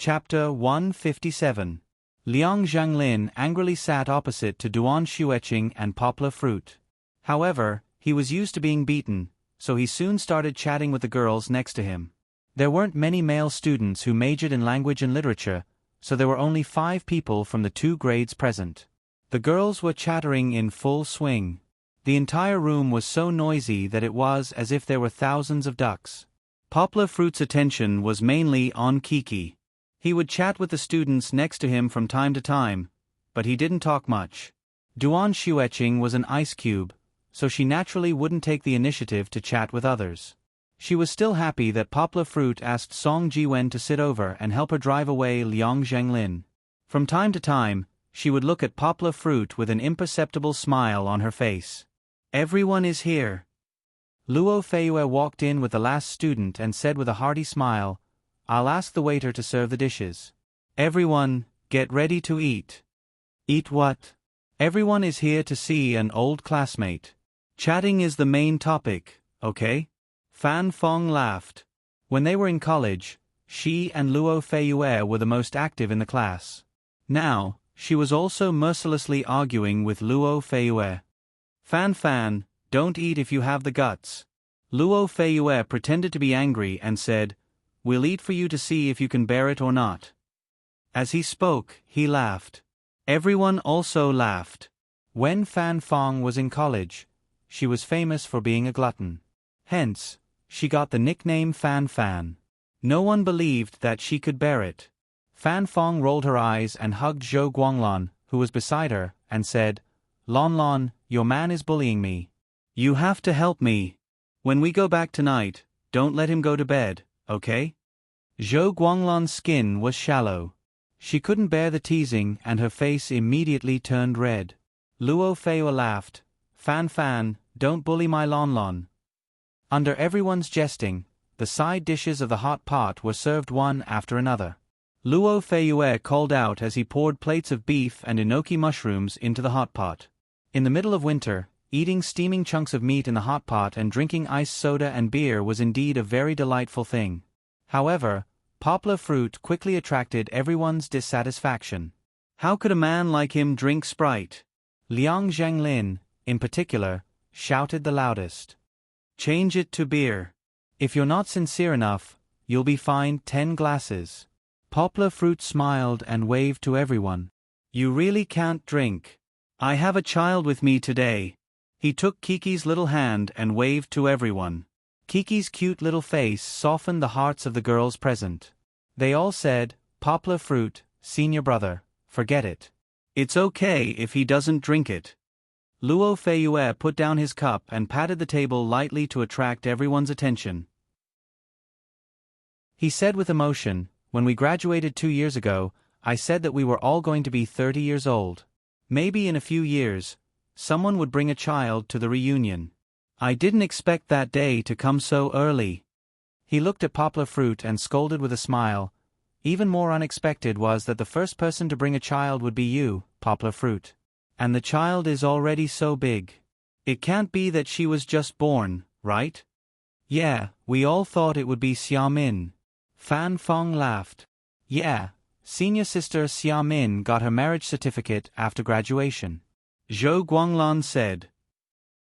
Chapter 157. Liang Zhanglin angrily sat opposite to Duan Xueqing and Poplar Fruit. However, he was used to being beaten, so he soon started chatting with the girls next to him. There weren't many male students who majored in language and literature, so there were only 5 people from the 2 grades present. The girls were chattering in full swing. The entire room was so noisy that it was as if there were thousands of ducks. Poplar Fruit's attention was mainly on Kiki. He would chat with the students next to him from time to time, but he didn't talk much. Duan Xueqing was an ice cube, so she naturally wouldn't take the initiative to chat with others. She was still happy that Poplar Fruit asked Song Jiwen to sit over and help her drive away Liang Zhanglin. From time to time, she would look at Poplar Fruit with an imperceptible smile on her face. "Everyone is here." Luo Feiyue walked in with the last student and said with a hearty smile, "I'll ask the waiter to serve the dishes. Everyone, get ready to eat." "Eat what?" "Everyone is here to see an old classmate. Chatting is the main topic, okay?" Fan Fong laughed. When they were in college, she and Luo Feiyue were the most active in the class. Now, she was also mercilessly arguing with Luo Feiyue. Fan, don't eat if you have the guts." Luo Feiyue pretended to be angry and said, "We'll eat for you to see if you can bear it or not." As he spoke, he laughed. Everyone also laughed. When Fan Fong was in college, she was famous for being a glutton. Hence, she got the nickname Fan. No one believed that she could bear it. Fan Fong rolled her eyes and hugged Zhou Guanglan, who was beside her, and said, Lon, your man is bullying me. You have to help me. When we go back tonight, don't let him go to bed, okay?" Zhou Guanglan's skin was shallow. She couldn't bear the teasing and her face immediately turned red. Luo Feiyue laughed. Fan, don't bully my Lon. Under everyone's jesting, the side dishes of the hot pot were served one after another. Luo Feiyue called out as he poured plates of beef and enoki mushrooms into the hot pot. In the middle of winter, eating steaming chunks of meat in the hot pot and drinking iced soda and beer was indeed a very delightful thing. However, Poplar Fruit quickly attracted everyone's dissatisfaction. How could a man like him drink Sprite? Liang Zhanglin, in particular, shouted the loudest. "Change it to beer. If you're not sincere enough, you'll be fined 10 glasses." Poplar Fruit smiled and waved to everyone. "You really can't drink. I have a child with me today." He took Kiki's little hand and waved to everyone. Kiki's cute little face softened the hearts of the girls present. They all said, "Poplar Fruit, senior brother, forget it. It's okay if he doesn't drink it." Luo Feiyue put down his cup and patted the table lightly to attract everyone's attention. He said with emotion, "When we graduated 2 years ago, I said that we were all going to be 30 years old. Maybe in a few years, someone would bring a child to the reunion. I didn't expect that day to come so early." He looked at Poplar Fruit and scolded with a smile. Even more unexpected was that the first person to bring a child would be you, Poplar Fruit. And the child is already so big. It can't be that she was just born, right? "Yeah, we all thought it would be Xiaomin." Fan Fong laughed. "Yeah, senior sister Xiaomin got her marriage certificate after graduation." Zhou Guanglan said.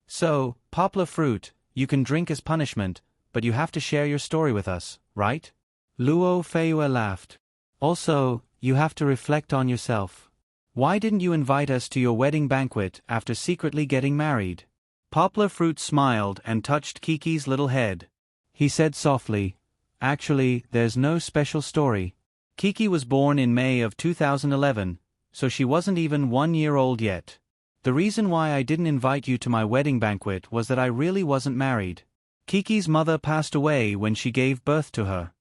"So, Poplar Fruit, you can drink as punishment, but you have to share your story with us, right?" Luo Feiyue laughed. "Also, you have to reflect on yourself. Why didn't you invite us to your wedding banquet after secretly getting married?" Poplar Fruit smiled and touched Kiki's little head. He said softly, "Actually, there's no special story. Kiki was born in May of 2011, so she wasn't even 1 year old yet. The reason why I didn't invite you to my wedding banquet was that I really wasn't married. Kiki's mother passed away when she gave birth to her."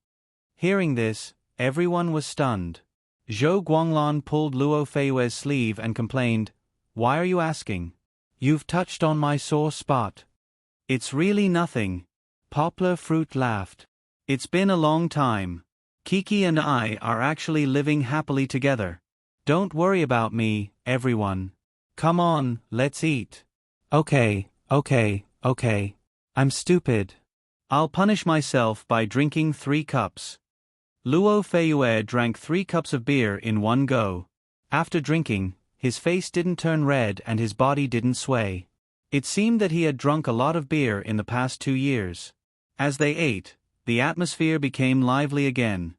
Hearing this, everyone was stunned. Zhou Guanglan pulled Luo Feiyue's sleeve and complained, "Why are you asking? You've touched on my sore spot." "It's really nothing." Poplar Fruit laughed. "It's been a long time. Kiki and I are actually living happily together. Don't worry about me, everyone. Come on, let's eat." Okay. I'm stupid. I'll punish myself by drinking 3 cups. Luo Feiyue drank 3 cups of beer in one go. After drinking, his face didn't turn red and his body didn't sway. It seemed that he had drunk a lot of beer in the past 2 years. As they ate, the atmosphere became lively again.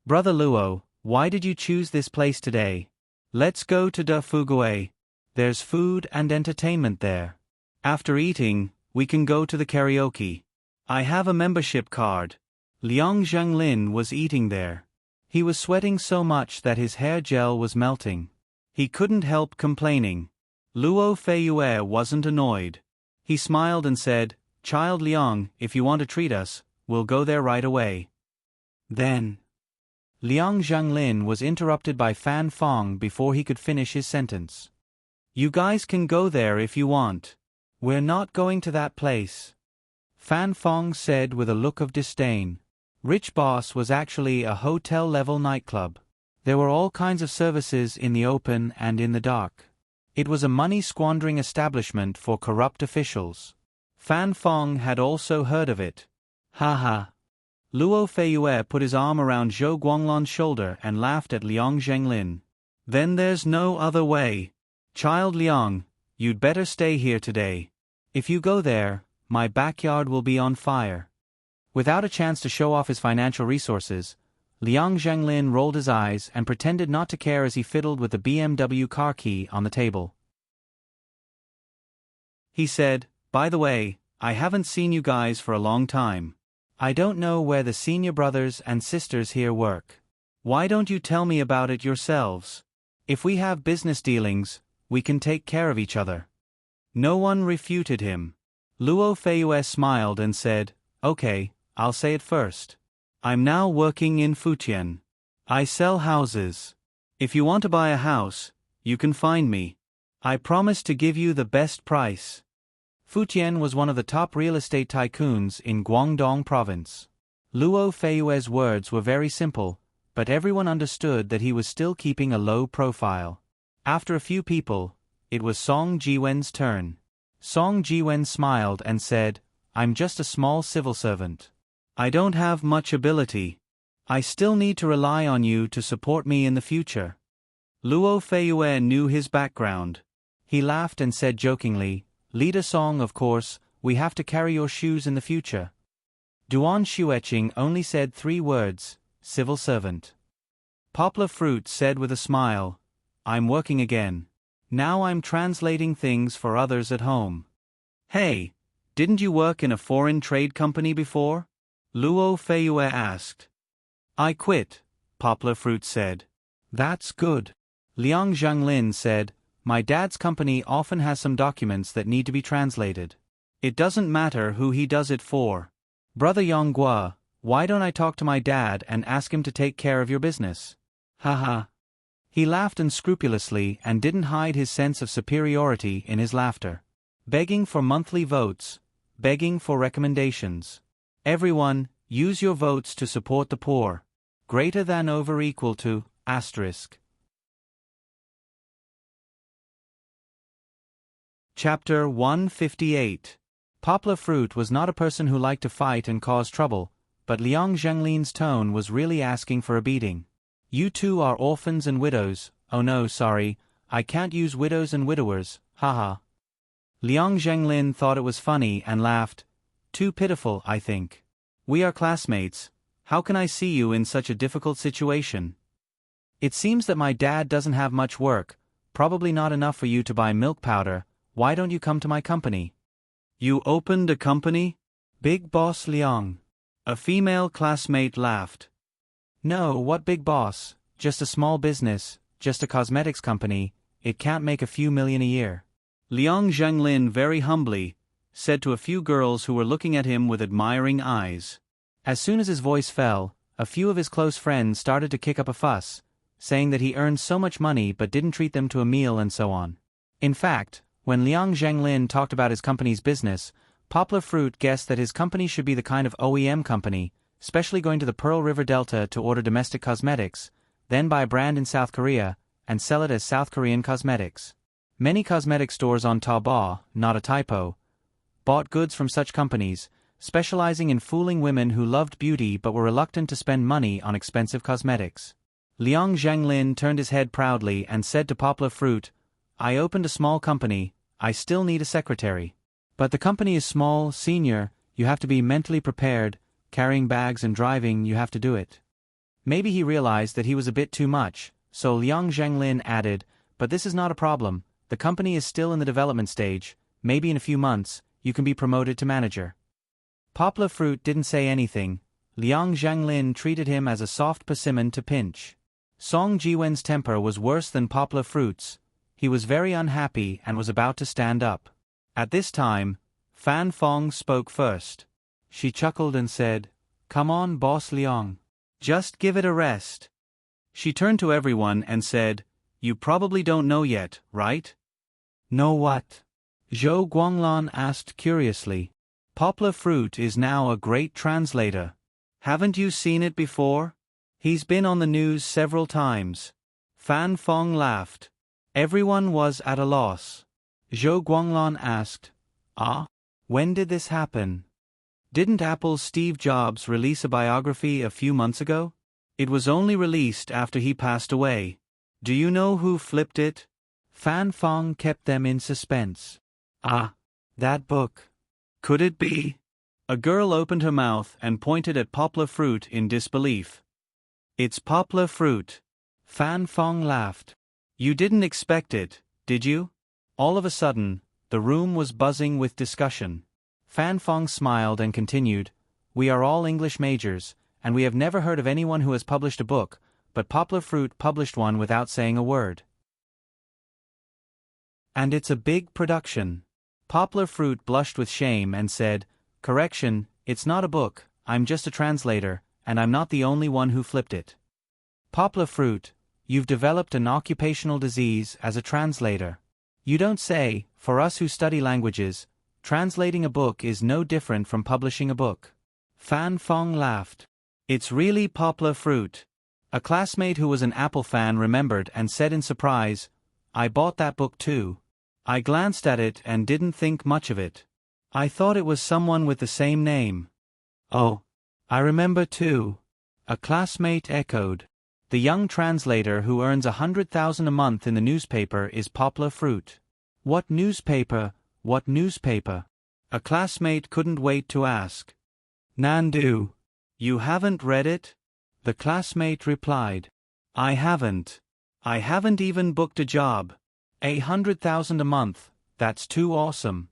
Brother Luo, why did you choose this place today? Let's go to De Fugue. There's food and entertainment there. After eating, we can go to the karaoke. I have a membership card. Liang Zhenglin was eating there. He was sweating so much that his hair gel was melting. He couldn't help complaining. Luo Feiyue wasn't annoyed. He smiled and said, "Child Liang, if you want to treat us, we'll go there right away." Then, Liang Zhenglin was interrupted by Fan Fong before he could finish his sentence. "You guys can go there if you want. We're not going to that place," Fan Fong said with a look of disdain. Rich Boss was actually a hotel-level nightclub. There were all kinds of services in the open and in the dark. It was a money-squandering establishment for corrupt officials. Fan Fong had also heard of it. Ha. Luo Feiyue put his arm around Zhou Guanglan's shoulder and laughed at Liang Zhenglin. "Then there's no other way. Child Liang, you'd better stay here today. If you go there, my backyard will be on fire." Without a chance to show off his financial resources, Liang Zhenglin rolled his eyes and pretended not to care as he fiddled with the BMW car key on the table. He said, "By the way, I haven't seen you guys for a long time. I don't know where the senior brothers and sisters here work. Why don't you tell me about it yourselves? If we have business dealings, we can take care of each other." No one refuted him. Luo Feiyue smiled and said, "Okay, I'll say it first. I'm now working in Fujian. I sell houses. If you want to buy a house, you can find me. I promise to give you the best price." Fujian was one of the top real estate tycoons in Guangdong province. Luo Feiyue's words were very simple, but everyone understood that he was still keeping a low profile. After a few people, it was Song Jiwen's turn. Song Jiwen smiled and said, "I'm just a small civil servant. I don't have much ability. I still need to rely on you to support me in the future." Luo Feiyue knew his background. He laughed and said jokingly, "Lead a song, of course, we have to carry your shoes in the future." Duan Xueqing only said 3 words, "civil servant." Poplar Fruit said with a smile, "I'm working again. Now I'm translating things for others at home." "Hey, didn't you work in a foreign trade company before?" Luo Feiyue asked. "I quit," Poplar Fruit said. "That's good." Liang Zhenglin said, "My dad's company often has some documents that need to be translated. It doesn't matter who he does it for. Brother Yonghua, why don't I talk to my dad and ask him to take care of your business?" Haha. He laughed unscrupulously and didn't hide his sense of superiority in his laughter. Begging for monthly votes, begging for recommendations. Everyone, use your votes to support the poor. Greater than over equal to, asterisk. Chapter 158. Poplar Fruit was not a person who liked to fight and cause trouble, but Liang Zhenglin's tone was really asking for a beating. "You two are orphans and widows." "Oh no, sorry, I can't use widows and widowers, haha." Liang Zhenglin thought it was funny and laughed. "Too pitiful, I think. We are classmates. How can I see you in such a difficult situation? It seems that my dad doesn't have much work, probably not enough for you to buy milk powder. Why don't you come to my company?" "You opened a company?" "Big Boss Liang." A female classmate laughed. "No, what big boss, just a small business, just a cosmetics company, it can't make a few million a year." Liang Zhenglin very humbly said to a few girls who were looking at him with admiring eyes. As soon as his voice fell, a few of his close friends started to kick up a fuss, saying that he earned so much money but didn't treat them to a meal and so on. In fact, when Liang Zhenglin talked about his company's business, Poplar Fruit guessed that his company should be the kind of OEM company, especially going to the Pearl River Delta to order domestic cosmetics, then buy a brand in South Korea, and sell it as South Korean cosmetics. Many cosmetic stores on Taobao, not a typo, bought goods from such companies, specializing in fooling women who loved beauty but were reluctant to spend money on expensive cosmetics. Liang Zhanglin turned his head proudly and said to Poplar Fruit, "I opened a small company, I still need a secretary. But the company is small, senior, you have to be mentally prepared, carrying bags and driving, you have to do it." Maybe he realized that he was a bit too much, so Liang Zhanglin added, "But this is not a problem, the company is still in the development stage, maybe in a few months, you can be promoted to manager." Poplar Fruit didn't say anything. Liang Zhanglin treated him as a soft persimmon to pinch. Song Jiwen's temper was worse than Poplar Fruit's. He was very unhappy and was about to stand up. At this time, Fan Fong spoke first. She chuckled and said, "Come on, Boss Liang. Just give it a rest." She turned to everyone and said, "You probably don't know yet, right?" "Know what?" Zhou Guanglan asked curiously. "Poplar Fruit is now a great translator. Haven't you seen it before? He's been on the news several times." Fan Fong laughed. Everyone was at a loss. Zhou Guanglan asked, "Ah? When did this happen? Didn't Apple's Steve Jobs release a biography a few months ago? It was only released after he passed away. Do you know who flipped it?" Fan Fong kept them in suspense. "Ah, that book. Could it be?" A girl opened her mouth and pointed at Poplar Fruit in disbelief. "It's Poplar Fruit." Fan Fong laughed. "You didn't expect it, did you?" All of a sudden, the room was buzzing with discussion. Fan Fong smiled and continued, "We are all English majors, and we have never heard of anyone who has published a book, but Poplar Fruit published one without saying a word. And it's a big production." Poplar Fruit blushed with shame and said, "Correction, it's not a book, I'm just a translator, and I'm not the only one who flipped it." "Poplar Fruit, you've developed an occupational disease as a translator. You don't say, for us who study languages, translating a book is no different from publishing a book." Fan Fong laughed. "It's really Poplar Fruit." A classmate who was an Apple fan remembered and said in surprise, "I bought that book too. I glanced at it and didn't think much of it. I thought it was someone with the same name." "Oh, I remember too," a classmate echoed. "The young translator who earns 100,000 a month in the newspaper is Poplar Fruit." "What newspaper? What newspaper?" a classmate couldn't wait to ask. "Nandu. You haven't read it?" the classmate replied. "I haven't. I haven't even booked a job. 100,000 a month, that's too awesome."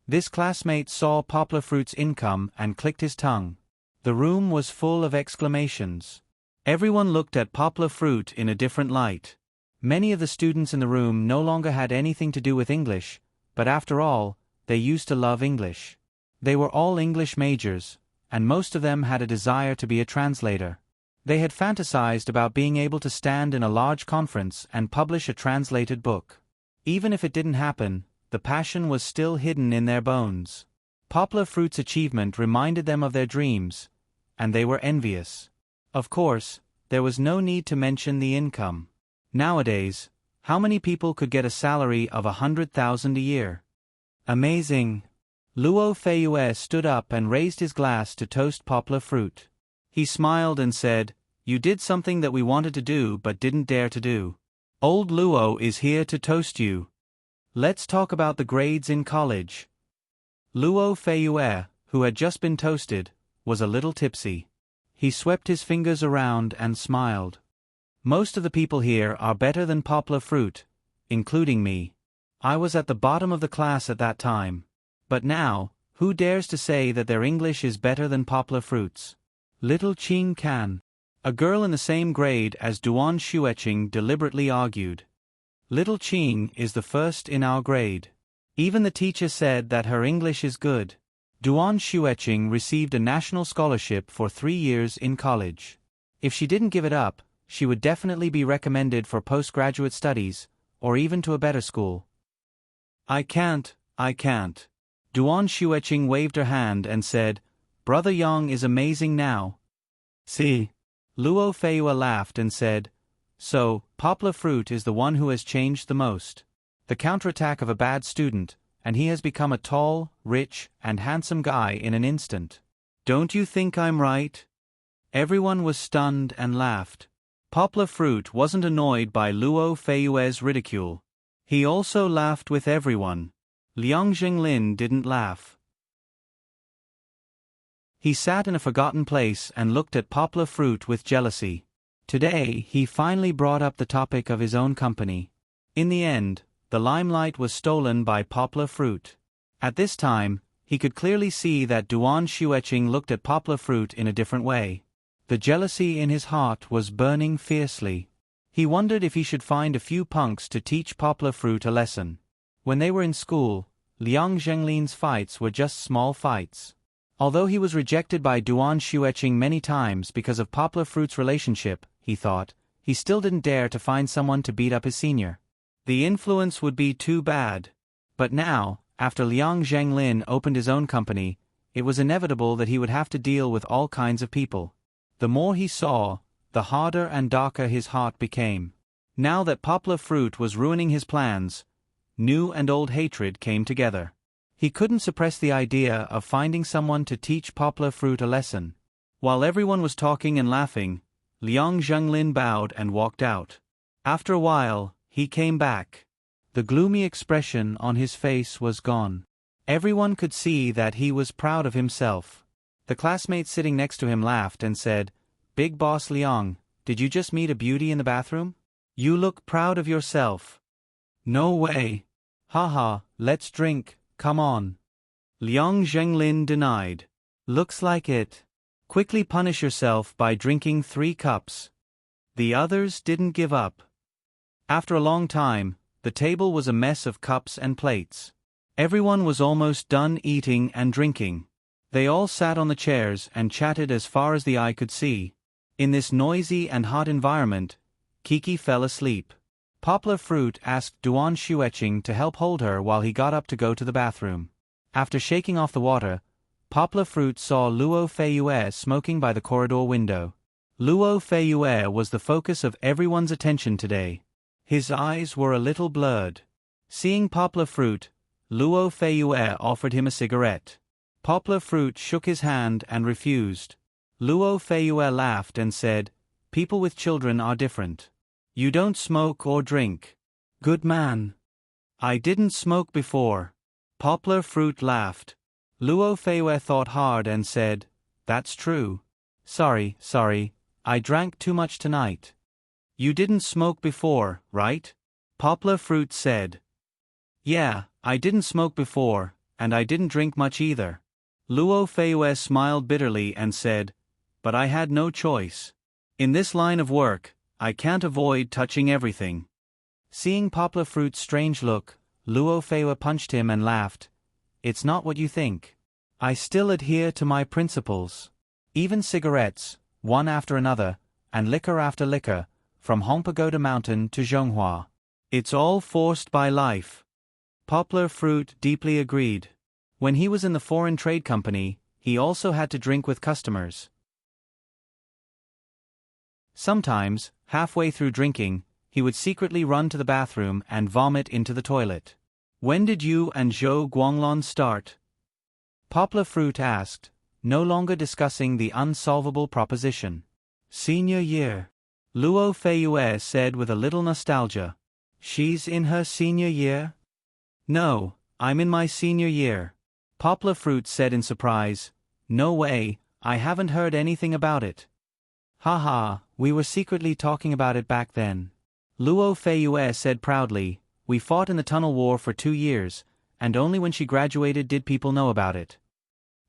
This classmate saw Poplar Fruit's income and clicked his tongue. The room was full of exclamations. Everyone looked at Poplar Fruit in a different light. Many of the students in the room no longer had anything to do with English, but after all, they used to love English. They were all English majors, and most of them had a desire to be a translator. They had fantasized about being able to stand in a large conference and publish a translated book. Even if it didn't happen, the passion was still hidden in their bones. Poplar Fruit's achievement reminded them of their dreams, and they were envious. Of course, there was no need to mention the income. Nowadays, how many people could get a salary of 100,000 a year? Amazing! Luo Feiyue stood up and raised his glass to toast Poplar Fruit. He smiled and said, "You did something that we wanted to do but didn't dare to do. Old Luo is here to toast you. Let's talk about the grades in college." Luo Feiyue, who had just been toasted, was a little tipsy. He swept his fingers around and smiled. "Most of the people here are better than Poplar Fruit, including me. I was at the bottom of the class at that time. But now, who dares to say that their English is better than Poplar Fruit's?" Little Qing can. A girl in the same grade as Duan Xueqing deliberately argued. "Little Qing is the first in our grade. Even the teacher said that her English is good." Duan Xueqing received a national scholarship for 3 years in college. If she didn't give it up, she would definitely be recommended for postgraduate studies, or even to a better school. I can't. Duan Xueqing waved her hand and said, "Brother Yang is amazing now." "See." Luo Feiyue laughed and said, "So, Poplar Fruit is the one who has changed the most. The counterattack of a bad student, and he has become a tall, rich, and handsome guy in an instant. Don't you think I'm right? Everyone was stunned and laughed. Poplar Fruit wasn't annoyed by Luo Feiyue's ridicule. He also laughed with everyone. Liang Zhenglin didn't laugh. He sat in a forgotten place and looked at Poplar Fruit with jealousy. Today, he finally brought up the topic of his own company. In the end, the limelight was stolen by Poplar Fruit. At this time, he could clearly see that Duan Xueqing looked at Poplar Fruit in a different way. The jealousy in his heart was burning fiercely. He wondered if he should find a few punks to teach Poplar Fruit a lesson. When they were in school, Liang Zhenglin's fights were just small fights. Although he was rejected by Duan Xueqing many times because of Poplar Fruit's relationship, he thought, he still didn't dare to find someone to beat up his senior. The influence would be too bad. But now, after Liang Zhenglin opened his own company, it was inevitable that he would have to deal with all kinds of people. The more he saw, the harder and darker his heart became. Now that Poplar Fruit was ruining his plans, new and old hatred came together. He couldn't suppress the idea of finding someone to teach Poplar Fruit a lesson. While everyone was talking and laughing, Liang Zhenglin bowed and walked out. After a while, he came back. The gloomy expression on his face was gone. Everyone could see that he was proud of himself. The classmates sitting next to him laughed and said, "Big Boss Liang, did you just meet a beauty in the bathroom? You look proud of yourself." "No way. Haha, let's drink, come on." Liang Zhenglin denied. "Looks like it. Quickly punish yourself by drinking 3 cups. The others didn't give up. After a long time, the table was a mess of cups and plates. Everyone was almost done eating and drinking. They all sat on the chairs and chatted as far as the eye could see. In this noisy and hot environment, Kiki fell asleep. Poplar Fruit asked Duan Xueqing to help hold her while he got up to go to the bathroom. After shaking off the water, Poplar Fruit saw Luo Feiyue smoking by the corridor window. Luo Feiyue was the focus of everyone's attention today. His eyes were a little blurred. Seeing Poplar Fruit, Luo Feiyue offered him a cigarette. Poplar Fruit shook his hand and refused. Luo Feiyue laughed and said, "People with children are different. You don't smoke or drink. Good man." "I didn't smoke before." Poplar Fruit laughed. Luo Feiyue thought hard and said, "That's true. Sorry, I drank too much tonight." "You didn't smoke before, right?" Poplar Fruit said. "Yeah, I didn't smoke before, and I didn't drink much either." Luo Feiyue smiled bitterly and said, "But I had no choice. In this line of work, I can't avoid touching everything." Seeing Poplar Fruit's strange look, Luo Feiyue punched him and laughed. "It's not what you think. I still adhere to my principles. Even cigarettes, one after another, and liquor after liquor, from Hongpagoda Mountain to Zhonghua. It's all forced by life." Poplar Fruit deeply agreed. When he was in the foreign trade company, he also had to drink with customers. Sometimes, halfway through drinking, he would secretly run to the bathroom and vomit into the toilet. "When did you and Zhou Guanglon start?" Poplar Fruit asked, no longer discussing the unsolvable proposition. "Senior year," Luo Feiyue said with a little nostalgia. "She's in her senior year?" "No, I'm in my senior year." Poplar Fruit said in surprise. "No way, I haven't heard anything about it." "Haha, we were secretly talking about it back then." Luo Feiyue said proudly, "We fought in the Tunnel War for 2 years, and only when she graduated did people know about it."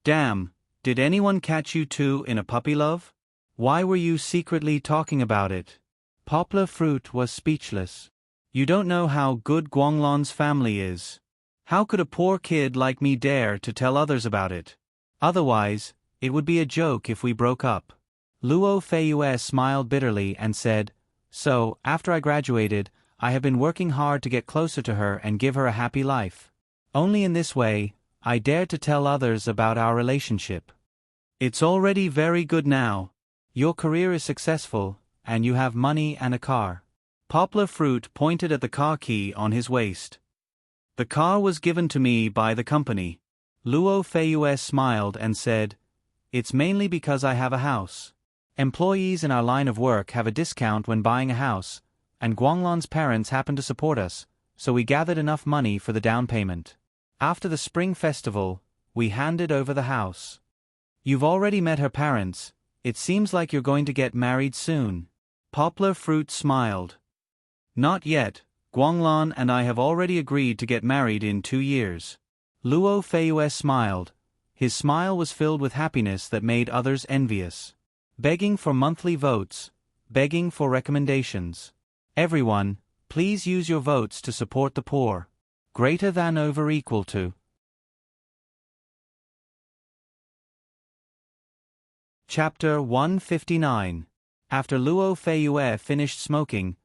"Damn, did anyone catch you two in a puppy love? Why were you secretly talking about it?" Poplar Fruit was speechless. "You don't know how good Guanglon's family is. How could a poor kid like me dare to tell others about it? Otherwise, it would be a joke if we broke up." Luo Feiyue smiled bitterly and said, "So, after I graduated, I have been working hard to get closer to her and give her a happy life. Only in this way, I dared to tell others about our relationship. It's already very good now. Your career is successful, and you have money and a car." Poplar Fruit pointed at the car key on his waist. The car was given to me by the company. Luo Feiyue smiled and said, "It's mainly because I have a house. Employees in our line of work have a discount when buying a house, and Guanglan's parents happen to support us, so we gathered enough money for the down payment. After the spring festival, we handed over the house. You've already met her parents. It seems like you're going to get married soon." Poplar Fruit smiled. "Not yet. Guanglan and I have already agreed to get married in 2 years." Luo Feiyue smiled. His smile was filled with happiness that made others envious. Begging for monthly votes. Begging for recommendations. Everyone, please use your votes to support the poor. Greater than over equal to. Chapter 159. After Luo Feiyue finished smoking,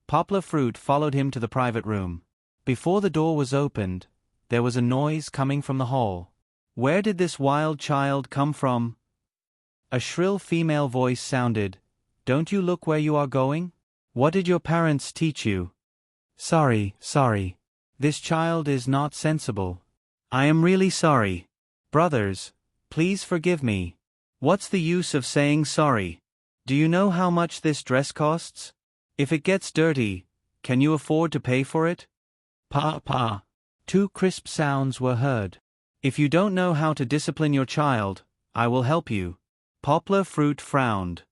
Poplar Fruit followed him to the private room. Before the door was opened, there was a noise coming from the hall. Where did this wild child come from? A shrill female voice sounded. Don't you look where you are going? What did your parents teach you? Sorry. This child is not sensible. I am really sorry. Brothers, please forgive me. What's the use of saying sorry? Do you know how much this dress costs? If it gets dirty, can you afford to pay for it? Pa. Two crisp sounds were heard. If you don't know how to discipline your child, I will help you. Poplar Fruit frowned.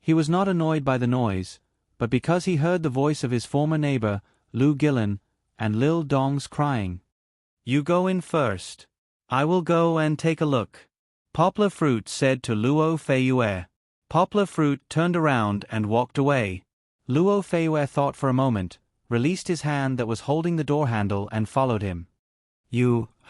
He was not annoyed by the noise, but because he heard the voice of his former neighbor, Lu Gillen, and Lil Dong's crying. You go in first. I will go and take a look. Poplar Fruit said to Luo Feiyue. Poplar Fruit turned around and walked away. Luo Feiyue thought for a moment, released his hand that was holding the door handle and followed him.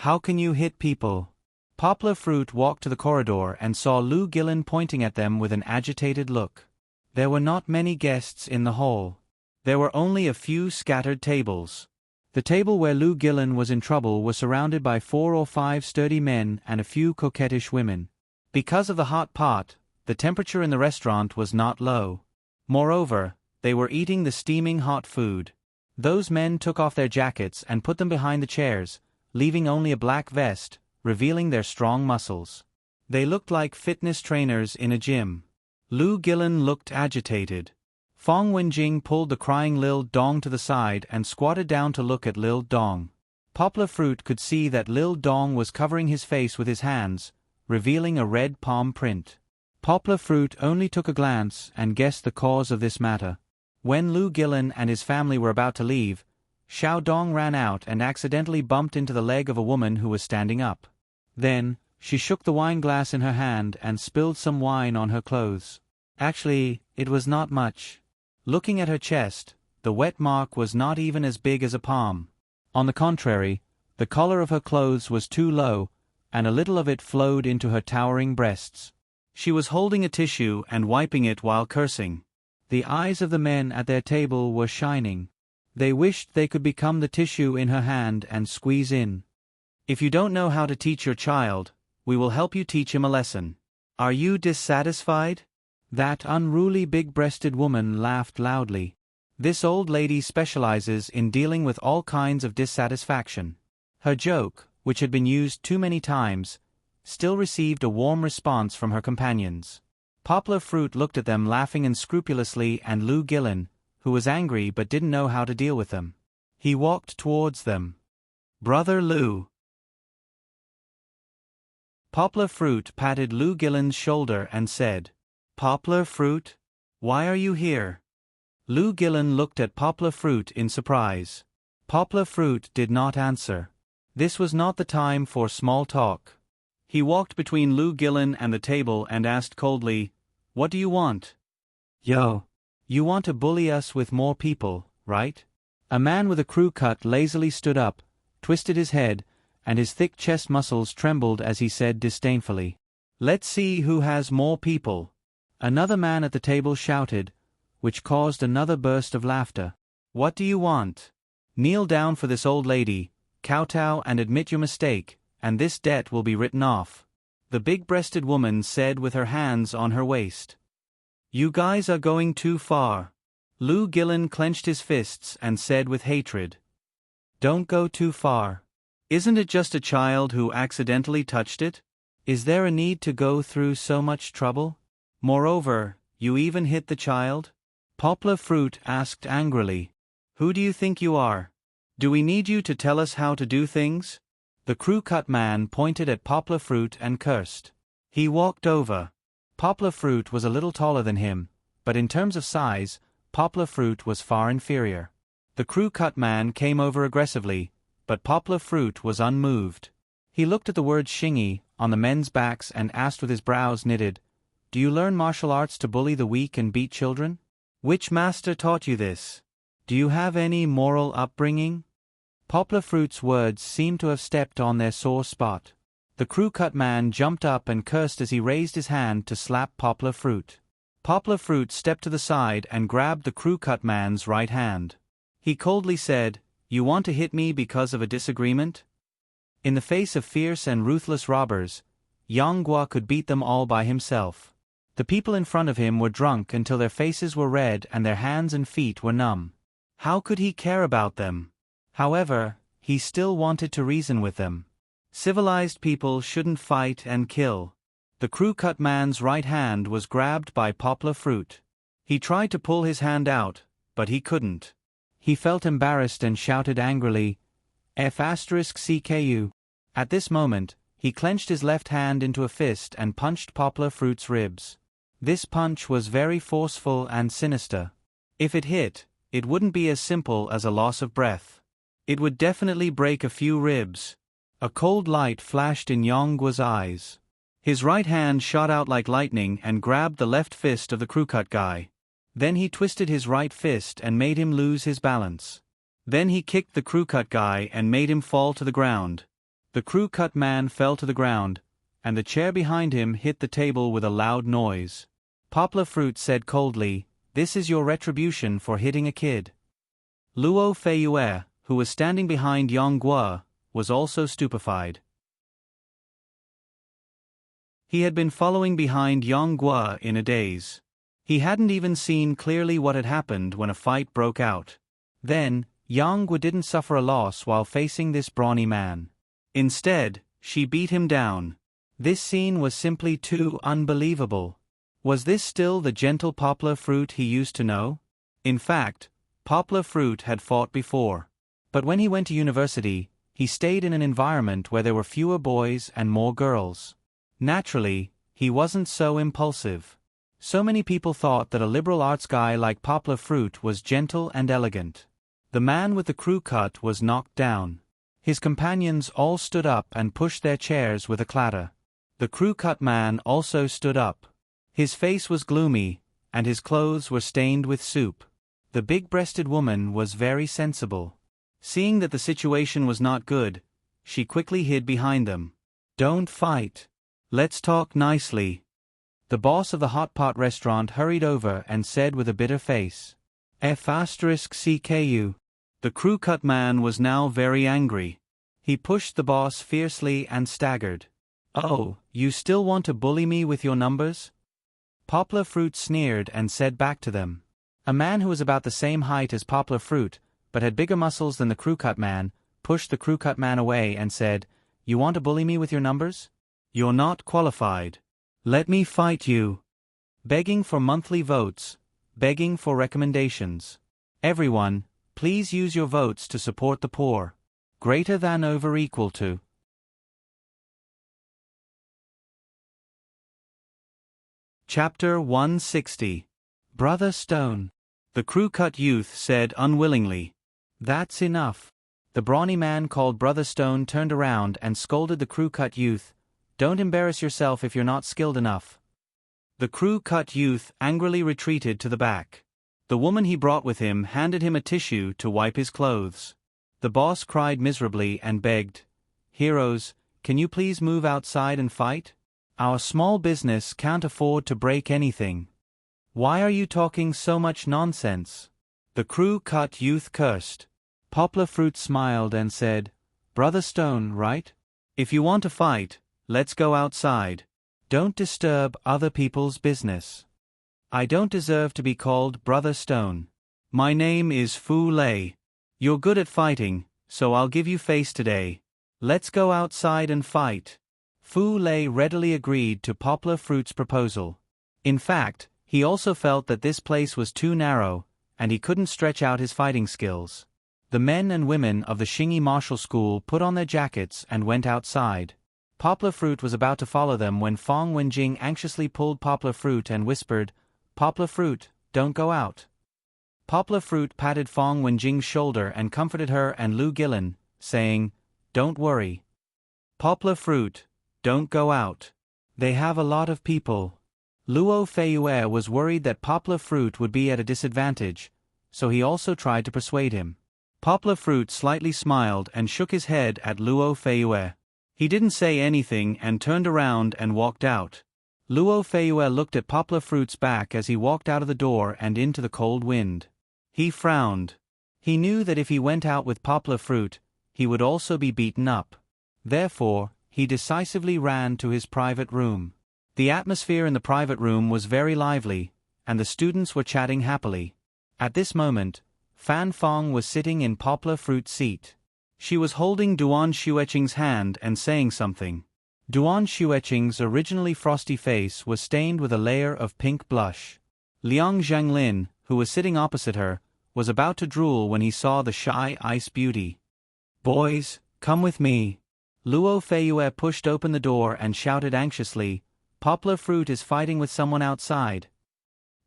How can you hit people? Poplar Fruit walked to the corridor and saw Lu Gillen pointing at them with an agitated look. There were not many guests in the hall. There were only a few scattered tables. The table where Lu Gillen was in trouble was surrounded by 4 or 5 sturdy men and a few coquettish women. Because of the hot pot, the temperature in the restaurant was not low. Moreover, they were eating the steaming hot food. Those men took off their jackets and put them behind the chairs, leaving only a black vest, revealing their strong muscles. They looked like fitness trainers in a gym. Lu Gillen looked agitated. Fong Wenjing pulled the crying Lil Dong to the side and squatted down to look at Lil Dong. Poplar Fruit could see that Lil Dong was covering his face with his hands, revealing a red palm print. Poplar Fruit only took a glance and guessed the cause of this matter. When Lu Gillen and his family were about to leave, Xiao Dong ran out and accidentally bumped into the leg of a woman who was standing up. Then, she shook the wine glass in her hand and spilled some wine on her clothes. Actually, it was not much. Looking at her chest, the wet mark was not even as big as a palm. On the contrary, the collar of her clothes was too low, and a little of it flowed into her towering breasts. She was holding a tissue and wiping it while cursing. The eyes of the men at their table were shining. They wished they could become the tissue in her hand and squeeze in. If you don't know how to teach your child, we will help you teach him a lesson. Are you dissatisfied? That unruly big-breasted woman laughed loudly. This old lady specializes in dealing with all kinds of dissatisfaction. Her joke, which had been used too many times, still received a warm response from her companions. Poplar Fruit looked at them laughing unscrupulously and Lu Gillen, who was angry but didn't know how to deal with them. He walked towards them. Brother Lu. Poplar Fruit patted Lu Gillen's shoulder and said, Poplar Fruit? Why are you here? Lu Gillen looked at Poplar Fruit in surprise. Poplar Fruit did not answer. This was not the time for small talk. He walked between Lu Gillen and the table and asked coldly, What do you want? Yo. You want to bully us with more people, right? A man with a crew cut lazily stood up, twisted his head, and his thick chest muscles trembled as he said disdainfully, Let's see who has more people. Another man at the table shouted, which caused another burst of laughter. What do you want? Kneel down for this old lady, kowtow and admit your mistake, and this debt will be written off. The big-breasted woman said with her hands on her waist. You guys are going too far. Lu Gillen clenched his fists and said with hatred. Don't go too far. Isn't it just a child who accidentally touched it? Is there a need to go through so much trouble? Moreover, you even hit the child? Poplar Fruit asked angrily. Who do you think you are? Do we need you to tell us how to do things? The crew-cut man pointed at Poplar Fruit and cursed. He walked over. Poplar Fruit was a little taller than him, but in terms of size, Poplar Fruit was far inferior. The crew-cut man came over aggressively, but Poplar Fruit was unmoved. He looked at the word Shingi on the men's backs and asked with his brows knitted, Do you learn martial arts to bully the weak and beat children? Which master taught you this? Do you have any moral upbringing? Poplar Fruit's words seemed to have stepped on their sore spot. The crew-cut man jumped up and cursed as he raised his hand to slap Poplar Fruit. Poplar Fruit stepped to the side and grabbed the crew-cut man's right hand. He coldly said, You want to hit me because of a disagreement? In the face of fierce and ruthless robbers, Yang Guo could beat them all by himself. The people in front of him were drunk until their faces were red and their hands and feet were numb. How could he care about them? However, he still wanted to reason with them. Civilized people shouldn't fight and kill. The crew-cut man's right hand was grabbed by Poplar Fruit. He tried to pull his hand out, but he couldn't. He felt embarrassed and shouted angrily, F***CKU. At this moment, he clenched his left hand into a fist and punched Poplar Fruit's ribs. This punch was very forceful and sinister. If it hit, it wouldn't be as simple as a loss of breath. It would definitely break a few ribs. A cold light flashed in Yang Guo's eyes. His right hand shot out like lightning and grabbed the left fist of the crew-cut guy. Then he twisted his right fist and made him lose his balance. Then he kicked the crew-cut guy and made him fall to the ground. The crew-cut man fell to the ground, and the chair behind him hit the table with a loud noise. Poplar Fruit said coldly, This is your retribution for hitting a kid. Luo Feiyue, who was standing behind Yang Guo, was also stupefied. He had been following behind Yang Guo in a daze. He hadn't even seen clearly what had happened when a fight broke out. Then, Yang Guo didn't suffer a loss while facing this brawny man. Instead, she beat him down. This scene was simply too unbelievable. Was this still the gentle Poplar Fruit he used to know? In fact, Poplar Fruit had fought before. But when he went to university, he stayed in an environment where there were fewer boys and more girls. Naturally, he wasn't so impulsive. So many people thought that a liberal arts guy like Poplar Fruit was gentle and elegant. The man with the crew cut was knocked down. His companions all stood up and pushed their chairs with a clatter. The crew cut man also stood up. His face was gloomy, and his clothes were stained with soup. The big-breasted woman was very sensible. Seeing that the situation was not good, she quickly hid behind them. Don't fight. Let's talk nicely. The boss of the hot pot restaurant hurried over and said with a bitter face, F***CKU. The crew-cut man was now very angry. He pushed the boss fiercely and staggered. Oh, you still want to bully me with your numbers? Poplar Fruit sneered and said back to them. A man who was about the same height as Poplar Fruit, but had bigger muscles than the crew-cut man, pushed the crew-cut man away and said, You want to bully me with your numbers? You're not qualified. Let me fight you. Begging for monthly votes. Begging for recommendations. Everyone, please use your votes to support the poor. Greater than over equal to. Chapter 160. Brother Stone. The crew-cut youth said unwillingly, That's enough. The brawny man called Brother Stone turned around and scolded the crew-cut youth, Don't embarrass yourself if you're not skilled enough. The crew-cut youth angrily retreated to the back. The woman he brought with him handed him a tissue to wipe his clothes. The boss cried miserably and begged, Heroes, can you please move outside and fight? Our small business can't afford to break anything. Why are you talking so much nonsense? The crew-cut youth cursed. Poplar Fruit smiled and said, Brother Stone, right? If you want to fight, let's go outside. Don't disturb other people's business. I don't deserve to be called Brother Stone. My name is Fu Lei. You're good at fighting, so I'll give you face today. Let's go outside and fight. Fu Lei readily agreed to Poplar Fruit's proposal. In fact, he also felt that this place was too narrow, and he couldn't stretch out his fighting skills. The men and women of the Xingyi martial school put on their jackets and went outside. Poplar Fruit was about to follow them when Fong Wenjing anxiously pulled Poplar Fruit and whispered, "Poplar Fruit, don't go out." Poplar Fruit patted Fong Wenjing's shoulder and comforted her and Lu Gilin, saying, "Don't worry. Poplar Fruit, don't go out. They have a lot of people." Luo Feiyue was worried that Poplar Fruit would be at a disadvantage, so he also tried to persuade him. Poplar Fruit slightly smiled and shook his head at Luo Feiyue. He didn't say anything and turned around and walked out. Luo Feiyue looked at Poplar Fruit's back as he walked out of the door and into the cold wind. He frowned. He knew that if he went out with Poplar Fruit, he would also be beaten up. Therefore, he decisively ran to his private room. The atmosphere in the private room was very lively, and the students were chatting happily. At this moment, Fan Fong was sitting in Poplar Fruit's seat. She was holding Duan Xueqing's hand and saying something. Duan Xueqing's originally frosty face was stained with a layer of pink blush. Liang Zhanglin, who was sitting opposite her, was about to drool when he saw the shy ice beauty. "Boys, come with me." Luo Feiyue pushed open the door and shouted anxiously, "Poplar Fruit is fighting with someone outside."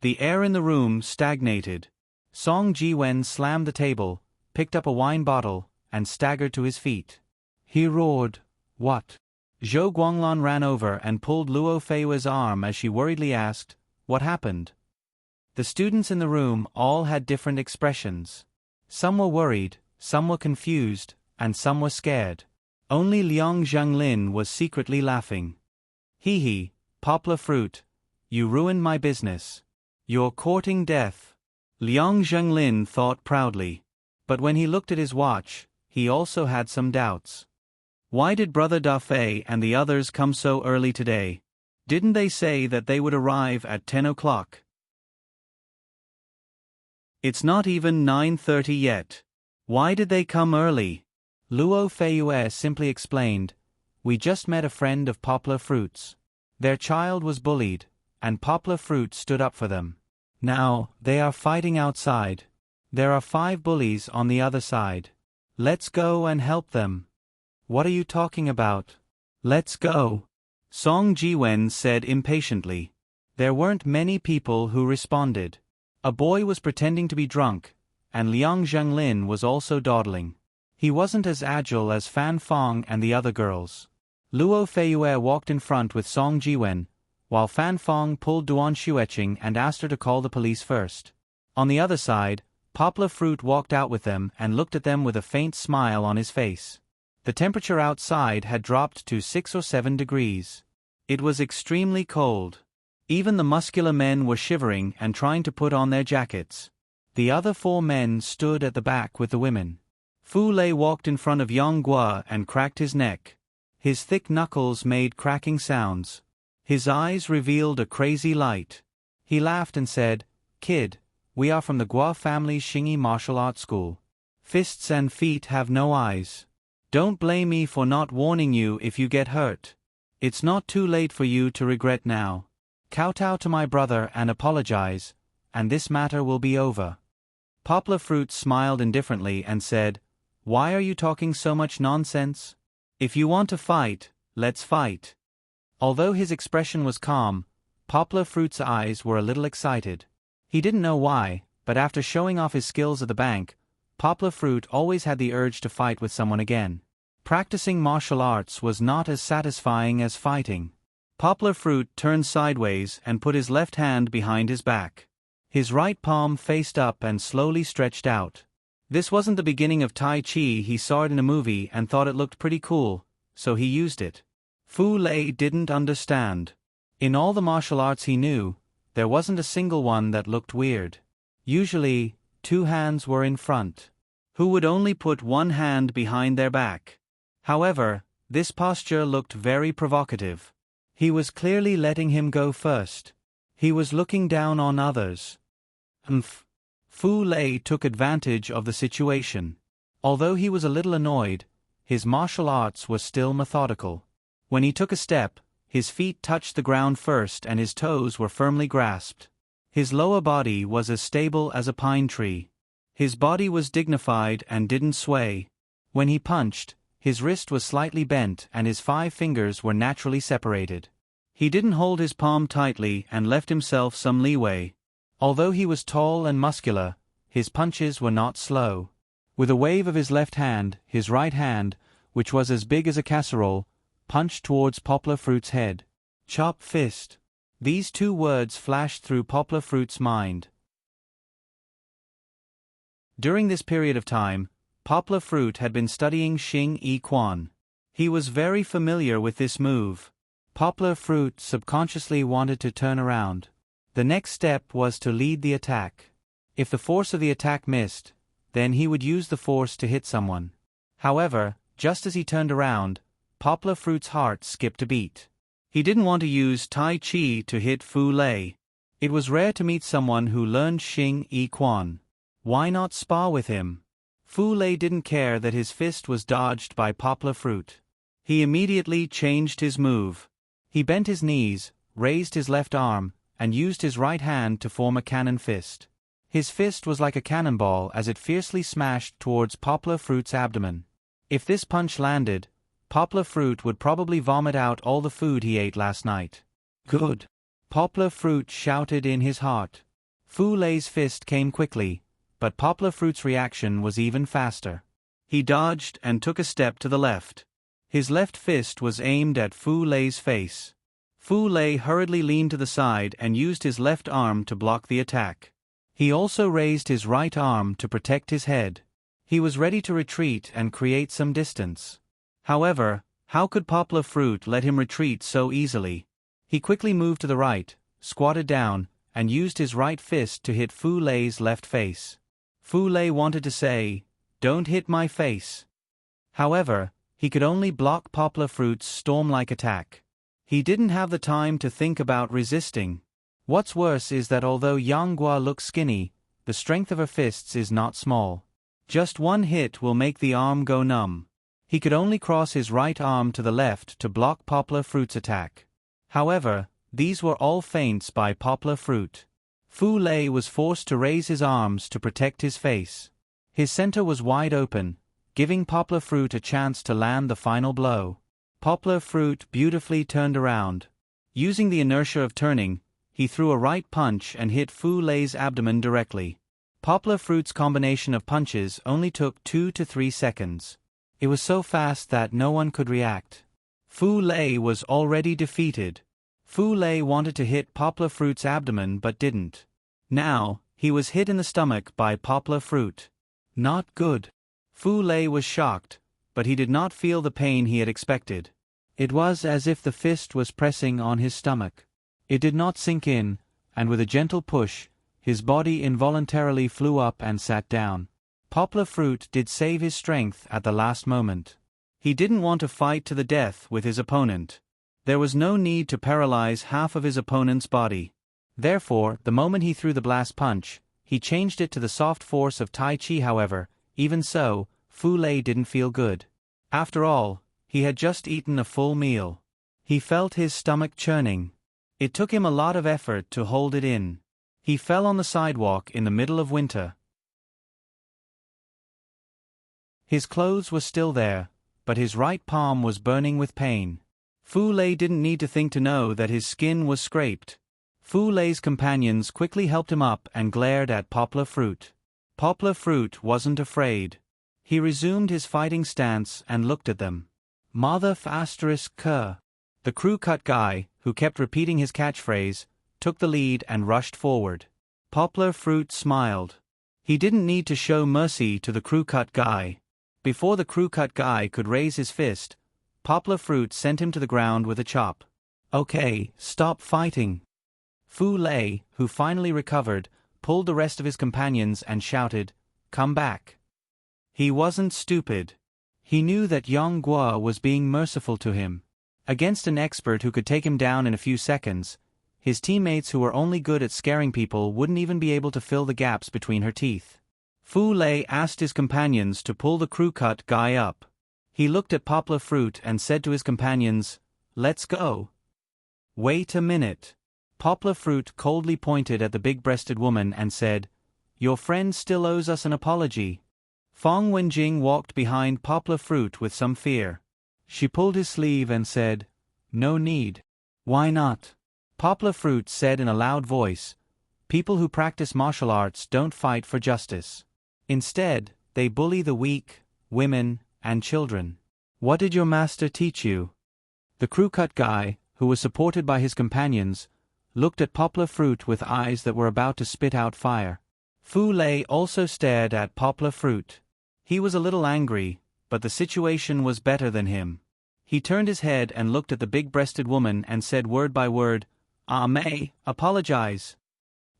The air in the room stagnated. Song Jiwen slammed the table, picked up a wine bottle, and staggered to his feet. He roared, "What?" Zhou Guanglan ran over and pulled Luo Feiyue's arm as she worriedly asked, "What happened?" The students in the room all had different expressions. Some were worried, some were confused, and some were scared. Only Liang Zhanglin was secretly laughing. "Hee, Poplar Fruit, you ruined my business. You're courting death." Liang Zhanglin thought proudly. But when he looked at his watch, he also had some doubts. Why did Brother Da Fei and the others come so early today? Didn't they say that they would arrive at 10 o'clock? It's not even 9:30 yet. Why did they come early? Luo Feiyue simply explained, "We just met a friend of Poplar Fruit's. Their child was bullied, and Poplar Fruit stood up for them. Now, they are fighting outside. There are 5 bullies on the other side. Let's go and help them." "What are you talking about? Let's go," Song Jiwen said impatiently. There weren't many people who responded. A boy was pretending to be drunk, and Liang Zhanglin was also dawdling. He wasn't as agile as Fan Fong and the other girls. Luo Feiyue walked in front with Song Jiwen, while Fan Fong pulled Duan Xueqing and asked her to call the police first. On the other side, Poplar Fruit walked out with them and looked at them with a faint smile on his face. The temperature outside had dropped to 6 or 7 degrees. It was extremely cold. Even the muscular men were shivering and trying to put on their jackets. The other 4 men stood at the back with the women. Fu Lei walked in front of Yang Guo and cracked his neck. His thick knuckles made cracking sounds. His eyes revealed a crazy light. He laughed and said, "Kid, we are from the Guo family's Xingyi martial arts school. Fists and feet have no eyes. Don't blame me for not warning you if you get hurt. It's not too late for you to regret now. Kowtow to my brother and apologize, and this matter will be over." Poplar Fruit smiled indifferently and said, "Why are you talking so much nonsense? If you want to fight, let's fight." Although his expression was calm, Poplar Fruit's eyes were a little excited. He didn't know why, but after showing off his skills at the bank, Poplar Fruit always had the urge to fight with someone again. Practicing martial arts was not as satisfying as fighting. Poplar Fruit turned sideways and put his left hand behind his back. His right palm faced up and slowly stretched out. This wasn't the beginning of Tai Chi. He saw it in a movie and thought it looked pretty cool, so he used it. Fu Lei didn't understand. In all the martial arts he knew, there wasn't a single one that looked weird. Usually, 2 hands were in front. Who would only put 1 hand behind their back? However, this posture looked very provocative. He was clearly letting him go first. He was looking down on others. Fu Lei took advantage of the situation. Although he was a little annoyed, his martial arts were still methodical. When he took a step, his feet touched the ground first and his toes were firmly grasped. His lower body was as stable as a pine tree. His body was dignified and didn't sway. When he punched, his wrist was slightly bent and his 5 fingers were naturally separated. He didn't hold his palm tightly and left himself some leeway. Although he was tall and muscular, his punches were not slow. With a wave of his left hand, his right hand, which was as big as a casserole, punched towards Poplar Fruit's head. Chop fist. These 2 words flashed through Poplar Fruit's mind. During this period of time, Poplar Fruit had been studying Xing Yi Quan. He was very familiar with this move. Poplar Fruit subconsciously wanted to turn around. The next step was to lead the attack. If the force of the attack missed, then he would use the force to hit someone. However, just as he turned around, Poplar Fruit's heart skipped a beat. He didn't want to use Tai Chi to hit Fu Lei. It was rare to meet someone who learned Xing Yi Quan. Why not spar with him? Fu Lei didn't care that his fist was dodged by Poplar Fruit. He immediately changed his move. He bent his knees, raised his left arm, and used his right hand to form a cannon fist. His fist was like a cannonball as it fiercely smashed towards Poplar Fruit's abdomen. If this punch landed, Poplar Fruit would probably vomit out all the food he ate last night. Good. Poplar Fruit shouted in his heart. Fu Lei's fist came quickly, but Poplar Fruit's reaction was even faster. He dodged and took a step to the left. His left fist was aimed at Fu Lei's face. Fu Lei hurriedly leaned to the side and used his left arm to block the attack. He also raised his right arm to protect his head. He was ready to retreat and create some distance. However, how could Poplar Fruit let him retreat so easily? He quickly moved to the right, squatted down, and used his right fist to hit Fu Lei's left face. Fu Lei wanted to say, "Don't hit my face." However, he could only block Poplar Fruit's storm-like attack. He didn't have the time to think about resisting. What's worse is that although Yang Guo looks skinny, the strength of her fists is not small. Just one hit will make the arm go numb. He could only cross his right arm to the left to block Poplar Fruit's attack. However, these were all feints by Poplar Fruit. Fu Lei was forced to raise his arms to protect his face. His center was wide open, giving Poplar Fruit a chance to land the final blow. Poplar Fruit beautifully turned around. Using the inertia of turning, he threw a right punch and hit Fu Lei's abdomen directly. Poplar Fruit's combination of punches only took 2 to 3 seconds. It was so fast that no one could react. Fu Lei was already defeated. Fu Lei wanted to hit Poplar Fruit's abdomen but didn't. Now, he was hit in the stomach by Poplar Fruit. Not good. Fu Lei was shocked, but he did not feel the pain he had expected. It was as if the fist was pressing on his stomach. It did not sink in, and with a gentle push, his body involuntarily flew up and sat down. Poplar Fruit did save his strength at the last moment. He didn't want to fight to the death with his opponent. There was no need to paralyze half of his opponent's body. Therefore, the moment he threw the blast punch, he changed it to the soft force of Tai Chi. However, even so, Fu Lei didn't feel good. After all, he had just eaten a full meal. He felt his stomach churning. It took him a lot of effort to hold it in. He fell on the sidewalk in the middle of winter. His clothes were still there, but his right palm was burning with pain. Fu Lei didn't need to think to know that his skin was scraped. Fu Lei's companions quickly helped him up and glared at Poplar Fruit. Poplar Fruit wasn't afraid. He resumed his fighting stance and looked at them. Mother ***. The crew cut guy, who kept repeating his catchphrase, took the lead and rushed forward. Poplar Fruit smiled. He didn't need to show mercy to the crew cut guy. Before the crew cut guy could raise his fist, Poplar Fruit sent him to the ground with a chop. Okay, stop fighting. Fu Lei, who finally recovered, pulled the rest of his companions and shouted, "Come back." He wasn't stupid. He knew that Yang Guo was being merciful to him. Against an expert who could take him down in a few seconds, his teammates who were only good at scaring people wouldn't even be able to fill the gaps between her teeth. Fu Lei asked his companions to pull the crew-cut guy up. He looked at Poplar Fruit and said to his companions, "Let's go." "Wait a minute." Poplar Fruit coldly pointed at the big-breasted woman and said, "Your friend still owes us an apology." Fong Wenjing walked behind Poplar Fruit with some fear. She pulled his sleeve and said, "No need." "Why not?" Poplar Fruit said in a loud voice, "People who practice martial arts don't fight for justice. Instead, they bully the weak, women, and children. What did your master teach you?" The crew-cut guy, who was supported by his companions, looked at Poplar Fruit with eyes that were about to spit out fire. Fu Lei also stared at Poplar Fruit. He was a little angry, but the situation was better than him. He turned his head and looked at the big-breasted woman and said word by word, "Ah May, apologize."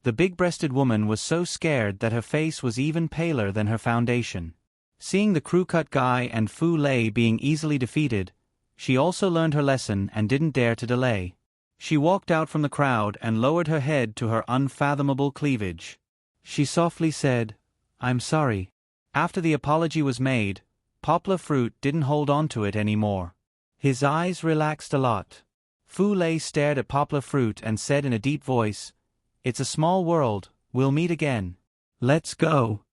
The big-breasted woman was so scared that her face was even paler than her foundation. Seeing the crew-cut guy and Fu Lei being easily defeated, she also learned her lesson and didn't dare to delay. She walked out from the crowd and lowered her head to her unfathomable cleavage. She softly said, "I'm sorry." After the apology was made, Poplar Fruit didn't hold on to it anymore. His eyes relaxed a lot. Fu Lei stared at Poplar Fruit and said in a deep voice, "It's a small world, we'll meet again. Let's go."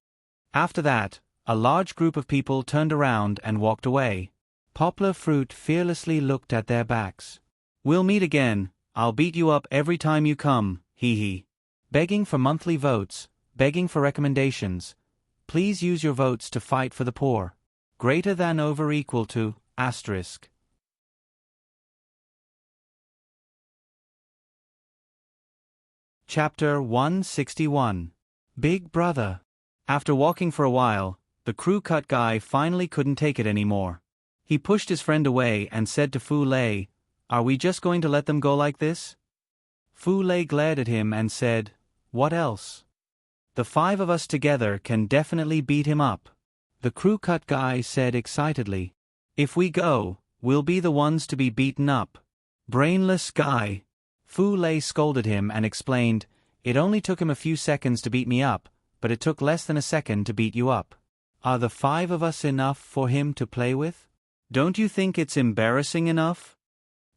After that, a large group of people turned around and walked away. Poplar Fruit fearlessly looked at their backs. "We'll meet again, I'll beat you up every time you come, hee. Begging for monthly votes, begging for recommendations. Please use your votes to fight for the poor. Greater than over equal to, asterisk. Chapter 161. Big Brother. After walking for a while, the crew-cut guy finally couldn't take it anymore. He pushed his friend away and said to Fu Lei, "Are we just going to let them go like this?" Fu Lei glared at him and said, "What else? The 5 of us together can definitely beat him up." The crew-cut guy said excitedly, "If we go, we'll be the ones to be beaten up." "Brainless guy." Fu Lei scolded him and explained, "It only took him a few seconds to beat me up, but it took less than a second to beat you up. Are the 5 of us enough for him to play with? Don't you think it's embarrassing enough?"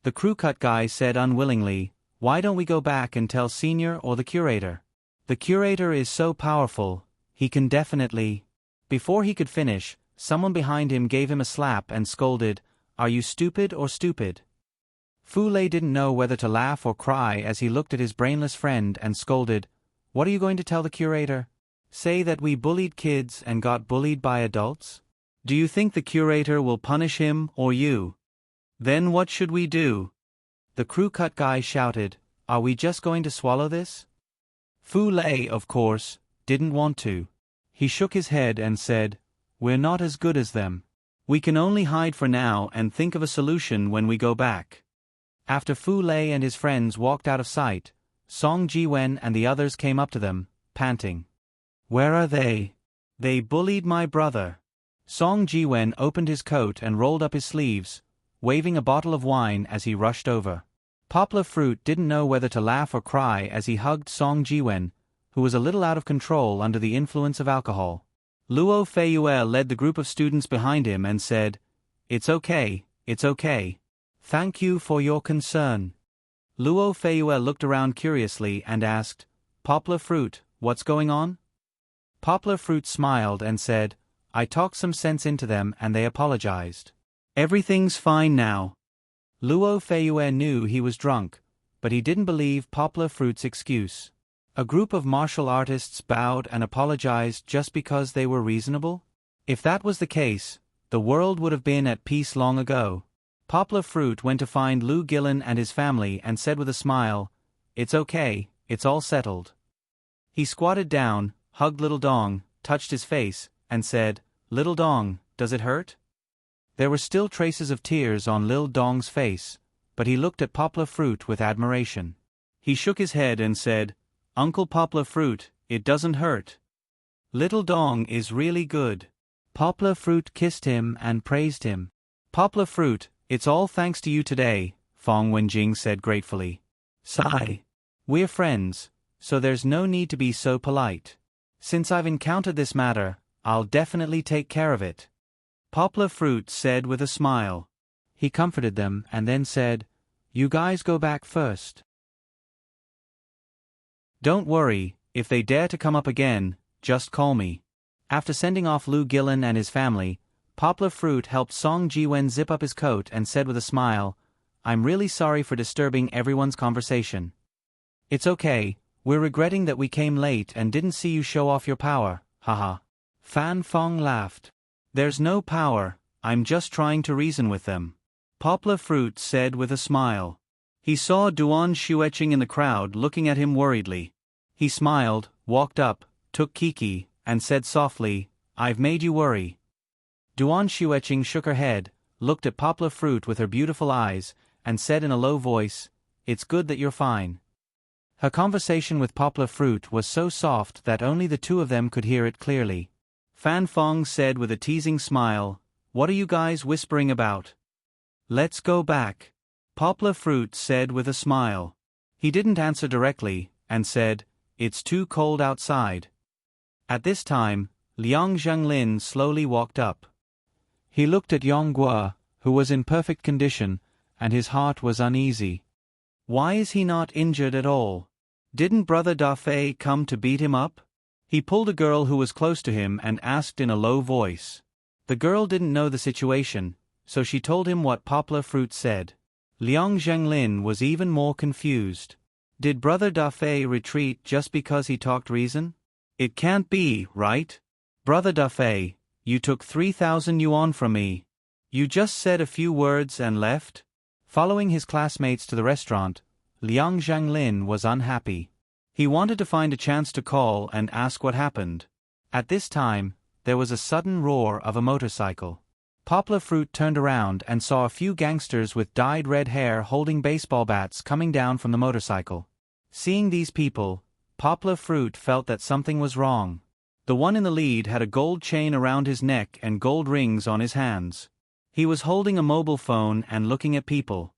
The crew-cut guy said unwillingly, "Why don't we go back and tell Senior or the curator? The curator is so powerful, he can definitely—" Before he could finish, someone behind him gave him a slap and scolded, "Are you stupid or stupid?" Fu Lei didn't know whether to laugh or cry as he looked at his brainless friend and scolded, "What are you going to tell the curator? Say that we bullied kids and got bullied by adults? Do you think the curator will punish him or you? Then what should we do?" The crew-cut guy shouted, "Are we just going to swallow this?" Fu Lei, of course, didn't want to. He shook his head and said, "We're not as good as them. We can only hide for now and think of a solution when we go back." After Fu Lei and his friends walked out of sight, Song Jiwen and the others came up to them, panting. "Where are they? They bullied my brother." Song Jiwen opened his coat and rolled up his sleeves, waving a bottle of wine as he rushed over. Poplar Fruit didn't know whether to laugh or cry as he hugged Song Jiwen, who was a little out of control under the influence of alcohol. Luo Feiyue led the group of students behind him and said, "It's okay, it's okay. Thank you for your concern." Luo Feiyue looked around curiously and asked, "Poplar Fruit, what's going on?" Poplar Fruit smiled and said, "I talked some sense into them and they apologized. Everything's fine now." Luo Feiyue knew he was drunk, but he didn't believe Poplar Fruit's excuse. A group of martial artists bowed and apologized just because they were reasonable? If that was the case, the world would have been at peace long ago. Poplar Fruit went to find Lu Gillen and his family and said with a smile, "It's okay, it's all settled." He squatted down, hugged Little Dong, touched his face, and said, "Little Dong, does it hurt?" There were still traces of tears on Lil Dong's face, but he looked at Poplar Fruit with admiration. He shook his head and said, "Uncle Poplar Fruit, it doesn't hurt. Little Dong is really good." Poplar Fruit kissed him and praised him. "Poplar Fruit, it's all thanks to you today," Fong Wenjing said gratefully. "Sigh. We're friends, so there's no need to be so polite." Since I've encountered this matter, I'll definitely take care of it. Poplar Fruit said with a smile. He comforted them and then said, "You guys go back first. Don't worry, if they dare to come up again, just call me." After sending off Lou Gillen and his family, Poplar Fruit helped Song Ji-wen zip up his coat and said with a smile, "I'm really sorry for disturbing everyone's conversation." "It's okay, we're regretting that we came late and didn't see you show off your power, haha." Fan Fong laughed. "There's no power, I'm just trying to reason with them," Poplar Fruit said with a smile. He saw Duan Shueching in the crowd looking at him worriedly. He smiled, walked up, took Kiki, and said softly, "I've made you worry." Duan Shueching shook her head, looked at Poplar Fruit with her beautiful eyes, and said in a low voice, "It's good that you're fine." Her conversation with Poplar Fruit was so soft that only the two of them could hear it clearly. Fan Fong said with a teasing smile, "What are you guys whispering about?" "Let's go back," Poplar Fruit said with a smile. He didn't answer directly, and said, "It's too cold outside." At this time, Liang Zhenglin slowly walked up. He looked at Yongguo, who was in perfect condition, and his heart was uneasy. Why is he not injured at all? Didn't Brother Dafei come to beat him up? He pulled a girl who was close to him and asked in a low voice. The girl didn't know the situation, so she told him what Poplar Fruit said. Liang Zhenglin was even more confused. Did Brother Dafei retreat just because he talked reason? It can't be, right? Brother Dafei, you took 3,000 yuan from me. You just said a few words and left? Following his classmates to the restaurant, Liang Zhenglin was unhappy. He wanted to find a chance to call and ask what happened. At this time, there was a sudden roar of a motorcycle. Poplar Fruit turned around and saw a few gangsters with dyed red hair holding baseball bats coming down from the motorcycle. Seeing these people, Poplar Fruit felt that something was wrong. The one in the lead had a gold chain around his neck and gold rings on his hands. He was holding a mobile phone and looking at people.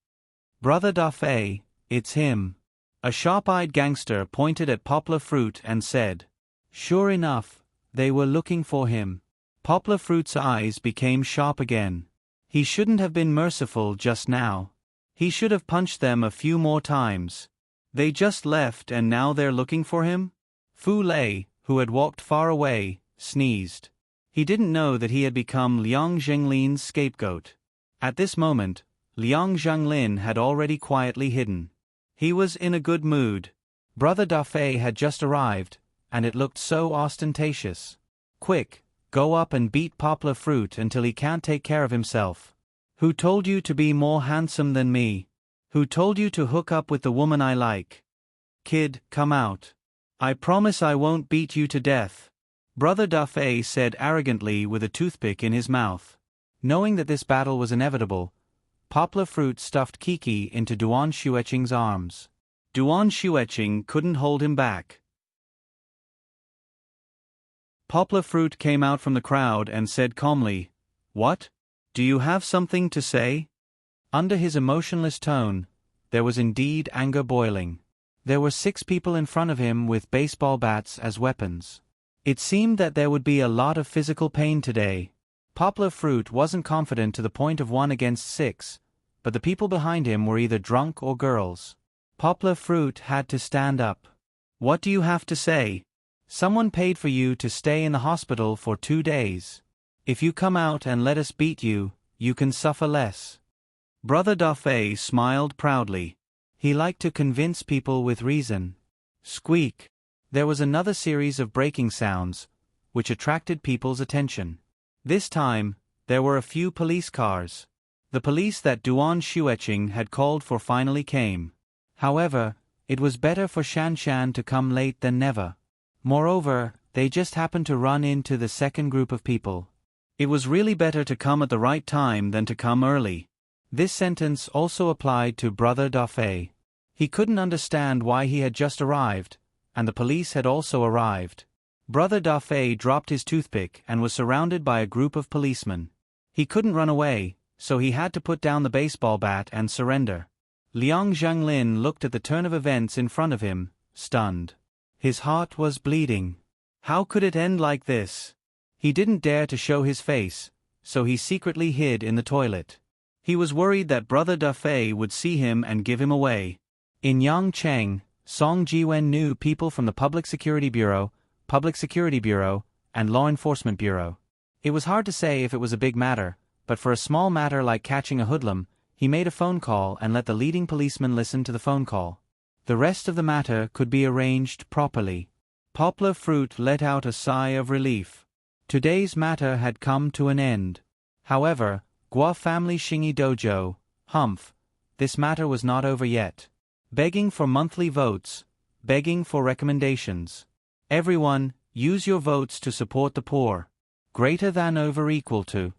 "Brother Dafei, it's him." A sharp-eyed gangster pointed at Poplar Fruit and said. Sure enough, they were looking for him. Poplar Fruit's eyes became sharp again. He shouldn't have been merciful just now. He should have punched them a few more times. They just left and now they're looking for him? Fu Lei, who had walked far away, sneezed. He didn't know that he had become Liang Zhenglin's scapegoat. At this moment, Liang Zhenglin had already quietly hidden. He was in a good mood. Brother Dafei had just arrived, and it looked so ostentatious. "Quick, go up and beat Poplar Fruit until he can't take care of himself. Who told you to be more handsome than me? Who told you to hook up with the woman I like? Kid, come out. I promise I won't beat you to death." Brother Dafei said arrogantly with a toothpick in his mouth. Knowing that this battle was inevitable, Poplar Fruit stuffed Kiki into Duan Shueching's arms. Duan Shueching couldn't hold him back. Poplar Fruit came out from the crowd and said calmly, "What? Do you have something to say?" Under his emotionless tone, there was indeed anger boiling. There were 6 people in front of him with baseball bats as weapons. It seemed that there would be a lot of physical pain today. Poplar Fruit wasn't confident to the point of 1 against 6, but the people behind him were either drunk or girls. Poplar Fruit had to stand up. "What do you have to say? Someone paid for you to stay in the hospital for 2 days. If you come out and let us beat you, you can suffer less." Brother Dafei smiled proudly. He liked to convince people with reason. Squeak. There was another series of breaking sounds, which attracted people's attention. This time, there were a few police cars. The police that Duan Shueching had called for finally came. However, it was better for Shan Shan to come late than never. Moreover, they just happened to run into the second group of people. It was really better to come at the right time than to come early. This sentence also applied to Brother Dafei. He couldn't understand why he had just arrived, and the police had also arrived. Brother Dafei dropped his toothpick and was surrounded by a group of policemen. He couldn't run away, so he had to put down the baseball bat and surrender. Liang Zhenglin looked at the turn of events in front of him, stunned. His heart was bleeding. How could it end like this? He didn't dare to show his face, so he secretly hid in the toilet. He was worried that Brother Dafei would see him and give him away. In Yangcheng, Song Jiwen knew people from the Public Security Bureau, and Law Enforcement Bureau. It was hard to say if it was a big matter, but for a small matter like catching a hoodlum, he made a phone call and let the leading policeman listen to the phone call. The rest of the matter could be arranged properly. Poplar Fruit let out a sigh of relief. Today's matter had come to an end. However, Gua family Shingi Dojo, Humph, this matter was not over yet. Begging for monthly votes, begging for recommendations. Everyone, use your votes to support the poor. Greater than over equal to.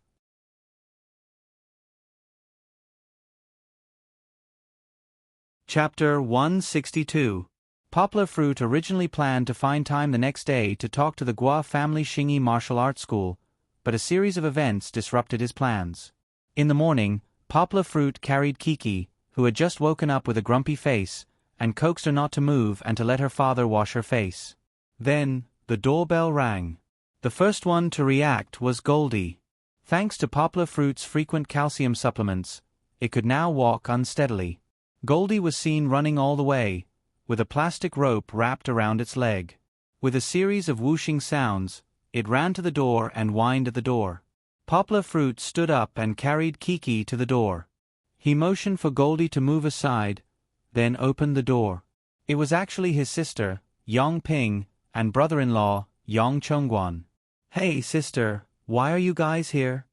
Chapter 162. Poplar Fruit originally planned to find time the next day to talk to the Gua family Shingi Martial Arts School, but a series of events disrupted his plans. In the morning, Poplar Fruit carried Kiki, who had just woken up with a grumpy face, and coaxed her not to move and to let her father wash her face. Then, the doorbell rang. The first one to react was Goldie. Thanks to Poplar Fruit's frequent calcium supplements, it could now walk unsteadily. Goldie was seen running all the way, with a plastic rope wrapped around its leg. With a series of whooshing sounds, it ran to the door and whined at the door. Poplar Fruit stood up and carried Kiki to the door. He motioned for Goldie to move aside, then opened the door. It was actually his sister, Yong Ping, and brother-in-law, Yong Chongguan. Hey sister, why are you guys here?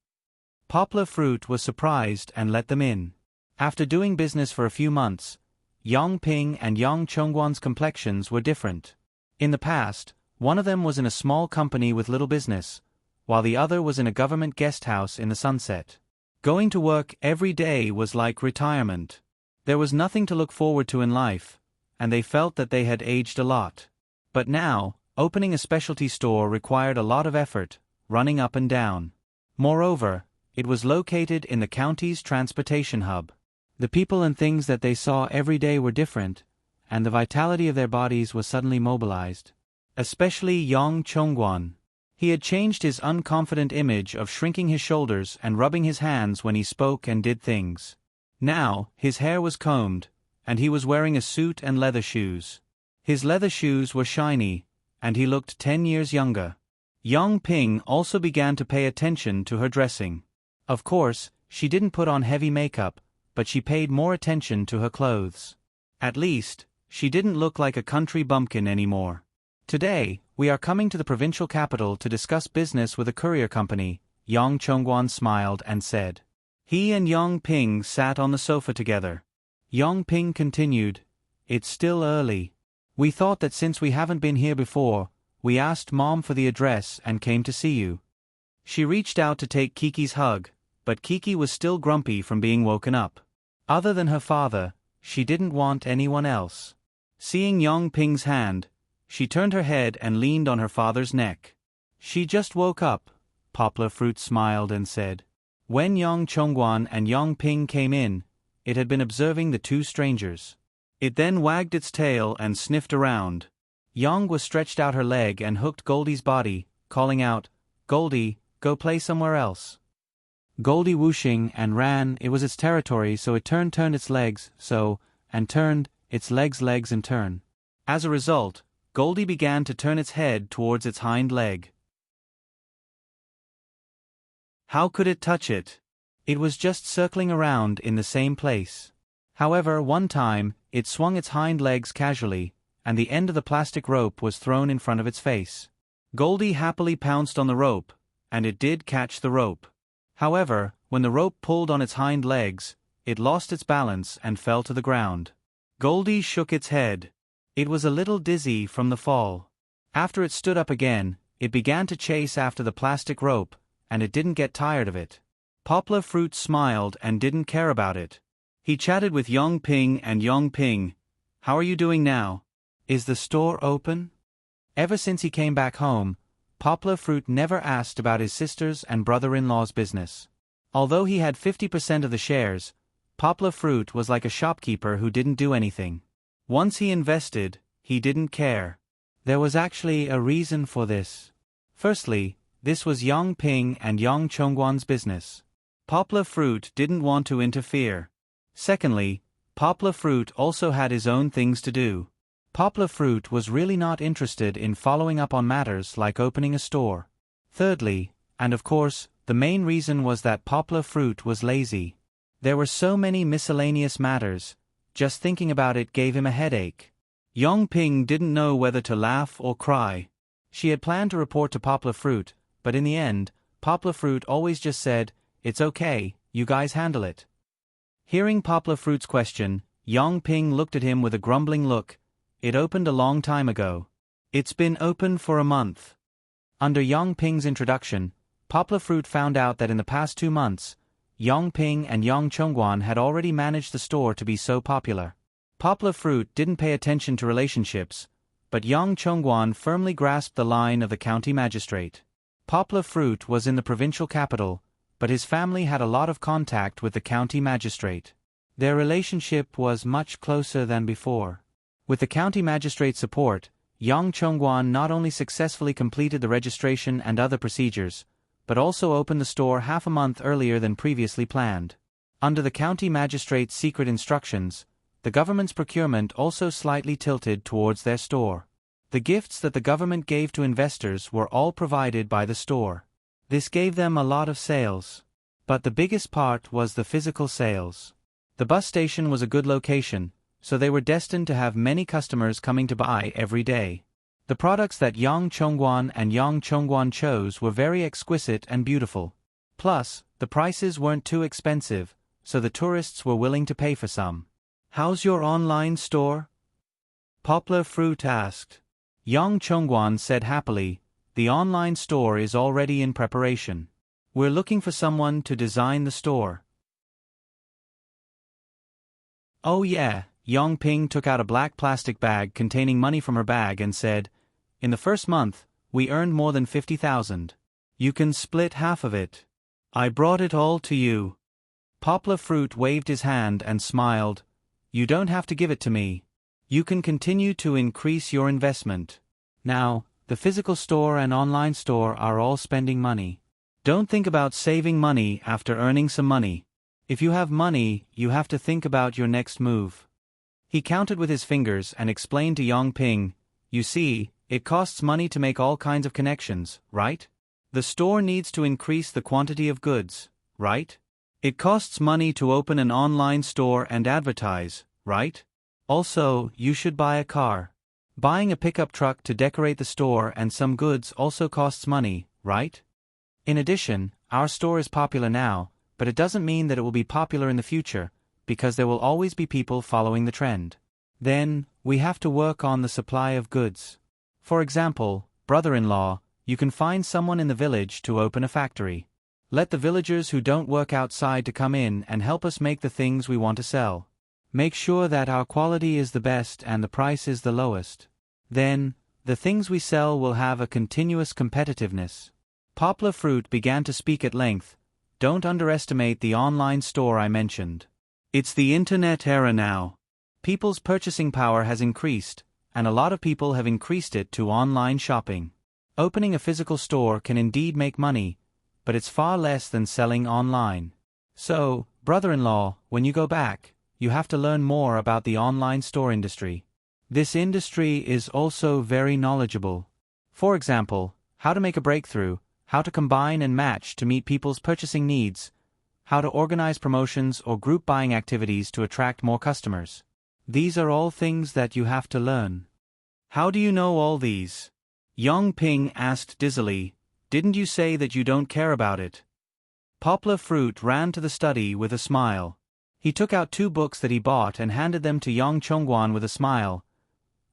Poplar Fruit was surprised and let them in. After doing business for a few months, Yong Ping and Yong Chongguan's complexions were different. In the past, one of them was in a small company with little business, while the other was in a government guest house in the sunset. Going to work every day was like retirement. There was nothing to look forward to in life, and they felt that they had aged a lot. But now, opening a specialty store required a lot of effort, running up and down. Moreover, it was located in the county's transportation hub. The people and things that they saw every day were different, and the vitality of their bodies was suddenly mobilized. Especially Yong Chongguan. He had changed his unconfident image of shrinking his shoulders and rubbing his hands when he spoke and did things. Now, his hair was combed, and he was wearing a suit and leather shoes. His leather shoes were shiny, and he looked 10 years younger. Yong Ping also began to pay attention to her dressing. Of course, she didn't put on heavy makeup, but she paid more attention to her clothes. At least, she didn't look like a country bumpkin anymore. Today, we are coming to the provincial capital to discuss business with a courier company, Yong Chongguan smiled and said. He and Yong Ping sat on the sofa together. Yong Ping continued, It's still early. We thought that since we haven't been here before, we asked Mom for the address and came to see you. She reached out to take Kiki's hug, but Kiki was still grumpy from being woken up. Other than her father, she didn't want anyone else. Seeing Yong Ping's hand, she turned her head and leaned on her father's neck. She just woke up, Poplar Fruit smiled and said. When Yong Chongguan and Yong Ping came in, it had been observing the two strangers. It then wagged its tail and sniffed around. Yong was stretched out her leg and hooked Goldie's body, calling out, Goldie, go play somewhere else. Goldie whooshing and ran, it was its territory, so it turned its legs, and turned, its legs and turn. As a result, Goldie began to turn its head towards its hind leg. How could it touch it? It was just circling around in the same place. However, one time, it swung its hind legs casually, and the end of the plastic rope was thrown in front of its face. Goldie happily pounced on the rope, and it did catch the rope. However, when the rope pulled on its hind legs, it lost its balance and fell to the ground. Goldie shook its head. It was a little dizzy from the fall. After it stood up again, it began to chase after the plastic rope, and it didn't get tired of it. Poplar Fruit smiled and didn't care about it. He chatted with Yong Ping and Yong Ping. How are you doing now? Is the store open? Ever since he came back home, Poplar Fruit never asked about his sister's and brother-in-law's business. Although he had 50% of the shares, Poplar Fruit was like a shopkeeper who didn't do anything. Once he invested, he didn't care. There was actually a reason for this. Firstly, this was Yang Ping and Yang Chongguan's business. Poplar Fruit didn't want to interfere. Secondly, Poplar Fruit also had his own things to do. Poplar Fruit was really not interested in following up on matters like opening a store. Thirdly, and of course, the main reason was that Poplar Fruit was lazy. There were so many miscellaneous matters, just thinking about it gave him a headache. Yang Ping didn't know whether to laugh or cry. She had planned to report to Poplar Fruit, but in the end, Poplar Fruit always just said, "It's okay, you guys handle it." Hearing Poplar Fruit's question, Yang Ping looked at him with a grumbling look. It opened a long time ago. It's been open for a month. Under Yang Ping's introduction, Poplar Fruit found out that in the past 2 months, Yang Ping and Yang Chongguan had already managed the store to be so popular. Poplar Fruit didn't pay attention to relationships, but Yang Chongguan firmly grasped the line of the county magistrate. Poplar Fruit was in the provincial capital, but his family had a lot of contact with the county magistrate. Their relationship was much closer than before. With the county magistrate's support, Yang Chongguan not only successfully completed the registration and other procedures, but also opened the store half a month earlier than previously planned. Under the county magistrate's secret instructions, the government's procurement also slightly tilted towards their store. The gifts that the government gave to investors were all provided by the store. This gave them a lot of sales. But the biggest part was the physical sales. The bus station was a good location, so they were destined to have many customers coming to buy every day. The products that Yang Chongguan and Yang Chongguan chose were very exquisite and beautiful. Plus, the prices weren't too expensive, so the tourists were willing to pay for some. "How's your online store?" Poplar Fruit asked. Yang Chongguan said happily, "The online store is already in preparation. We're looking for someone to design the store." "Oh yeah," Yang Ping took out a black plastic bag containing money from her bag and said, "In the first month, we earned more than 50,000. You can split half of it. I brought it all to you." Poplar Fruit waved his hand and smiled. "You don't have to give it to me. You can continue to increase your investment. Now, the physical store and online store are all spending money. Don't think about saving money after earning some money. If you have money, you have to think about your next move." He counted with his fingers and explained to Yang Ping, "You see, it costs money to make all kinds of connections, right? The store needs to increase the quantity of goods, right? It costs money to open an online store and advertise, right? Also, you should buy a car. Buying a pickup truck to decorate the store and some goods also costs money, right? In addition, our store is popular now, but it doesn't mean that it will be popular in the future, because there will always be people following the trend. Then, we have to work on the supply of goods. For example, brother-in-law, you can find someone in the village to open a factory. Let the villagers who don't work outside to come in and help us make the things we want to sell. Make sure that our quality is the best and the price is the lowest. Then, the things we sell will have a continuous competitiveness." Poplar Fruit began to speak at length. "Don't underestimate the online store I mentioned. It's the internet era now. People's purchasing power has increased, and a lot of people have increased it to online shopping. Opening a physical store can indeed make money, but it's far less than selling online. So, brother-in-law, when you go back, you have to learn more about the online store industry. This industry is also very knowledgeable. For example, how to make a breakthrough, how to combine and match to meet people's purchasing needs, how to organize promotions or group buying activities to attract more customers. These are all things that you have to learn." "How do you know all these?" Yang Ping asked dizzily. "Didn't you say that you don't care about it?" Poplar Fruit ran to the study with a smile. He took out 2 books that he bought and handed them to Yang Chongguan with a smile.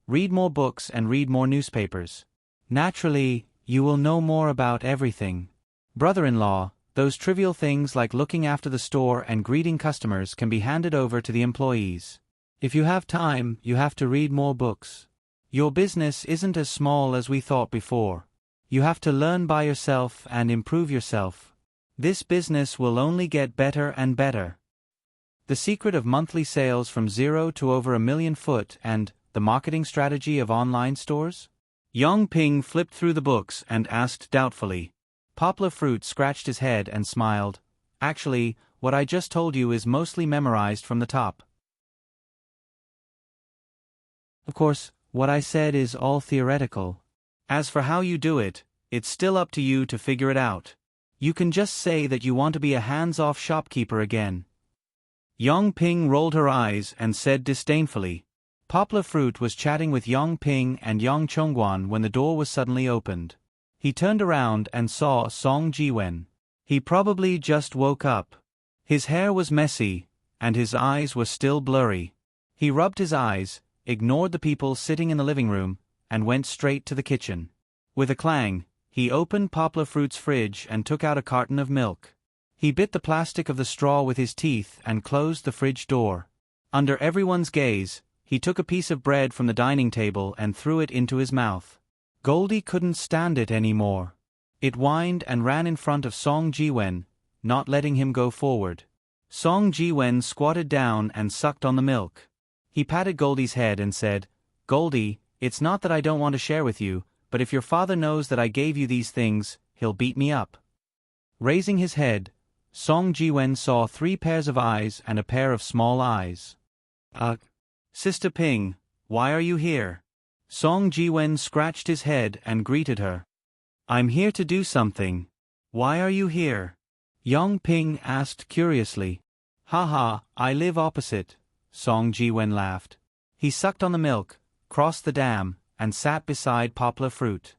"Read more books and read more newspapers. Naturally, you will know more about everything. Brother-in-law, those trivial things like looking after the store and greeting customers can be handed over to the employees. If you have time, you have to read more books. Your business isn't as small as we thought before. You have to learn by yourself and improve yourself. This business will only get better and better." The secret of monthly sales from 0 to over 1 million foot and the marketing strategy of online stores? Yang Ping flipped through the books and asked doubtfully. Poplar Fruit scratched his head and smiled. Actually, what I just told you is mostly memorized from the top. Of course, what I said is all theoretical. As for how you do it, it's still up to you to figure it out. You can just say that you want to be a hands-off shopkeeper again. Yang Ping rolled her eyes and said disdainfully. Poplar Fruit was chatting with Yang Ping and Yang Chongguan when the door was suddenly opened. He turned around and saw Song Jiwen. He probably just woke up. His hair was messy, and his eyes were still blurry. He rubbed his eyes, ignored the people sitting in the living room, and went straight to the kitchen. With a clang, he opened Poplar Fruit's fridge and took out a carton of milk. He bit the plastic of the straw with his teeth and closed the fridge door. Under everyone's gaze, he took a piece of bread from the dining table and threw it into his mouth. Goldie couldn't stand it anymore. It whined and ran in front of Song Jiwen, not letting him go forward. Song Jiwen squatted down and sucked on the milk. He patted Goldie's head and said, "Goldie, it's not that I don't want to share with you, but if your father knows that I gave you these things, he'll beat me up." Raising his head, Song Jiwen saw 3 pairs of eyes and a pair of small eyes. Sister Ping, why are you here?" Song Jiwen scratched his head and greeted her. "I'm here to do something. Why are you here?" Yang Ping asked curiously. "Haha, I live opposite," Song Jiwen laughed. He sucked on the milk, crossed the dam, and sat beside Poplar Fruit.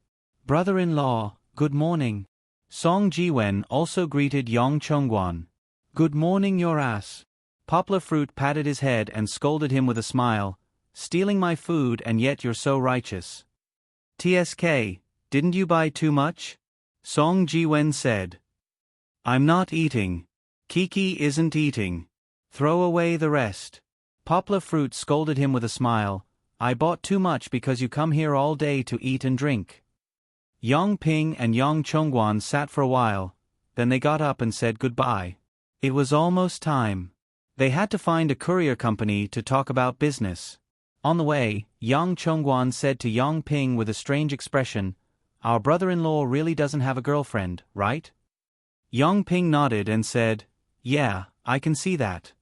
"Brother-in-law, good morning." Song Jiwen also greeted Yang Chongguan. "Good morning, your ass." Poplar Fruit patted his head and scolded him with a smile. "Stealing my food and yet you're so righteous." "TSK, didn't you buy too much?" Song Jiwen said. "I'm not eating. Kiki isn't eating. Throw away the rest." Poplar Fruit scolded him with a smile. "I bought too much because you come here all day to eat and drink." Yang Ping and Yang Chongguan sat for a while, then they got up and said goodbye. It was almost time. They had to find a courier company to talk about business. On the way, Yang Chongguan said to Yang Ping with a strange expression, "Our brother-in-law really doesn't have a girlfriend, right?" Yang Ping nodded and said, "Yeah, I can see that."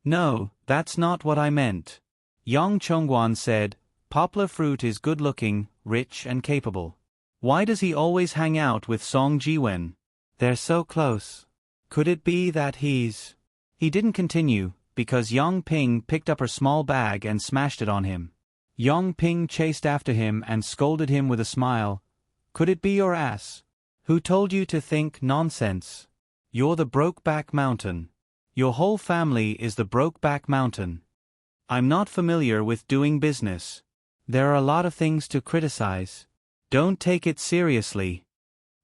"No, that's not what I meant." Yang Chongguan said, "Poplar Fruit is good-looking, rich and capable. Why does he always hang out with Song Jiwen? They're so close. Could it be that he's—" He didn't continue, because Yang Ping picked up her small bag and smashed it on him. Yang Ping chased after him and scolded him with a smile. "Could it be your ass? Who told you to think nonsense? You're the Brokeback Mountain. Your whole family is the Brokeback Mountain. I'm not familiar with doing business. There are a lot of things to criticize. Don't take it seriously.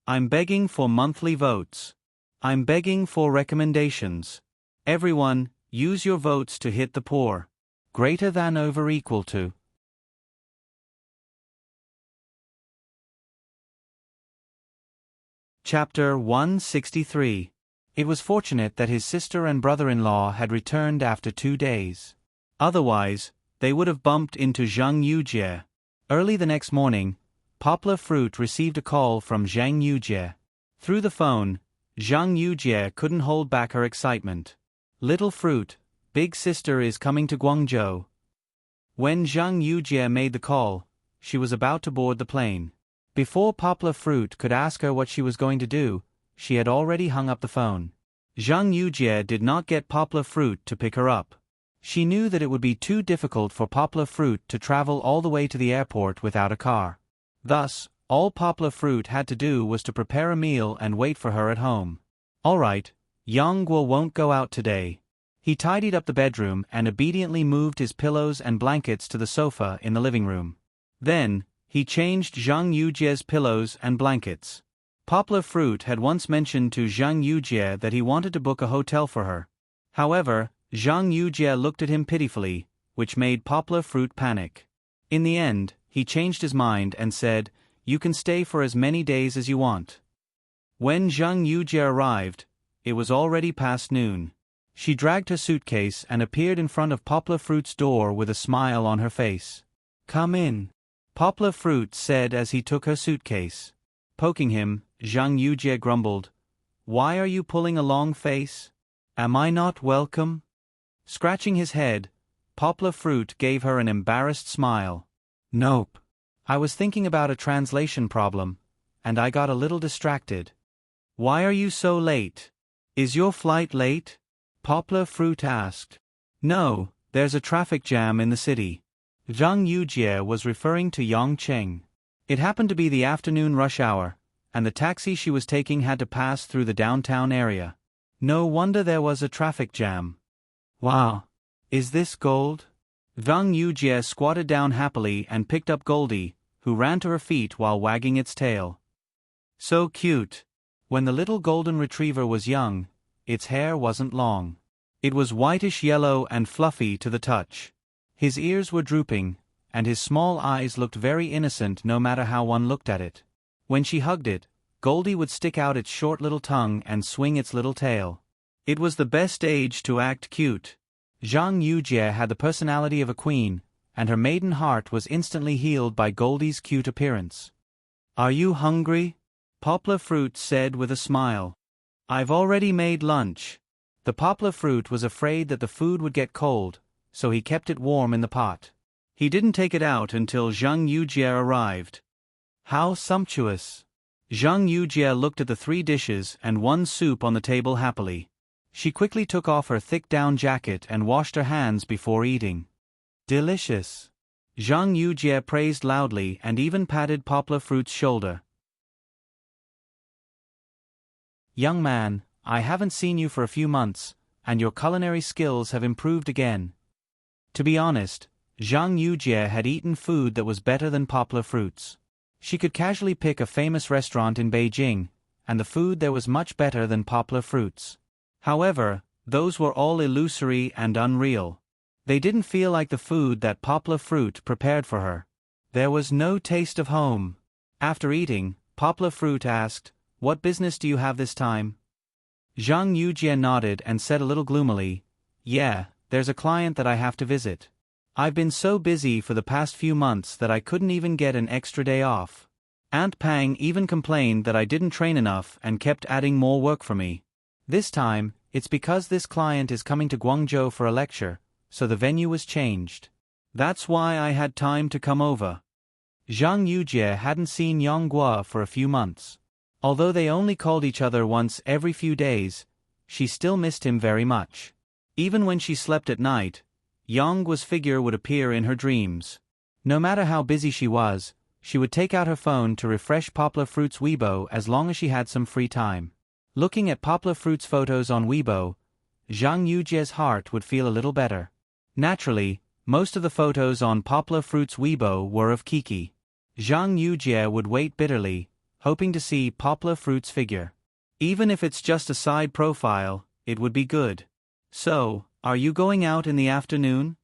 I'm begging for monthly votes. I'm begging for recommendations. Everyone, use your votes to hit the poor. Greater than over equal to." Chapter 163. It was fortunate that his sister and brother-in-law had returned after 2 days. Otherwise, they would have bumped into Zhang Yujie. Early the next morning, Poplar Fruit received a call from Zhang Yujie. Through the phone, Zhang Yujie couldn't hold back her excitement. "Little Fruit, big sister is coming to Guangzhou." When Zhang Yujie made the call, she was about to board the plane. Before Poplar Fruit could ask her what she was going to do, she had already hung up the phone. Zhang Yujie did not get Poplar Fruit to pick her up. She knew that it would be too difficult for Poplar Fruit to travel all the way to the airport without a car. Thus, all Poplar Fruit had to do was to prepare a meal and wait for her at home. "All right, Yang Guo won't go out today." He tidied up the bedroom and obediently moved his pillows and blankets to the sofa in the living room. Then, he changed Zhang Yujie's pillows and blankets. Poplar Fruit had once mentioned to Zhang Yujie that he wanted to book a hotel for her. However, Zhang Yujie looked at him pitifully, which made Poplar Fruit panic. In the end, he changed his mind and said, "You can stay for as many days as you want." When Zhang Yujie arrived, it was already past noon. She dragged her suitcase and appeared in front of Poplar Fruit's door with a smile on her face. "Come in." Poplar Fruit said as he took her suitcase. Poking him, Zhang Yujie grumbled, "Why are you pulling a long face? Am I not welcome?" Scratching his head, Poplar Fruit gave her an embarrassed smile. "Nope. I was thinking about a translation problem, and I got a little distracted." "Why are you so late? Is your flight late?" Poplar Fruit asked. "No, there's a traffic jam in the city." Zhang Yujie was referring to Yongcheng. It happened to be the afternoon rush hour, and the taxi she was taking had to pass through the downtown area. No wonder there was a traffic jam. "Wow. Is this Gold?" Zhang Yujie squatted down happily and picked up Goldie, who ran to her feet while wagging its tail. So cute. When the little golden retriever was young, its hair wasn't long. It was whitish-yellow and fluffy to the touch. His ears were drooping, and his small eyes looked very innocent no matter how one looked at it. When she hugged it, Goldie would stick out its short little tongue and swing its little tail. It was the best age to act cute. Zhang Yujie had the personality of a queen, and her maiden heart was instantly healed by Goldie's cute appearance. "Are you hungry?" Poplar Fruit said with a smile. "I've already made lunch." The Poplar Fruit was afraid that the food would get cold, so he kept it warm in the pot. He didn't take it out until Zhang Yujie arrived. How sumptuous! Zhang Yujie looked at the 3 dishes and 1 soup on the table happily. She quickly took off her thick down jacket and washed her hands before eating. "Delicious!" Zhang Yujie praised loudly and even patted Poplar Fruit's shoulder. "Young man, I haven't seen you for a few months, and your culinary skills have improved again." To be honest, Zhang Yujie had eaten food that was better than Poplar Fruit's. She could casually pick a famous restaurant in Beijing, and the food there was much better than Poplar Fruit's. However, those were all illusory and unreal. They didn't feel like the food that Poplar Fruit prepared for her. There was no taste of home. After eating, Poplar Fruit asked, "What business do you have this time?" Zhang Yujie nodded and said a little gloomily, "Yeah, there's a client that I have to visit. I've been so busy for the past few months that I couldn't even get an extra day off. Aunt Pang even complained that I didn't train enough and kept adding more work for me. This time, it's because this client is coming to Guangzhou for a lecture, so the venue was changed. That's why I had time to come over." Zhang Yujie hadn't seen Yonghua for a few months. Although they only called each other once every few days, she still missed him very much. Even when she slept at night, Yonghua's figure would appear in her dreams. No matter how busy she was, she would take out her phone to refresh Poplar Fruit's Weibo as long as she had some free time. Looking at Poplar Fruit's photos on Weibo, Zhang Yujie's heart would feel a little better. Naturally, most of the photos on Poplar Fruit's Weibo were of Kiki. Zhang Yujie would wait bitterly, hoping to see Poplar Fruit's figure. Even if it's just a side profile, it would be good. "So, are you going out in the afternoon?"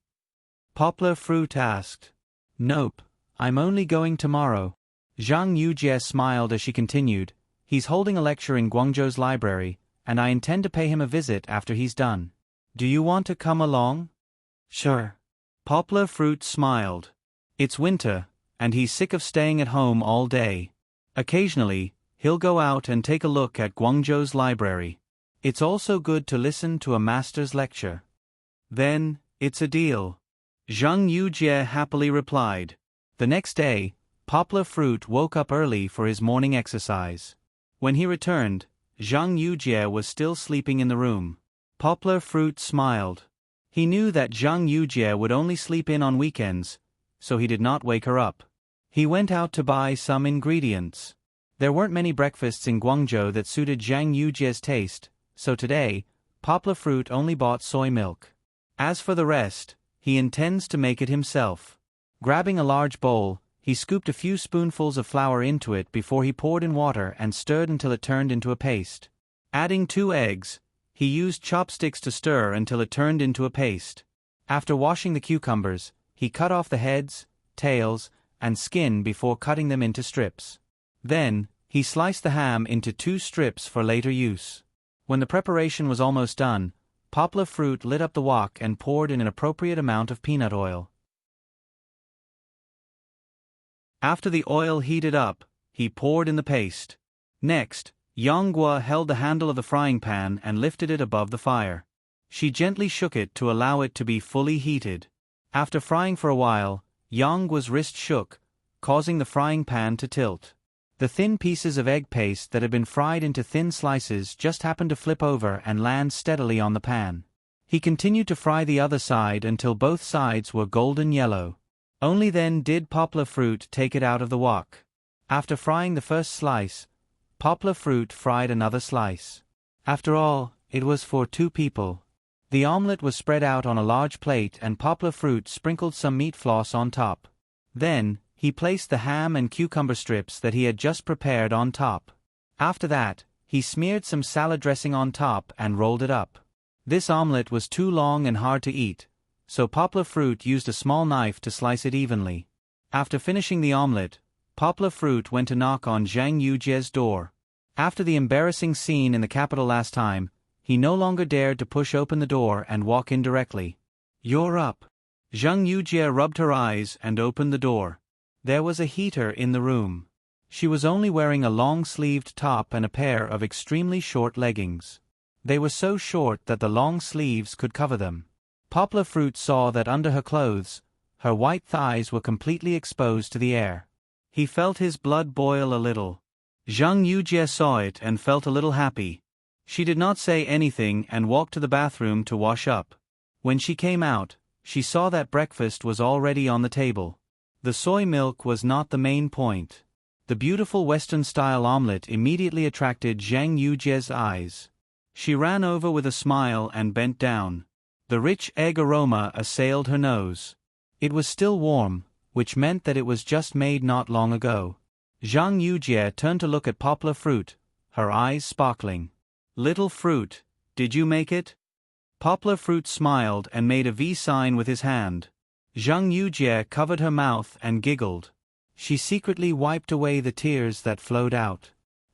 Poplar Fruit asked. "Nope, I'm only going tomorrow." Zhang Yujie smiled as she continued, "He's holding a lecture in Guangzhou's library, and I intend to pay him a visit after he's done. Do you want to come along?" "Sure." Poplar Fruit smiled. It's winter, and he's sick of staying at home all day. Occasionally, he'll go out and take a look at Guangzhou's library. It's also good to listen to a master's lecture. "Then, it's a deal," Zhang Yujie happily replied. The next day, Poplar Fruit woke up early for his morning exercise. When he returned, Zhang Yujie was still sleeping in the room. Poplar Fruit smiled. He knew that Zhang Yujie would only sleep in on weekends, so he did not wake her up. He went out to buy some ingredients. There weren't many breakfasts in Guangzhou that suited Zhang Yujie's taste, so today, Poplar Fruit only bought soy milk. As for the rest, he intends to make it himself. Grabbing a large bowl, he scooped a few spoonfuls of flour into it before he poured in water and stirred until it turned into a paste. Adding 2 eggs, he used chopsticks to stir until it turned into a paste. After washing the cucumbers, he cut off the heads, tails, and skin before cutting them into strips. Then, he sliced the ham into 2 strips for later use. When the preparation was almost done, Poplar Fruit lit up the wok and poured in an appropriate amount of peanut oil. After the oil heated up, he poured in the paste. Next, Yang Guo held the handle of the frying pan and lifted it above the fire. She gently shook it to allow it to be fully heated. After frying for a while, Yang Guo's wrist shook, causing the frying pan to tilt. The thin pieces of egg paste that had been fried into thin slices just happened to flip over and land steadily on the pan. He continued to fry the other side until both sides were golden yellow. Only then did Poplar Fruit take it out of the wok. After frying the first slice, Poplar Fruit fried another slice. After all, it was for 2 people. The omelette was spread out on a large plate and Poplar Fruit sprinkled some meat floss on top. Then, he placed the ham and cucumber strips that he had just prepared on top. After that, he smeared some salad dressing on top and rolled it up. This omelette was too long and hard to eat, so Poplar Fruit used a small knife to slice it evenly. After finishing the omelette, Poplar Fruit went to knock on Zhang Yujie's door. After the embarrassing scene in the capital last time, he no longer dared to push open the door and walk in directly. "You're up." Zhang Yujie rubbed her eyes and opened the door. There was a heater in the room. She was only wearing a long-sleeved top and a pair of extremely short leggings. They were so short that the long sleeves could cover them. Poplar Fruit saw that under her clothes, her white thighs were completely exposed to the air. He felt his blood boil a little. Zhang Yujie saw it and felt a little happy. She did not say anything and walked to the bathroom to wash up. When she came out, she saw that breakfast was already on the table. The soy milk was not the main point. The beautiful Western-style omelette immediately attracted Zhang Yujie's eyes. She ran over with a smile and bent down. The rich egg aroma assailed her nose. It was still warm, which meant that it was just made not long ago. Zhang Yujie turned to look at Poplar Fruit, her eyes sparkling. "Little Fruit, did you make it?" Poplar Fruit smiled and made a V sign with his hand. Zhang Yujie covered her mouth and giggled. She secretly wiped away the tears that flowed out.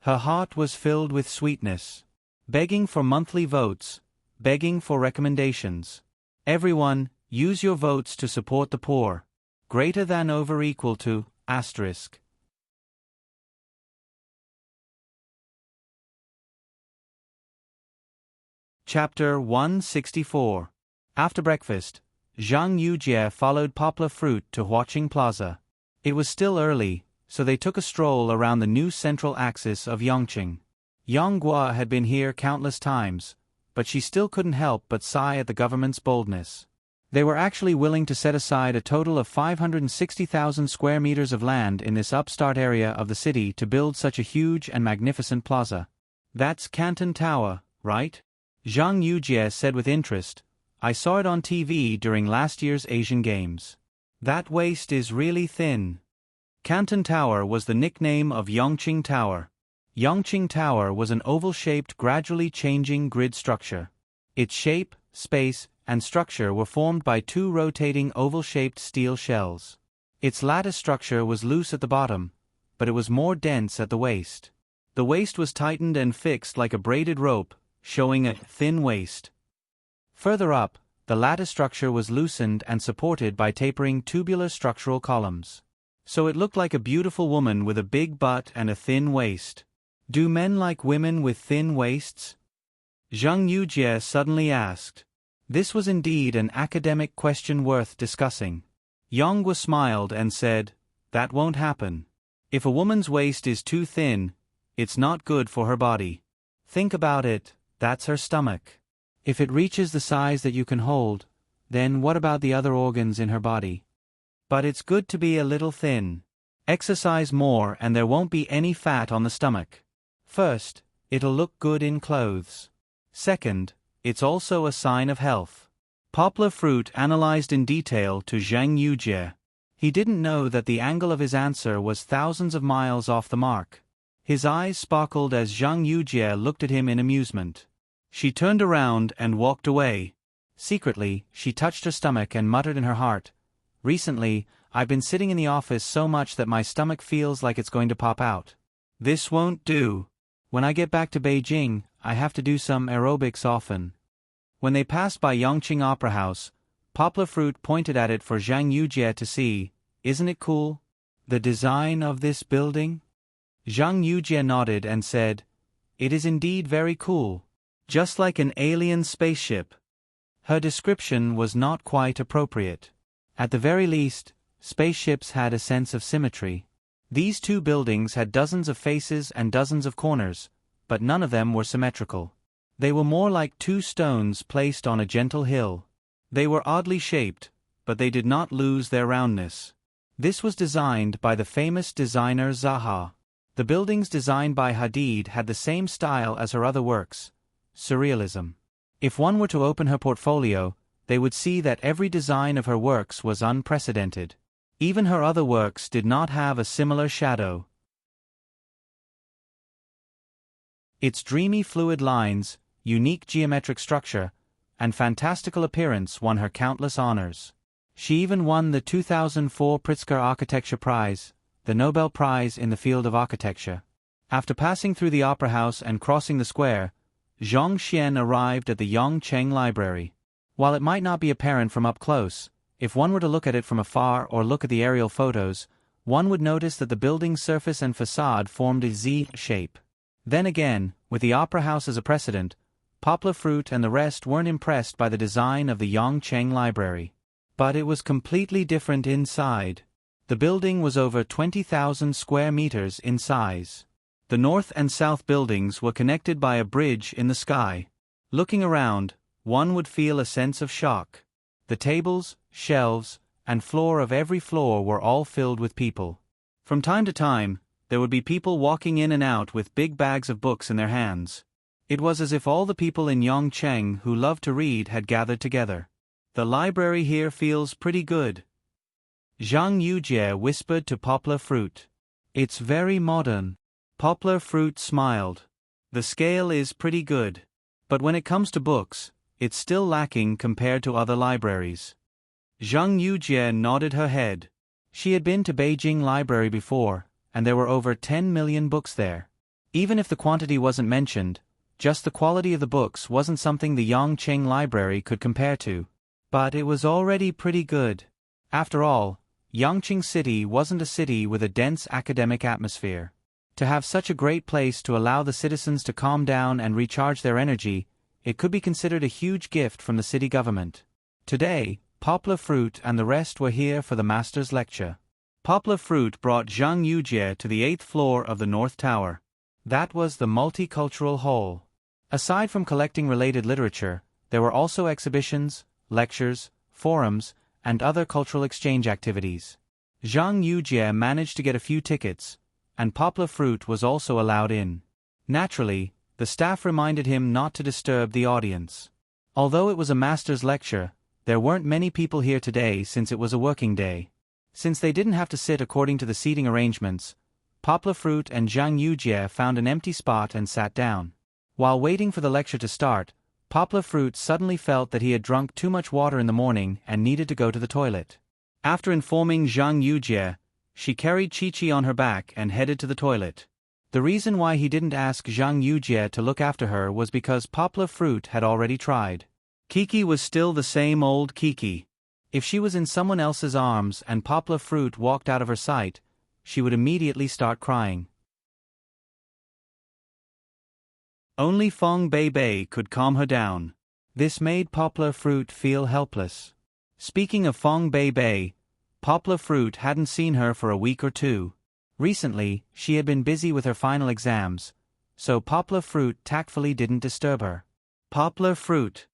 Her heart was filled with sweetness. Begging for monthly votes, begging for recommendations. Everyone, use your votes to support the poor. Greater than over equal to, asterisk. Chapter 164. After breakfast, Zhang Yujie followed Poplar Fruit to Huaqing Plaza. It was still early, so they took a stroll around the new central axis of Yongqing. Yang Guo had been here countless times, but she still couldn't help but sigh at the government's boldness. They were actually willing to set aside a total of 560,000 square meters of land in this upstart area of the city to build such a huge and magnificent plaza. "That's Canton Tower, right?" Zhang Yujie said with interest. "I saw it on TV during last year's Asian Games. That waist is really thin." Canton Tower was the nickname of Yongqing Tower. Yongqing Tower was an oval-shaped, gradually changing grid structure. Its shape, space, and structure were formed by 2 rotating oval-shaped steel shells. Its lattice structure was loose at the bottom, but it was more dense at the waist. The waist was tightened and fixed like a braided rope, showing a thin waist. Further up, the lattice structure was loosened and supported by tapering tubular structural columns. So it looked like a beautiful woman with a big butt and a thin waist. "Do men like women with thin waists?" Zhang Yujie suddenly asked. This was indeed an academic question worth discussing. Yang Guo smiled and said, "That won't happen. If a woman's waist is too thin, it's not good for her body. Think about it, that's her stomach. If it reaches the size that you can hold, then what about the other organs in her body? But it's good to be a little thin. Exercise more and there won't be any fat on the stomach. First, it'll look good in clothes. Second, it's also a sign of health." Poplar Fruit analyzed in detail to Zhang Yujie. He didn't know that the angle of his answer was thousands of miles off the mark. His eyes sparkled as Zhang Yujie looked at him in amusement. She turned around and walked away. Secretly, she touched her stomach and muttered in her heart, "Recently, I've been sitting in the office so much that my stomach feels like it's going to pop out. This won't do. When I get back to Beijing, I have to do some aerobics often." When they passed by Yongqing Opera House, Poplar Fruit pointed at it for Zhang Yujie to see. "Isn't it cool?" The design of this building? Zhang Yujie nodded and said, "It is indeed very cool. Just like an alien spaceship." Her description was not quite appropriate. At the very least, spaceships had a sense of symmetry. These two buildings had dozens of faces and dozens of corners, but none of them were symmetrical. They were more like two stones placed on a gentle hill. They were oddly shaped, but they did not lose their roundness. This was designed by the famous designer Zaha. The buildings designed by Hadid had the same style as her other works, surrealism. If one were to open her portfolio, they would see that every design of her works was unprecedented. Even her other works did not have a similar shadow. Its dreamy fluid lines, unique geometric structure, and fantastical appearance won her countless honors. She even won the 2004 Pritzker Architecture Prize, the Nobel Prize in the field of architecture. After passing through the Opera House and crossing the square, Zhang Xian arrived at the Yongcheng Library. While it might not be apparent from up close, if one were to look at it from afar or look at the aerial photos, one would notice that the building's surface and facade formed a Z shape. Then again, with the Opera House as a precedent, Poplar Fruit and the rest weren't impressed by the design of the Yongcheng Library. But it was completely different inside. The building was over 20,000 square meters in size. The north and south buildings were connected by a bridge in the sky. Looking around, one would feel a sense of shock. The tables, shelves, and floor of every floor were all filled with people. From time to time, there would be people walking in and out with big bags of books in their hands. It was as if all the people in Yongcheng who loved to read had gathered together. "The library here feels pretty good," Zhang Yujie whispered to Poplar Fruit. "It's very modern." Poplar Fruit smiled. "The scale is pretty good. But when it comes to books, it's still lacking compared to other libraries." Zhang Yujie nodded her head. She had been to Beijing Library before, and there were over 10 million books there. Even if the quantity wasn't mentioned, just the quality of the books wasn't something the Yongcheng Library could compare to. But it was already pretty good. After all, Yongcheng City wasn't a city with a dense academic atmosphere. To have such a great place to allow the citizens to calm down and recharge their energy, it could be considered a huge gift from the city government. Today, Poplar Fruit and the rest were here for the master's lecture. Poplar Fruit brought Zhang Yujie to the 8th floor of the North Tower. That was the multicultural hall. Aside from collecting related literature, there were also exhibitions, lectures, forums, and other cultural exchange activities. Zhang Yujie managed to get a few tickets, and Poplar Fruit was also allowed in. Naturally, the staff reminded him not to disturb the audience. Although it was a master's lecture, there weren't many people here today since it was a working day. Since they didn't have to sit according to the seating arrangements, Poplar Fruit and Zhang Yujie found an empty spot and sat down. While waiting for the lecture to start, Poplar Fruit suddenly felt that he had drunk too much water in the morning and needed to go to the toilet. After informing Zhang Yujie, she carried Chi-Chi on her back and headed to the toilet. The reason why he didn't ask Zhang Yujie to look after her was because Poplar Fruit had already tried. Kiki was still the same old Kiki. If she was in someone else's arms and Poplar Fruit walked out of her sight, she would immediately start crying. Only Feng Bei could calm her down. This made Poplar Fruit feel helpless. Speaking of Feng Bei, Poplar Fruit hadn't seen her for a week or two. Recently, she had been busy with her final exams, so Poplar Fruit tactfully didn't disturb her. Poplar Fruit.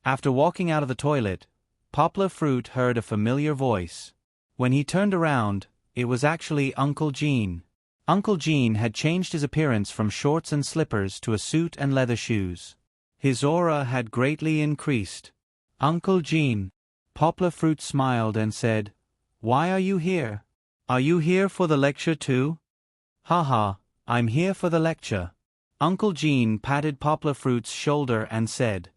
After walking out of the toilet, Poplar Fruit heard a familiar voice. When he turned around, it was actually Uncle Gene. Uncle Gene had changed his appearance from shorts and slippers to a suit and leather shoes. His aura had greatly increased. "Uncle Gene." Poplar Fruit smiled and said, "Why are you here? Are you here for the lecture too?" "Haha, I'm here for the lecture." Uncle Gene patted Poplar Fruit's shoulder and said,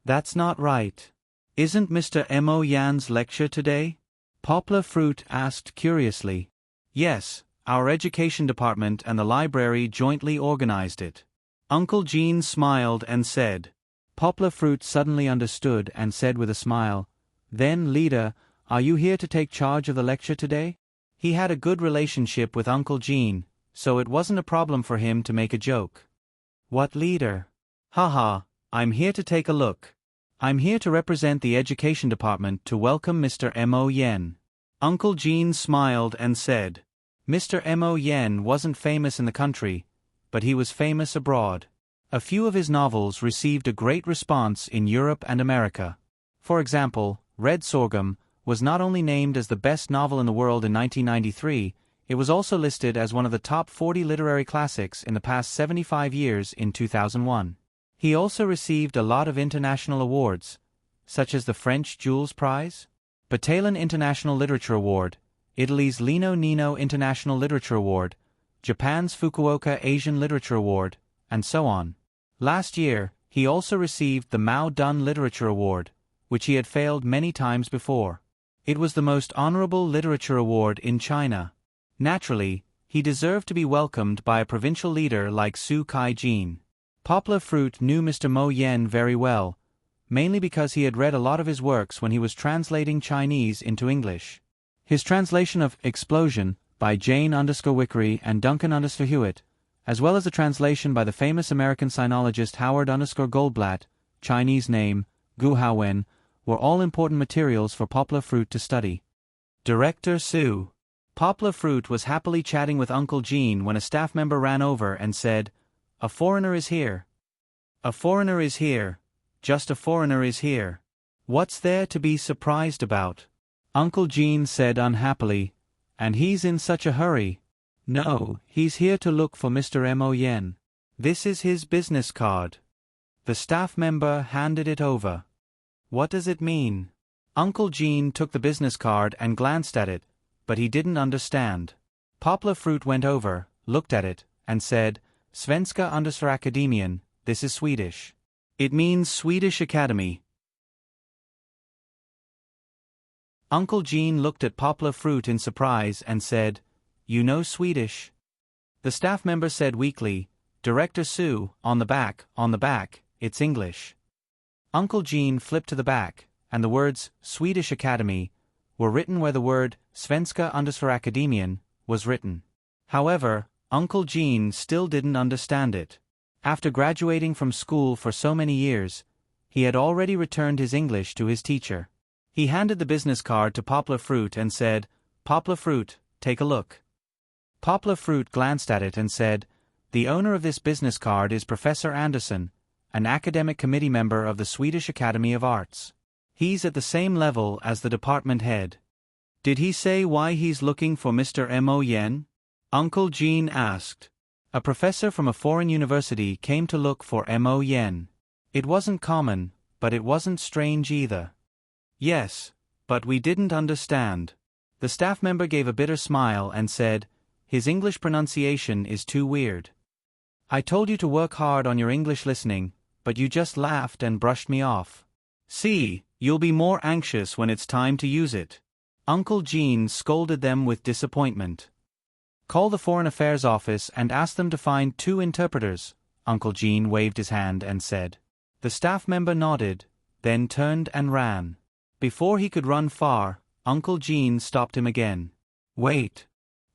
That's not right. Isn't Mr. Mo Yan's lecture today?" Poplar Fruit asked curiously. "Yes, our education department and the library jointly organized it." Uncle Gene smiled and said. Poplar Fruit suddenly understood and said with a smile, "Then, leader, are you here to take charge of the lecture today?" He had a good relationship with Uncle Gene, so it wasn't a problem for him to make a joke. What leader? Haha, I'm here to take a look. I'm here to represent the education department to welcome Mr. Mo Yen. Uncle Gene smiled and said. Mr. Mo Yen wasn't famous in the country, but he was famous abroad. A few of his novels received a great response in Europe and America. For example, Red Sorghum was not only named as the best novel in the world in 1993, it was also listed as one of the top 40 literary classics in the past 75 years in 2001. He also received a lot of international awards, such as the French Jules Prize, Batalon International Literature Award, Italy's Lino Nino International Literature Award, Japan's Fukuoka Asian Literature Award, and so on. Last year, he also received the Mao Dun Literature Award, which he had failed many times before. It was the most honorable literature award in China. Naturally, he deserved to be welcomed by a provincial leader like Su Kai-jin. Poplar Fruit knew Mr. Mo Yen very well, mainly because he had read a lot of his works when he was translating Chinese into English. His translation of Explosion by Jane_Wickery and Duncan_Hewitt, as well as the translation by the famous American sinologist Howard_Goldblatt, Chinese name, Gu Haowen, were all important materials for Poplar Fruit to study. Director Su. Poplar Fruit was happily chatting with Uncle Gene when a staff member ran over and said, "A foreigner is here. A foreigner is here. Just a foreigner is here. What's there to be surprised about?" Uncle Gene said unhappily, "And he's in such a hurry." "No, he's here to look for Mr. Mo Yen. This is his business card." The staff member handed it over. "What does it mean?" Uncle Gene took the business card and glanced at it, but he didn't understand. Poplar Fruit went over, looked at it, and said, "Svenska_Akademien, this is Swedish. It means Swedish Academy." Uncle Gene looked at Poplar Fruit in surprise and said, "You know Swedish?" The staff member said weakly, "Director Su, on the back, it's English." Uncle Gene flipped to the back, and the words Swedish Academy were written where the word Svenska_Akademien was written. However, Uncle Gene still didn't understand it. After graduating from school for so many years, he had already returned his English to his teacher. He handed the business card to Poplar Fruit and said, "Poplar Fruit, take a look." Poplar Fruit glanced at it and said, "The owner of this business card is Professor Anderson, an academic committee member of the Swedish Academy of Arts. He's at the same level as the department head." "Did he say why he's looking for Mr. Mo Yen?" Uncle Gene asked. A professor from a foreign university came to look for Mo Yen. It wasn't common, but it wasn't strange either. "Yes, but we didn't understand." The staff member gave a bitter smile and said, "His English pronunciation is too weird. I told you to work hard on your English listening, but you just laughed and brushed me off. See, you'll be more anxious when it's time to use it." Uncle Gene scolded them with disappointment. "Call the Foreign Affairs Office and ask them to find 2 interpreters," Uncle Gene waved his hand and said. The staff member nodded, then turned and ran. Before he could run far, Uncle Gene stopped him again. "Wait."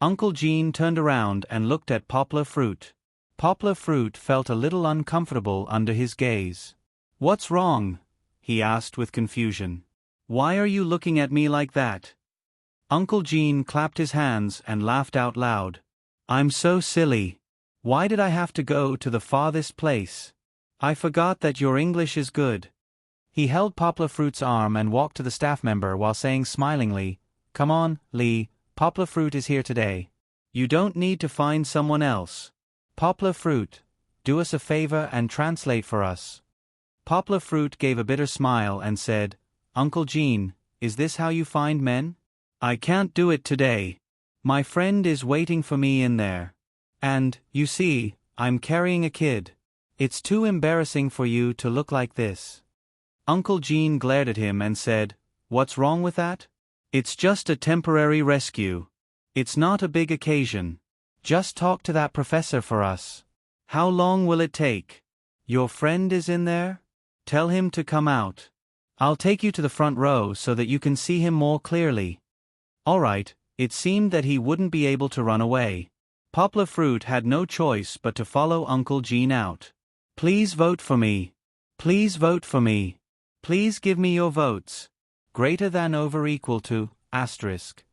Uncle Gene turned around and looked at Poplar Fruit. Poplar Fruit felt a little uncomfortable under his gaze. "What's wrong?" he asked with confusion. "Why are you looking at me like that?" Uncle Gene clapped his hands and laughed out loud. "I'm so silly. Why did I have to go to the farthest place? I forgot that your English is good." He held Poplar Fruit's arm and walked to the staff member while saying smilingly, "Come on, Lee, Poplar Fruit is here today. You don't need to find someone else. Poplar Fruit, do us a favor and translate for us." Poplar Fruit gave a bitter smile and said, "Uncle Gene, is this how you find men? I can't do it today. My friend is waiting for me in there. And, you see, I'm carrying a kid. It's too embarrassing for you to look like this." Uncle Gene glared at him and said, "What's wrong with that? It's just a temporary rescue. It's not a big occasion. Just talk to that professor for us. How long will it take? Your friend is in there? Tell him to come out. I'll take you to the front row so that you can see him more clearly." "All right, It seemed that he wouldn't be able to run away. Poplar Fruit had no choice but to follow Uncle Gene out. "Please vote for me. Please vote for me. Please give me your votes. Greater than over equal to, asterisk."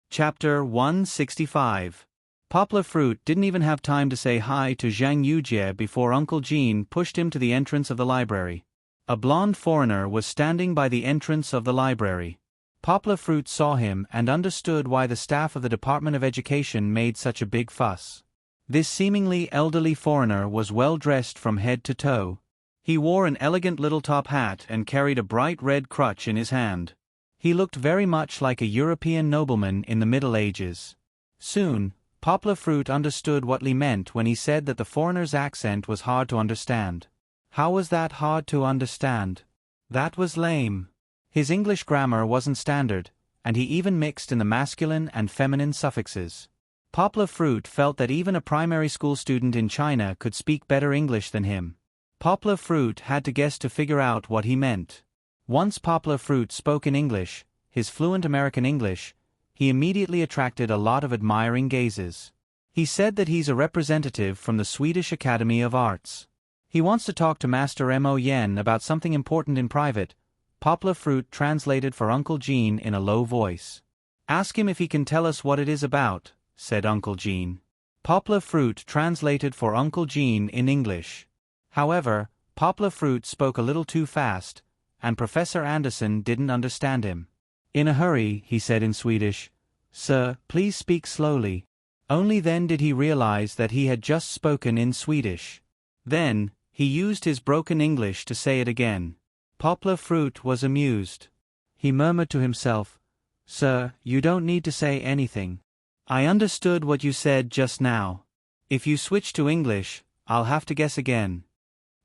Chapter 165. Poplar Fruit didn't even have time to say hi to Zhang Yujie before Uncle Gene pushed him to the entrance of the library. A blonde foreigner was standing by the entrance of the library. Poplar Fruit saw him and understood why the staff of the Department of Education made such a big fuss. This seemingly elderly foreigner was well dressed from head to toe. He wore an elegant little top hat and carried a bright red crutch in his hand. He looked very much like a European nobleman in the Middle Ages. Soon, Poplar Fruit understood what Li meant when he said that the foreigner's accent was hard to understand. How was that hard to understand? That was lame. His English grammar wasn't standard, and he even mixed in the masculine and feminine suffixes. Poplar Fruit felt that even a primary school student in China could speak better English than him. Poplar Fruit had to guess to figure out what he meant. Once Poplar Fruit spoke in English, his fluent American English, he immediately attracted a lot of admiring gazes. He said that he's a representative from the Swedish Academy of Arts. He wants to talk to Master Mo Yen about something important in private. Poplar Fruit translated for Uncle Gene in a low voice. "Ask him if he can tell us what it is about," said Uncle Gene. Poplar Fruit translated for Uncle Gene in English. However, Poplar Fruit spoke a little too fast, and Professor Anderson didn't understand him. In a hurry, he said in Swedish, "Sir, please speak slowly." Only then did he realize that he had just spoken in Swedish. Then, he used his broken English to say it again. Poplar Fruit was amused. He murmured to himself, "Sir, you don't need to say anything. I understood what you said just now. If you switch to English, I'll have to guess again."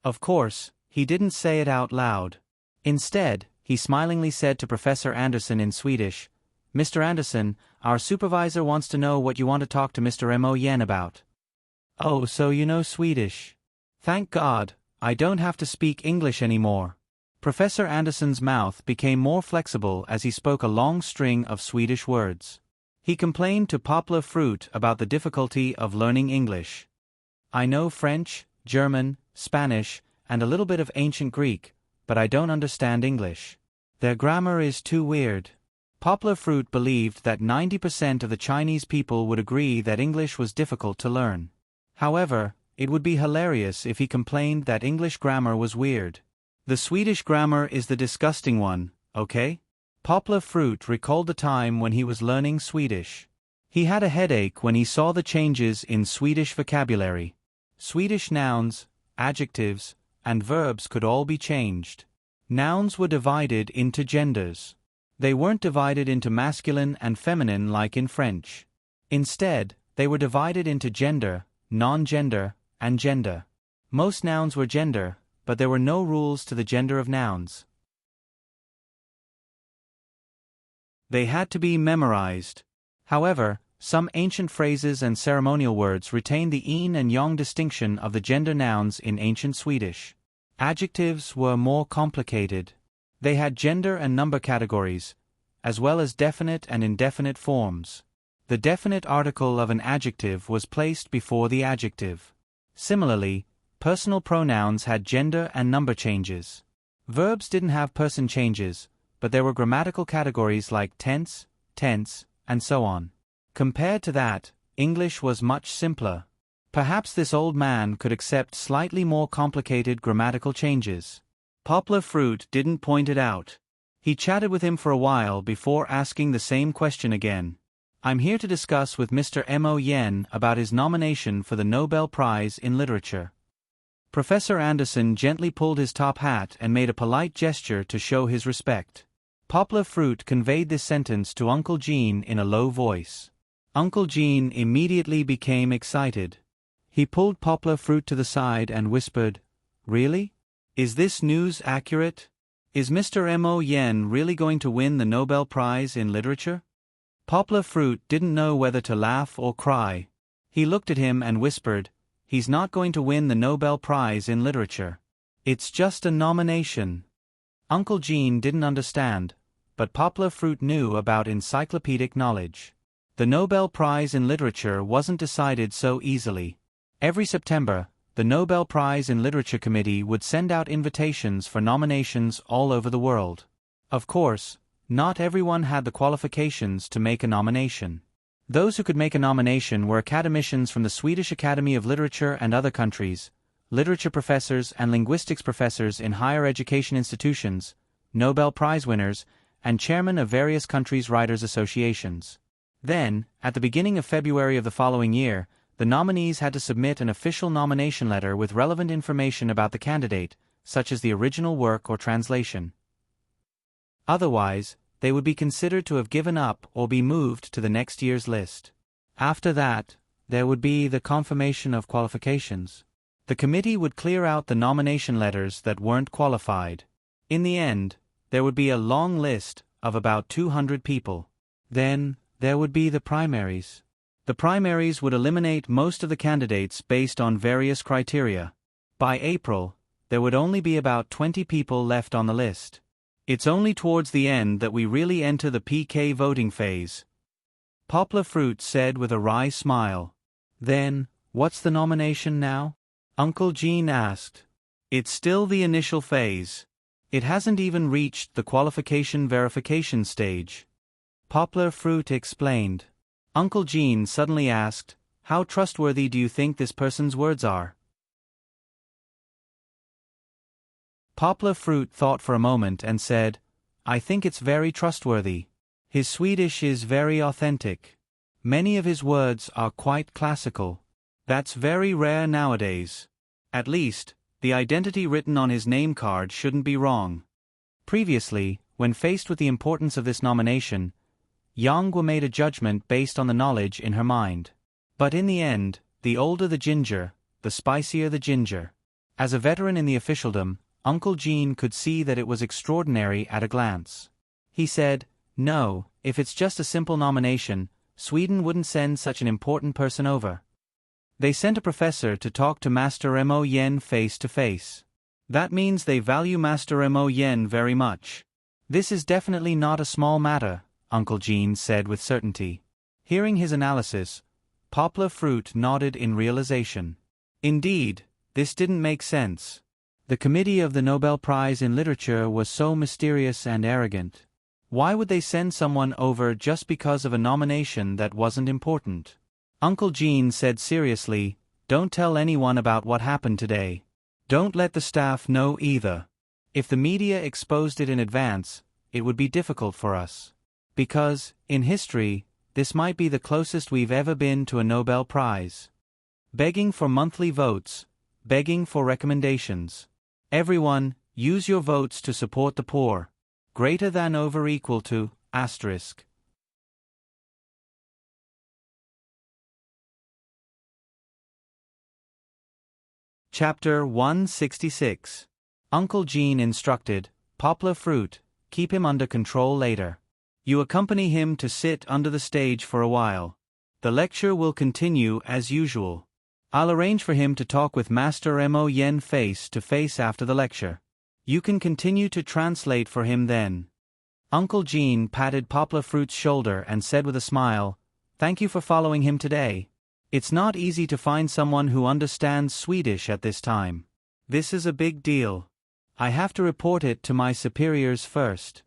Of course, he didn't say it out loud. Instead, he smilingly said to Professor Anderson in Swedish, "Mr. Anderson, our supervisor wants to know what you want to talk to Mr. Mo Yen about." "Oh, so you know Swedish. Thank God, I don't have to speak English anymore." Professor Anderson's mouth became more flexible as he spoke a long string of Swedish words. He complained to Poplar Fruit about the difficulty of learning English. "I know French, German, Spanish, and a little bit of ancient Greek, but I don't understand English. Their grammar is too weird." Poplar Fruit believed that 90% of the Chinese people would agree that English was difficult to learn. However, it would be hilarious if he complained that English grammar was weird. "The Swedish grammar is the disgusting one, okay?" Poplar Fruit recalled the time when he was learning Swedish. He had a headache when he saw the changes in Swedish vocabulary. Swedish nouns, adjectives, and verbs could all be changed. Nouns were divided into genders. They weren't divided into masculine and feminine like in French. Instead, they were divided into gender, non-gender, and gender. Most nouns were gender, but there were no rules to the gender of nouns. They had to be memorized. However, some ancient phrases and ceremonial words retained the yin and yang distinction of the gender nouns in ancient Swedish. Adjectives were more complicated. They had gender and number categories, as well as definite and indefinite forms. The definite article of an adjective was placed before the adjective. Similarly, personal pronouns had gender and number changes. Verbs didn't have person changes, but there were grammatical categories like tense, and so on. Compared to that, English was much simpler. Perhaps this old man could accept slightly more complicated grammatical changes. Poplar Fruit didn't point it out. He chatted with him for a while before asking the same question again. "I'm here to discuss with Mr. Mo Yen about his nomination for the Nobel Prize in Literature." Professor Anderson gently pulled his top hat and made a polite gesture to show his respect. Poplar Fruit conveyed this sentence to Uncle Gene in a low voice. Uncle Gene immediately became excited. He pulled Poplar Fruit to the side and whispered, "Really? Is this news accurate? Is Mr. Mo Yen really going to win the Nobel Prize in Literature?" Poplar Fruit didn't know whether to laugh or cry. He looked at him and whispered, "He's not going to win the Nobel Prize in Literature." It's just a nomination. Uncle Gene didn't understand, but Poplar Fruit knew about encyclopedic knowledge. The Nobel Prize in Literature wasn't decided so easily. Every September, the Nobel Prize in Literature Committee would send out invitations for nominations all over the world. Of course, not everyone had the qualifications to make a nomination. Those who could make a nomination were academicians from the Swedish Academy of Literature and other countries, literature professors and linguistics professors in higher education institutions, Nobel Prize winners, and chairmen of various countries' writers' associations. Then, at the beginning of February of the following year, the nominees had to submit an official nomination letter with relevant information about the candidate, such as the original work or translation. Otherwise, they would be considered to have given up or be moved to the next year's list. After that, there would be the confirmation of qualifications. The committee would clear out the nomination letters that weren't qualified. In the end, there would be a long list of about 200 people. Then, there would be the primaries. The primaries would eliminate most of the candidates based on various criteria. By April, there would only be about 20 people left on the list. It's only towards the end that we really enter the PK voting phase. Poplar Fruit said with a wry smile. Then, what's the nomination now? Uncle Gene asked. It's still the initial phase. It hasn't even reached the qualification verification stage. Poplar Fruit explained. Uncle Gene suddenly asked, how trustworthy do you think this person's words are? Poplar Fruit thought for a moment and said, I think it's very trustworthy. His Swedish is very authentic. Many of his words are quite classical. That's very rare nowadays. At least, the identity written on his name card shouldn't be wrong. Previously, when faced with the importance of this nomination, Yangwa made a judgment based on the knowledge in her mind. But in the end, the older the ginger, the spicier the ginger. As a veteran in the officialdom, Uncle Gene could see that it was extraordinary at a glance. He said, no, if it's just a simple nomination, Sweden wouldn't send such an important person over. They sent a professor to talk to Master Mo Yen face to face. That means they value Master Mo Yen very much. This is definitely not a small matter, Uncle Gene said with certainty. Hearing his analysis, Poplar Fruit nodded in realization. Indeed, this didn't make sense. The committee of the Nobel Prize in Literature was so mysterious and arrogant. Why would they send someone over just because of a nomination that wasn't important? Uncle Gene said seriously, don't tell anyone about what happened today. Don't let the staff know either. If the media exposed it in advance, it would be difficult for us. Because, in history, this might be the closest we've ever been to a Nobel Prize. Begging for monthly votes, begging for recommendations. Everyone, use your votes to support the poor. Greater than over equal to, asterisk. Chapter 166. Uncle Gene instructed, Poplar Fruit, keep him under control later. You accompany him to sit under the stage for a while. The lecture will continue as usual. I'll arrange for him to talk with Master Mo Yen face to face after the lecture. You can continue to translate for him then. Uncle Gene patted Poplar Fruit's shoulder and said with a smile, thank you for following him today. It's not easy to find someone who understands Swedish at this time. This is a big deal. I have to report it to my superiors first.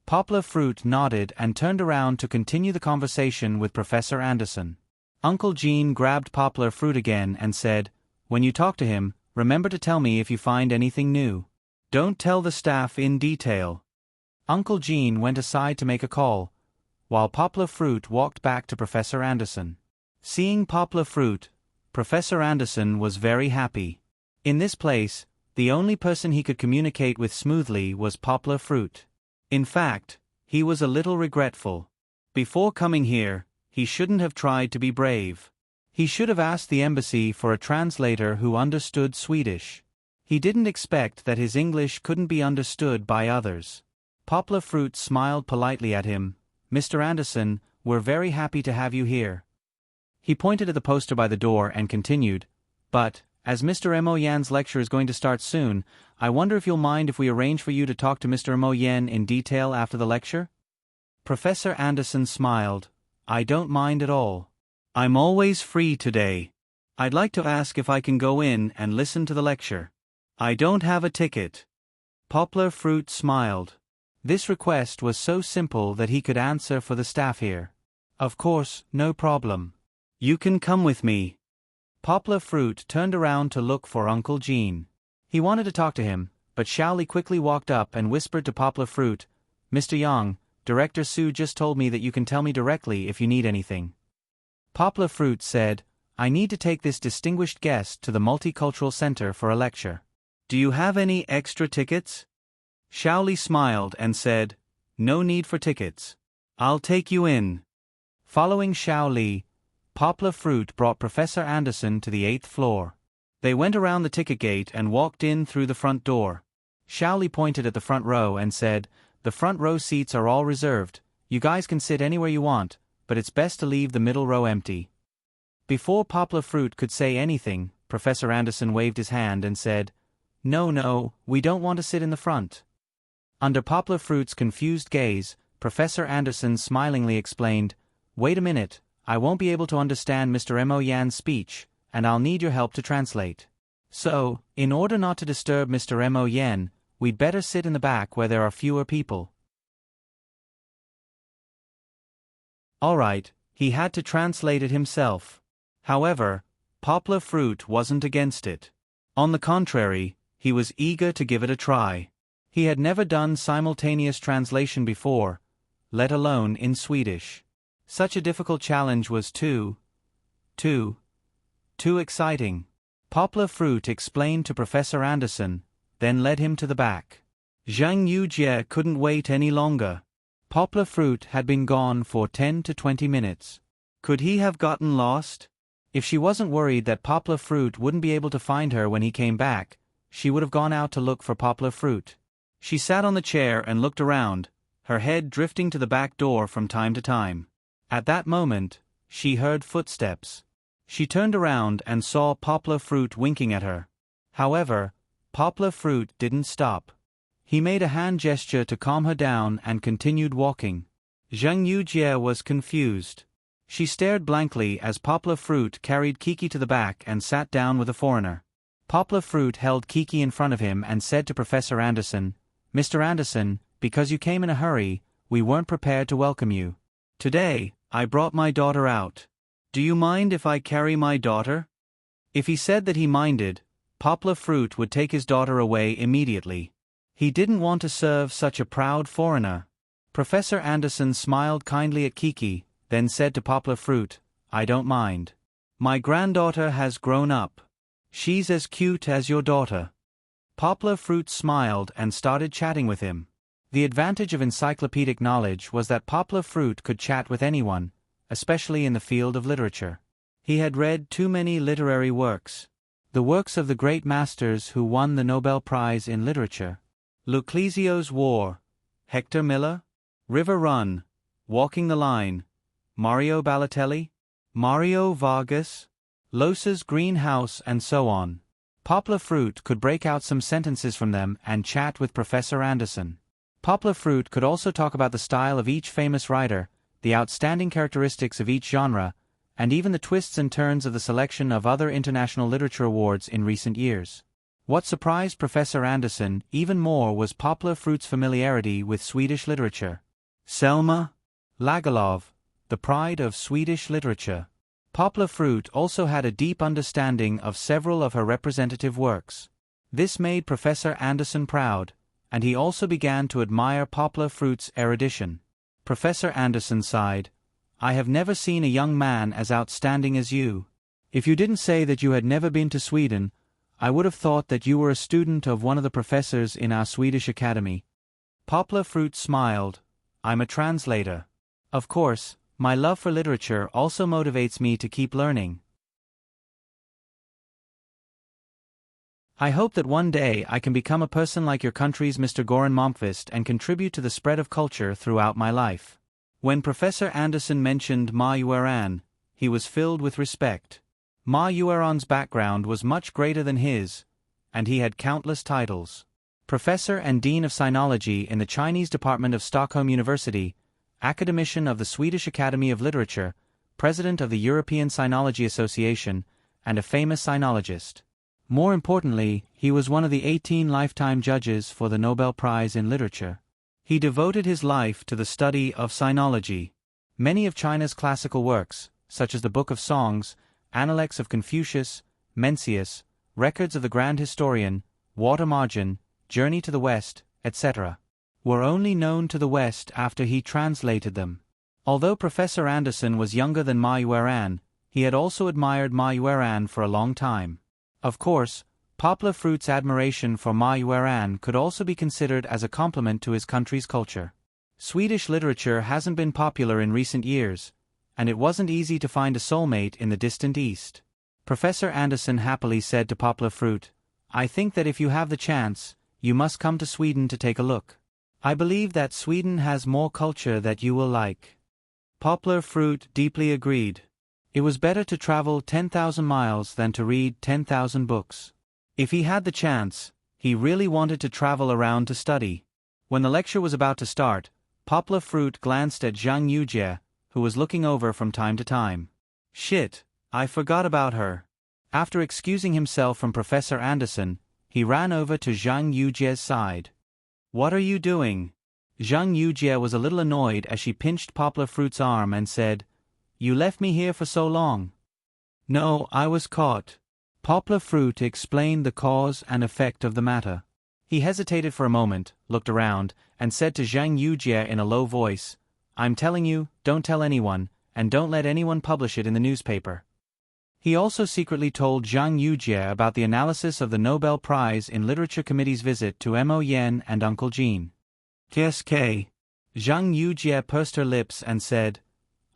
Poplar Fruit nodded and turned around to continue the conversation with Professor Anderson. Uncle Gene grabbed Poplar Fruit again and said, when you talk to him, remember to tell me if you find anything new. Don't tell the staff in detail. Uncle Gene went aside to make a call, while Poplar Fruit walked back to Professor Anderson. Seeing Poplar Fruit, Professor Anderson was very happy. In this place, the only person he could communicate with smoothly was Poplar Fruit. In fact, he was a little regretful. Before coming here, he shouldn't have tried to be brave. He should have asked the embassy for a translator who understood Swedish. He didn't expect that his English couldn't be understood by others. Poplar Fruit smiled politely at him. Mr. Anderson, we're very happy to have you here. He pointed at the poster by the door and continued, but, As Mr. Mo Yan's lecture is going to start soon, I wonder if you'll mind if we arrange for you to talk to Mr. Mo Yan in detail after the lecture? Professor Anderson smiled. I don't mind at all. I'm always free today. I'd like to ask if I can go in and listen to the lecture. I don't have a ticket. Poplar Fruit smiled. This request was so simple that he could answer for the staff here. Of course, no problem. You can come with me. Poplar Fruit turned around to look for Uncle Gene. He wanted to talk to him, but Xiaoli quickly walked up and whispered to Poplar Fruit, Mr. Yang, Director Su just told me that you can tell me directly if you need anything. Poplar Fruit said, I need to take this distinguished guest to the Multicultural Center for a lecture. Do you have any extra tickets? Xiaoli smiled and said, No need for tickets. I'll take you in. Following Xiaoli, Poplar Fruit brought Professor Anderson to the 8th floor. They went around the ticket gate and walked in through the front door. Xiaoli pointed at the front row and said, The front row seats are all reserved. You guys can sit anywhere you want, but it's best to leave the middle row empty. Before Poplar Fruit could say anything, Professor Anderson waved his hand and said, No, we don't want to sit in the front. Under Poplar Fruit's confused gaze, Professor Anderson smilingly explained, Wait a minute, I won't be able to understand Mr. Mo Yan's speech, and I'll need your help to translate. So, in order not to disturb Mr. Mo Yan, we'd better sit in the back where there are fewer people. Alright, he had to translate it himself. However, Poplar Fruit wasn't against it. On the contrary, he was eager to give it a try. He had never done simultaneous translation before, let alone in Swedish. Such a difficult challenge was too exciting. Poplar Fruit explained to Professor Anderson, then led him to the back. Zhang Yujie couldn't wait any longer. Poplar Fruit had been gone for 10 to 20 minutes. Could he have gotten lost? If she wasn't worried that Poplar Fruit wouldn't be able to find her when he came back, she would have gone out to look for Poplar Fruit. She sat on the chair and looked around, her head drifting to the back door from time to time. At that moment, she heard footsteps. She turned around and saw Poplar Fruit winking at her. However, Poplar Fruit didn't stop. He made a hand gesture to calm her down and continued walking. Zhang Yujie was confused. She stared blankly as Poplar Fruit carried Kiki to the back and sat down with the foreigner. Poplar Fruit held Kiki in front of him and said to Professor Anderson, Mr. Anderson, because you came in a hurry, we weren't prepared to welcome you. Today, I brought my daughter out. Do you mind if I carry my daughter? If he said that he minded, Poplar Fruit would take his daughter away immediately. He didn't want to serve such a proud foreigner. Professor Anderson smiled kindly at Kiki, then said to Poplar Fruit, I don't mind. My granddaughter has grown up. She's as cute as your daughter. Poplar Fruit smiled and started chatting with him. The advantage of encyclopedic knowledge was that Poplar Fruit could chat with anyone, especially in the field of literature. He had read too many literary works. The works of the great masters who won the Nobel Prize in Literature. Lucrezio's War, Hector Miller, River Run, Walking the Line, Mario Balotelli, Mario Vargas, Losa's Greenhouse and so on. Poplar Fruit could break out some sentences from them and chat with Professor Anderson. Poplar Fruit could also talk about the style of each famous writer, the outstanding characteristics of each genre, and even the twists and turns of the selection of other international literature awards in recent years. What surprised Professor Anderson even more was Poplar Fruit's familiarity with Swedish literature. Selma Lagerlöf, the pride of Swedish literature. Poplar Fruit also had a deep understanding of several of her representative works. This made Professor Anderson proud, and he also began to admire Poplar Fruit's erudition. Professor Anderson sighed, I have never seen a young man as outstanding as you. If you didn't say that you had never been to Sweden, I would have thought that you were a student of one of the professors in our Swedish academy. Poplar Fruit smiled. I'm a translator. Of course, my love for literature also motivates me to keep learning. I hope that one day I can become a person like your country's Mr. Goran Momqvist and contribute to the spread of culture throughout my life. When Professor Anderson mentioned Ma Yueran, he was filled with respect. Ma Yueran's background was much greater than his, and he had countless titles. Professor and Dean of Sinology in the Chinese Department of Stockholm University, Academician of the Swedish Academy of Literature, President of the European Sinology Association, and a famous sinologist. More importantly, he was one of the 18 lifetime judges for the Nobel Prize in Literature. He devoted his life to the study of sinology. Many of China's classical works, such as the Book of Songs, Analects of Confucius, Mencius, Records of the Grand Historian, Water Margin, Journey to the West, etc., were only known to the West after he translated them. Although Professor Anderson was younger than Ma Yueran, he had also admired Ma Yueran for a long time. Of course, Poplar Fruit's admiration for Ma Yueran could also be considered as a compliment to his country's culture. Swedish literature hasn't been popular in recent years, and it wasn't easy to find a soulmate in the distant East. Professor Anderson happily said to Poplar Fruit, "I think that if you have the chance, you must come to Sweden to take a look. I believe that Sweden has more culture that you will like." Poplar Fruit deeply agreed. It was better to travel 10,000 miles than to read 10,000 books. If he had the chance, he really wanted to travel around to study. When the lecture was about to start, Poplar Fruit glanced at Zhang Yujie, who was looking over from time to time. "Shit, I forgot about her." After excusing himself from Professor Anderson, he ran over to Zhang Yujie's side. "What are you doing?" Zhang Yujie was a little annoyed as she pinched Poplar Fruit's arm and said, "You left me here for so long." "No, I was caught." Poplar Fruit explained the cause and effect of the matter. He hesitated for a moment, looked around, and said to Zhang Yujie in a low voice, "I'm telling you, don't tell anyone, and don't let anyone publish it in the newspaper." He also secretly told Zhang Yujie about the analysis of the Nobel Prize in Literature Committee's visit to Mo Yen and Uncle Jean. "KSK." Zhang Yujie pursed her lips and said,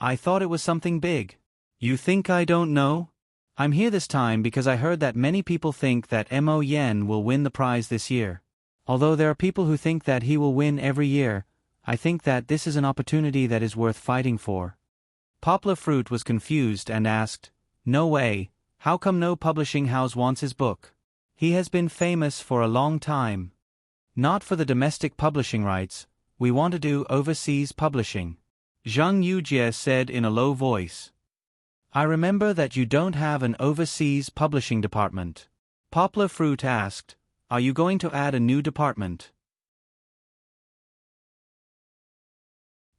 "I thought it was something big." "You think I don't know? I'm here this time because I heard that many people think that Mo Yen will win the prize this year. Although there are people who think that he will win every year, I think that this is an opportunity that is worth fighting for." Poplar Fruit was confused and asked, "No way, how come no publishing house wants his book? He has been famous for a long time." "Not for the domestic publishing rights, we want to do overseas publishing," Zhang Yujie said in a low voice. "I remember that you don't have an overseas publishing department." Poplar Fruit asked, "Are you going to add a new department?"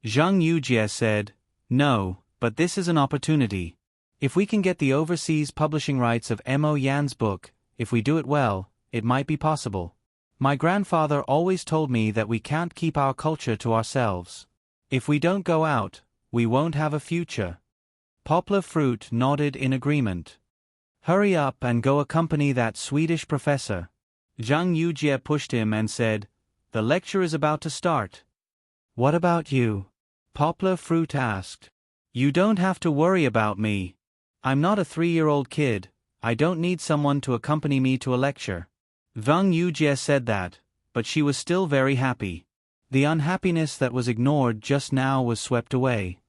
Zhang Yujie said, "No, but this is an opportunity. If we can get the overseas publishing rights of Mo Yan's book, if we do it well, it might be possible. My grandfather always told me that we can't keep our culture to ourselves. If we don't go out, we won't have a future." Poplar Fruit nodded in agreement. "Hurry up and go accompany that Swedish professor." Zhang Yujie pushed him and said, "The lecture is about to start." "What about you?" Poplar Fruit asked. "You don't have to worry about me. I'm not a 3-year-old kid, I don't need someone to accompany me to a lecture." Zhang Yujie said that, but she was still very happy. The unhappiness that was ignored just now was swept away.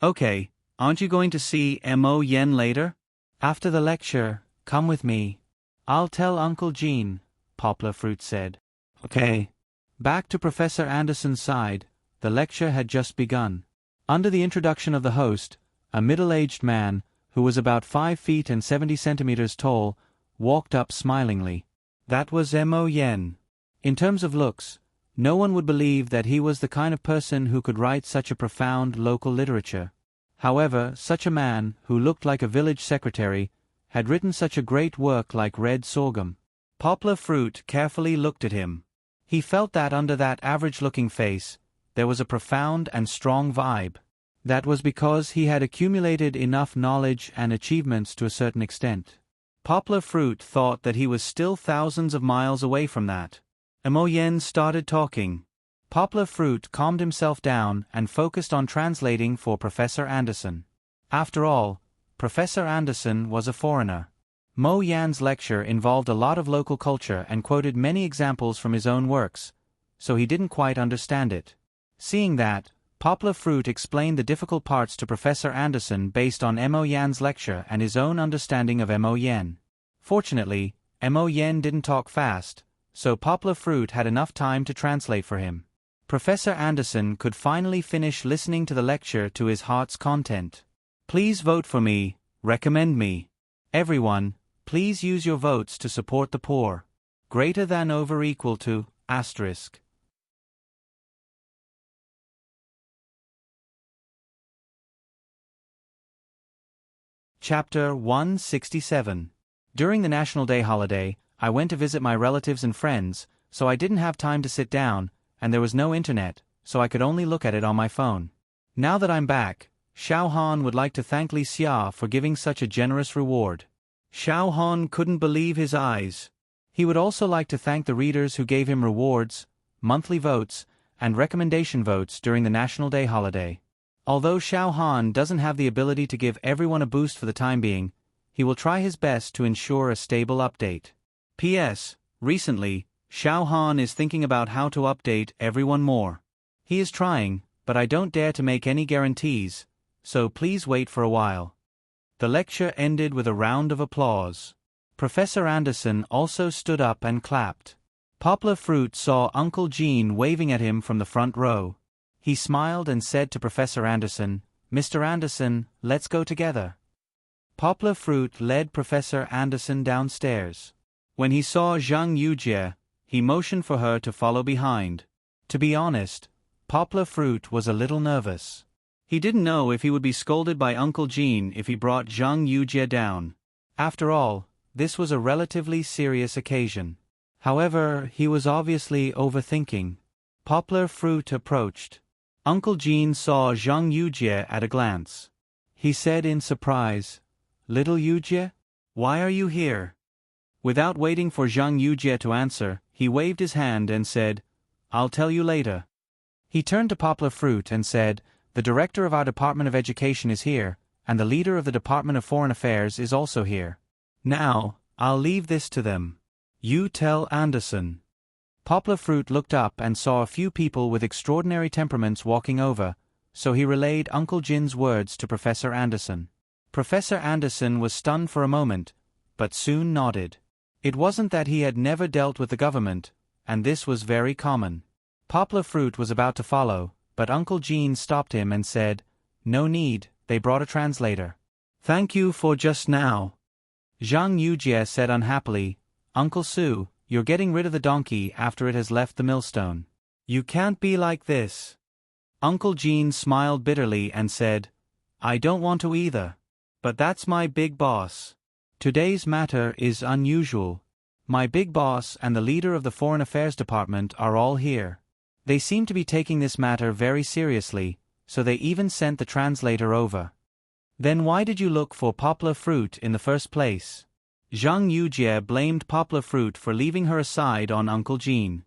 "Okay, aren't you going to see Mo Yen later?" "After the lecture, come with me. I'll tell Uncle Jean," Poplar Fruit said. "Okay." Back to Professor Anderson's side, the lecture had just begun. Under the introduction of the host, a middle-aged man, who was about 5 feet and 70 centimeters tall, walked up smilingly. That was Mo Yen. In terms of looks, no one would believe that he was the kind of person who could write such a profound local literature. However, such a man, who looked like a village secretary, had written such a great work like Red Sorghum. Poplar Fruit carefully looked at him. He felt that under that average-looking face, there was a profound and strong vibe. That was because he had accumulated enough knowledge and achievements to a certain extent. Poplar Fruit thought that he was still thousands of miles away from that. Mo Yen started talking. Poplar Fruit calmed himself down and focused on translating for Professor Anderson. After all, Professor Anderson was a foreigner. Mo Yan's lecture involved a lot of local culture and quoted many examples from his own works, so he didn't quite understand it. Seeing that, Poplar Fruit explained the difficult parts to Professor Anderson based on Mo Yan's lecture and his own understanding of Mo Yan. Fortunately, Mo Yan didn't talk fast, so Poplar Fruit had enough time to translate for him. Professor Anderson could finally finish listening to the lecture to his heart's content. Please vote for me, recommend me. Everyone, please use your votes to support the poor. Greater than over equal to, asterisk. Chapter 167. During the National Day holiday, I went to visit my relatives and friends, so I didn't have time to sit down, and there was no internet, so I could only look at it on my phone. Now that I'm back, Xiao Han would like to thank Li Xia for giving such a generous reward. Xiao Han couldn't believe his eyes. He would also like to thank the readers who gave him rewards, monthly votes, and recommendation votes during the National Day holiday. Although Xiao Han doesn't have the ability to give everyone a boost for the time being, he will try his best to ensure a stable update. P.S. Recently, Xiao Han is thinking about how to update everyone more. He is trying, but I don't dare to make any guarantees, so please wait for a while. The lecture ended with a round of applause. Professor Anderson also stood up and clapped. Poplar Fruit saw Uncle Gene waving at him from the front row. He smiled and said to Professor Anderson, "Mr. Anderson, let's go together." Poplar Fruit led Professor Anderson downstairs. When he saw Zhang Yujie, he motioned for her to follow behind. To be honest, Poplar Fruit was a little nervous. He didn't know if he would be scolded by Uncle Gene if he brought Zhang Yujie down. After all, this was a relatively serious occasion. However, he was obviously overthinking. Poplar Fruit approached. Uncle Gene saw Zhang Yujie at a glance. He said in surprise, "Little Yujie, why are you here?" Without waiting for Zhang Yujie to answer, he waved his hand and said, "I'll tell you later." He turned to Poplar Fruit and said, "The director of our Department of Education is here, and the leader of the Department of Foreign Affairs is also here. Now, I'll leave this to them. You tell Anderson." Poplar Fruit looked up and saw a few people with extraordinary temperaments walking over, so he relayed Uncle Jin's words to Professor Anderson. Professor Anderson was stunned for a moment, but soon nodded. It wasn't that he had never dealt with the government, and this was very common. Poplar Fruit was about to follow, but Uncle Gene stopped him and said, "No need, they brought a translator." "Thank you for just now." Zhang Yujie said unhappily, "Uncle Su, you're getting rid of the donkey after it has left the millstone. You can't be like this." Uncle Gene smiled bitterly and said, "I don't want to either. But that's my big boss. Today's matter is unusual. My big boss and the leader of the Foreign Affairs Department are all here. They seem to be taking this matter very seriously, so they even sent the translator over." "Then why did you look for Poplar Fruit in the first place?" Zhang Yujie blamed Poplar Fruit for leaving her aside on Uncle Gene.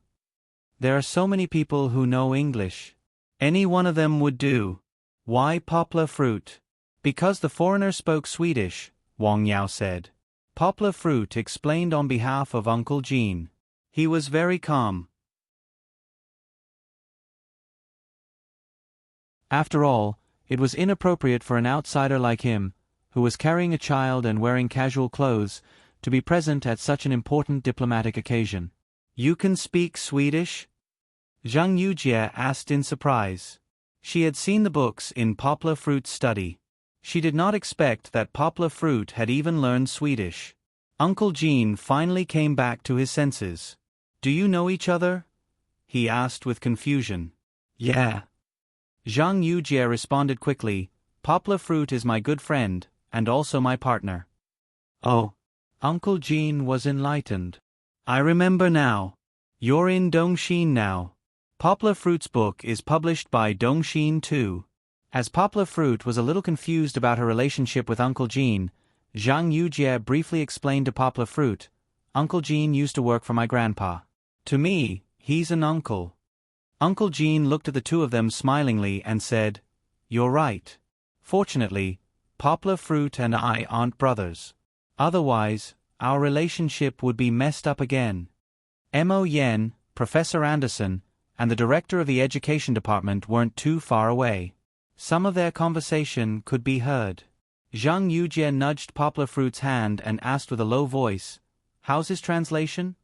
"There are so many people who know English. Any one of them would do." "Why Poplar Fruit?" "Because the foreigner spoke Swedish," Wang Yao said. Poplar Fruit explained on behalf of Uncle Gene. He was very calm. After all, it was inappropriate for an outsider like him, who was carrying a child and wearing casual clothes, to be present at such an important diplomatic occasion. "You can speak Swedish?" Zhang Yujie asked in surprise. She had seen the books in Poplar Fruit's study. She did not expect that Poplar Fruit had even learned Swedish. Uncle Gene finally came back to his senses. "Do you know each other?" he asked with confusion. "Yeah." Zhang Yujie responded quickly, "Poplar Fruit is my good friend, and also my partner." "Oh." Uncle Gene was enlightened. "I remember now. You're in Dongxin now. Poplar Fruit's book is published by Dongxin too." As Poplar Fruit was a little confused about her relationship with Uncle Gene, Zhang Yujie briefly explained to Poplar Fruit, "Uncle Gene used to work for my grandpa. To me, he's an uncle." Uncle Gene looked at the two of them smilingly and said, "You're right. Fortunately, Poplar Fruit and I aren't brothers. Otherwise, our relationship would be messed up again." Mo Yen, Professor Anderson, and the director of the education department weren't too far away. Some of their conversation could be heard. Zhang Yujie nudged Poplar Fruit's hand and asked with a low voice, "How's his translation?"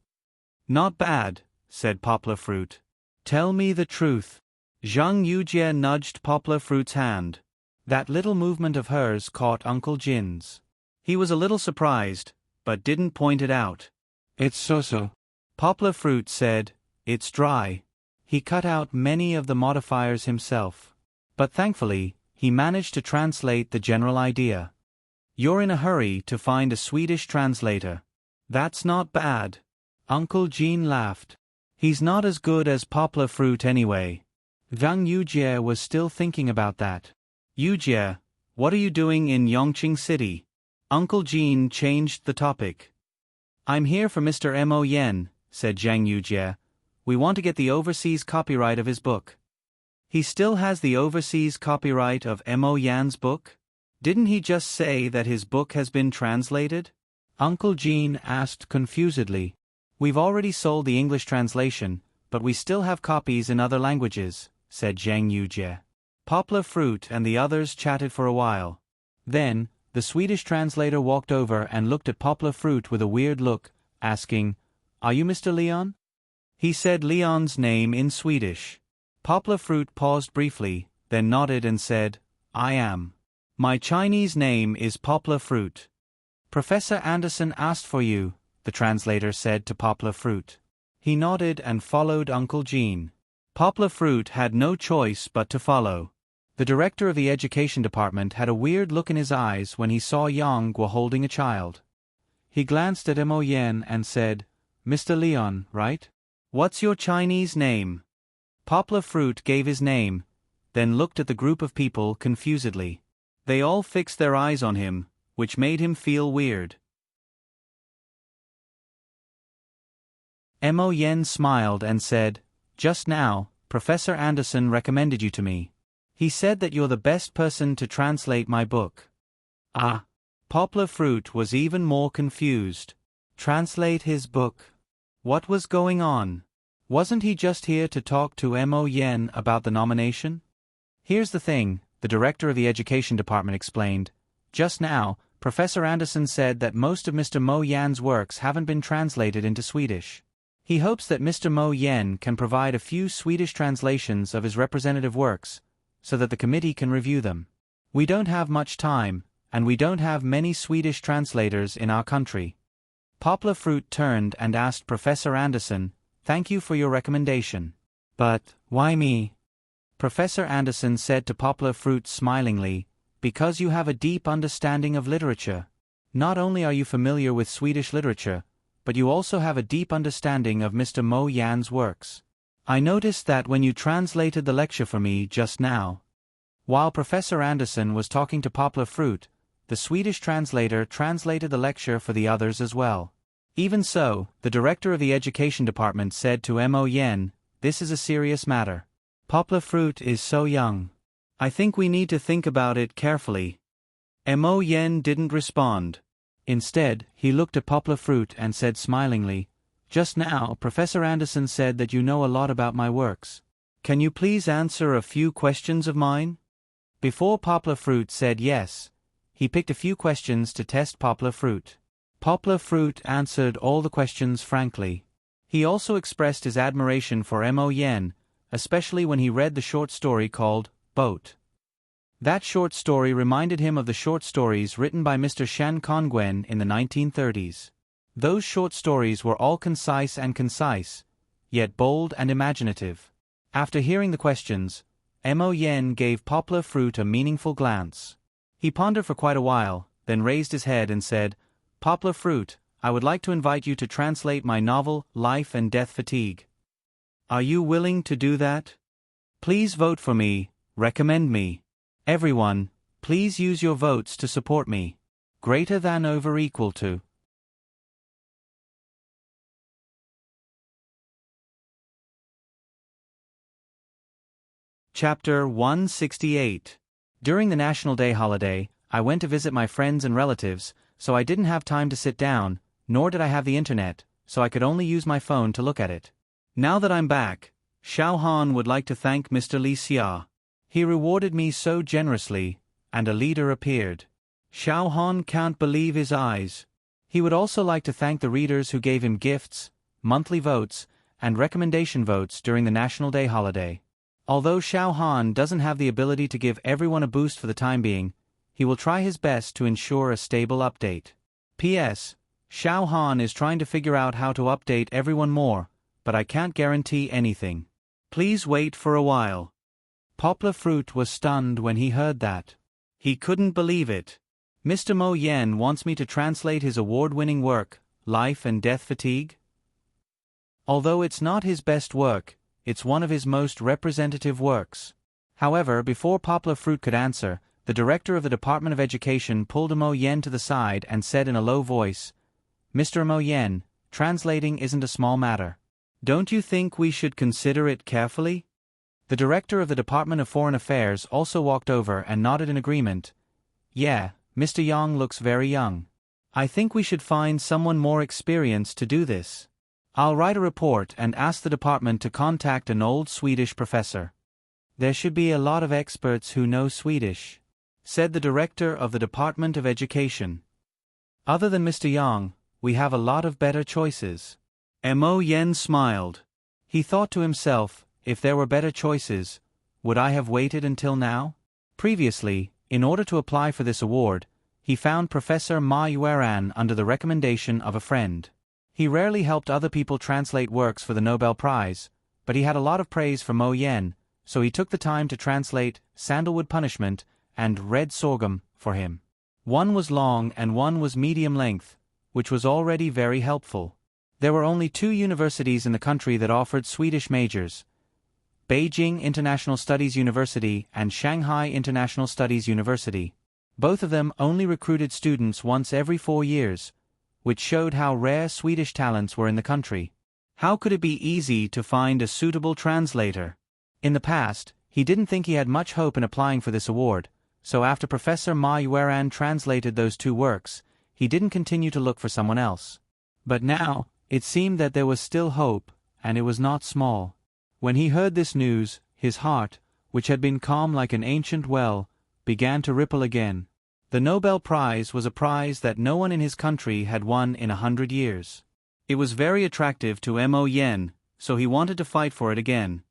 "Not bad," said Poplar Fruit. "Tell me the truth." Zhang Yujie nudged Poplar Fruit's hand. That little movement of hers caught Uncle Jin's. He was a little surprised, but didn't point it out. "It's so-so." Poplar Fruit said, "It's dry." He cut out many of the modifiers himself. But thankfully, he managed to translate the general idea. "You're in a hurry to find a Swedish translator. That's not bad." Uncle Jin laughed. "He's not as good as Poplar Fruit anyway." Zhang Yujie was still thinking about that. "Yujie, what are you doing in Yongqing City?" Uncle Jin changed the topic. "I'm here for Mr. Mo Yen," said Zhang Yujie. "We want to get the overseas copyright of his book." "He still has the overseas copyright of Mo Yan's book? Didn't he just say that his book has been translated?" Uncle Jin asked confusedly. "We've already sold the English translation, but we still have copies in other languages," said Zhang Yujie. Poplar Fruit and the others chatted for a while. Then, the Swedish translator walked over and looked at Poplar Fruit with a weird look, asking, "Are you Mr. Leon?" He said Leon's name in Swedish. Poplar Fruit paused briefly, then nodded and said, "I am. My Chinese name is Poplar Fruit." "Professor Anderson asked for you," the translator said to Poplar Fruit. He nodded and followed Uncle Jin. Poplar Fruit had no choice but to follow. The director of the education department had a weird look in his eyes when he saw Yang Guo holding a child. He glanced at Mo Yen and said, "Mr. Leon, right? What's your Chinese name?" Poplar Fruit gave his name, then looked at the group of people confusedly. They all fixed their eyes on him, which made him feel weird. Mo Yen smiled and said, "Just now, Professor Anderson recommended you to me. He said that you're the best person to translate my book." "Ah." Poplar Fruit was even more confused. Translate his book? What was going on? Wasn't he just here to talk to Mo Yen about the nomination? "Here's the thing," the director of the education department explained. "Just now, Professor Anderson said that most of Mr. Mo Yan's works haven't been translated into Swedish. He hopes that Mr. Mo Yen can provide a few Swedish translations of his representative works, so that the committee can review them. We don't have much time, and we don't have many Swedish translators in our country." Poplar Fruit turned and asked Professor Anderson, "Thank you for your recommendation. But, why me?" Professor Anderson said to Poplar Fruit smilingly, "Because you have a deep understanding of literature. Not only are you familiar with Swedish literature, but you also have a deep understanding of Mr. Mo Yan's works. I noticed that when you translated the lecture for me just now." While Professor Anderson was talking to Poplar Fruit, the Swedish translator translated the lecture for the others as well. Even so, the director of the education department said to Mo Yen, "This is a serious matter. Poplar Fruit is so young. I think we need to think about it carefully." Mo Yen didn't respond. Instead, he looked at Poplar Fruit and said smilingly, "Just now, Professor Anderson said that you know a lot about my works. Can you please answer a few questions of mine?" Before Poplar Fruit said yes, he picked a few questions to test Poplar Fruit. Poplar Fruit answered all the questions frankly. He also expressed his admiration for Mo Yen, especially when he read the short story called Boat. That short story reminded him of the short stories written by Mr. Shan Kongwen in the 1930s. Those short stories were all concise, yet bold and imaginative. After hearing the questions, Mo Yen gave Poplar Fruit a meaningful glance. He pondered for quite a while, then raised his head and said, "Poplar Fruit, I would like to invite you to translate my novel, Life and Death Fatigue. Are you willing to do that? Please vote for me, recommend me. Everyone, please use your votes to support me. Greater than over equal to." Chapter 168. During the National Day holiday, I went to visit my friends and relatives, so I didn't have time to sit down, nor did I have the internet, so I could only use my phone to look at it. Now that I'm back, Xiao Han would like to thank Mr. Li Xia. He rewarded me so generously, and a leader appeared. Xiao Han can't believe his eyes. He would also like to thank the readers who gave him gifts, monthly votes, and recommendation votes during the National Day holiday. Although Xiao Han doesn't have the ability to give everyone a boost for the time being, he will try his best to ensure a stable update. P.S. Xiao Han is trying to figure out how to update everyone more, but I can't guarantee anything. Please wait for a while. Poplar Fruit was stunned when he heard that. He couldn't believe it. Mr. Mo Yen wants me to translate his award-winning work, Life and Death Fatigue? Although it's not his best work, it's one of his most representative works. However, before Poplar Fruit could answer, the director of the Department of Education pulled Mo Yen to the side and said in a low voice, "Mr. Mo Yen, translating isn't a small matter. Don't you think we should consider it carefully?" The director of the Department of Foreign Affairs also walked over and nodded in agreement. "Yeah, Mr. Yang looks very young. I think we should find someone more experienced to do this. I'll write a report and ask the department to contact an old Swedish professor. There should be a lot of experts who know Swedish," said the director of the Department of Education. "Other than Mr. Yang, we have a lot of better choices." Mo Yen smiled. He thought to himself, if there were better choices, would I have waited until now? Previously, in order to apply for this award, he found Professor Ma Yueran under the recommendation of a friend. He rarely helped other people translate works for the Nobel Prize, but he had a lot of praise for Mo Yen, so he took the time to translate Sandalwood Punishment and Red Sorghum for him. One was long and one was medium length, which was already very helpful. There were only 2 universities in the country that offered Swedish majors: Beijing International Studies University and Shanghai International Studies University. Both of them only recruited students once every 4 years, which showed how rare Swedish talents were in the country. How could it be easy to find a suitable translator? In the past, he didn't think he had much hope in applying for this award, so after Professor Ma Yueran translated those 2 works, he didn't continue to look for someone else. But now, it seemed that there was still hope, and it was not small. When he heard this news, his heart, which had been calm like an ancient well, began to ripple again. The Nobel Prize was a prize that no one in his country had won in 100 years. It was very attractive to Mo Yen, so he wanted to fight for it again.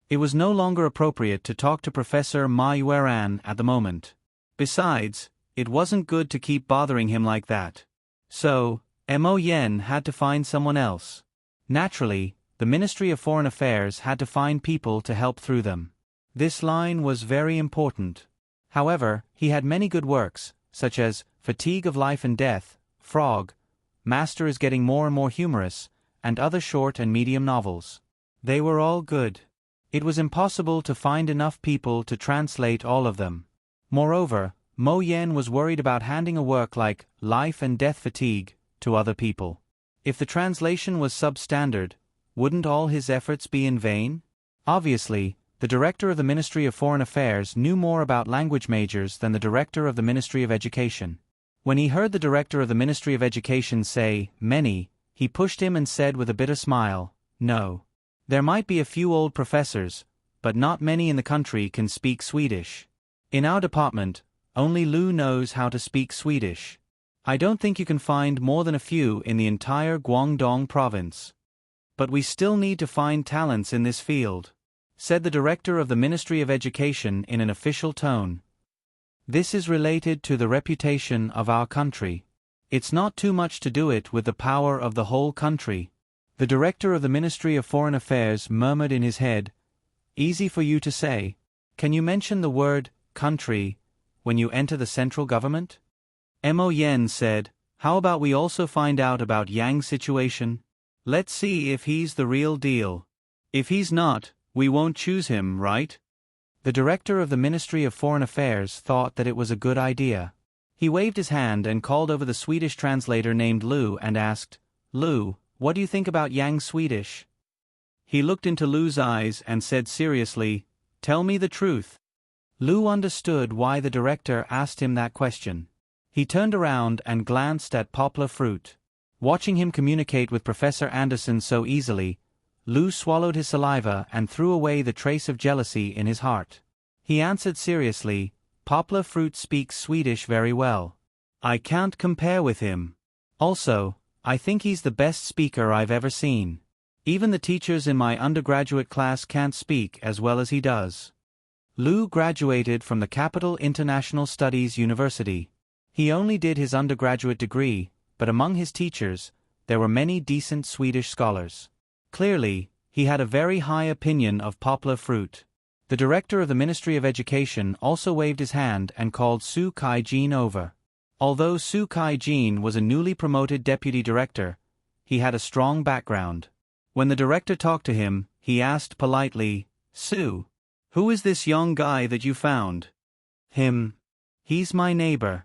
It was no longer appropriate to talk to Professor Ma Yueran at the moment. Besides, it wasn't good to keep bothering him like that. So, Mo Yen had to find someone else. Naturally, the Ministry of Foreign Affairs had to find people to help through them. This line was very important. However, he had many good works, such as Fatigue of Life and Death, Frog, Master is Getting More and More Humorous, and other short and medium novels. They were all good. It was impossible to find enough people to translate all of them. Moreover, Mo Yen was worried about handing a work like Life and Death Fatigue to other people. If the translation was substandard, wouldn't all his efforts be in vain? Obviously, the director of the Ministry of Foreign Affairs knew more about language majors than the director of the Ministry of Education. When he heard the director of the Ministry of Education say, "many," he pushed him and said with a bitter smile, "No. There might be a few old professors, but not many in the country can speak Swedish. In our department, only Lu knows how to speak Swedish. I don't think you can find more than a few in the entire Guangdong province. But we still need to find talents in this field," said the director of the Ministry of Education in an official tone. "This is related to the reputation of our country. It's not too much to do it with the power of the whole country." The director of the Ministry of Foreign Affairs murmured in his head, "Easy for you to say. Can you mention the word, country, when you enter the central government?" Mo Yen said, "How about we also find out about Yang's situation? Let's see if he's the real deal. If he's not, we won't choose him, right?" The director of the Ministry of Foreign Affairs thought that it was a good idea. He waved his hand and called over the Swedish translator named Lu and asked, "Lu, what do you think about Yang's Swedish?" He looked into Lu's eyes and said seriously, "Tell me the truth." Lu understood why the director asked him that question. He turned around and glanced at Poplar Fruit. Watching him communicate with Professor Anderson so easily, Lu swallowed his saliva and threw away the trace of jealousy in his heart. He answered seriously, "Poplar Fruit speaks Swedish very well. I can't compare with him. Also, I think he's the best speaker I've ever seen. Even the teachers in my undergraduate class can't speak as well as he does." Lu graduated from the Capital International Studies University. He only did his undergraduate degree, but among his teachers, there were many decent Swedish scholars. Clearly, he had a very high opinion of Poplar Fruit. The director of the Ministry of Education also waved his hand and called Su Kai-jin over. Although Su Kai-jin was a newly promoted deputy director, he had a strong background. When the director talked to him, he asked politely, "Su, who is this young guy that you found?" "Him. He's my neighbor.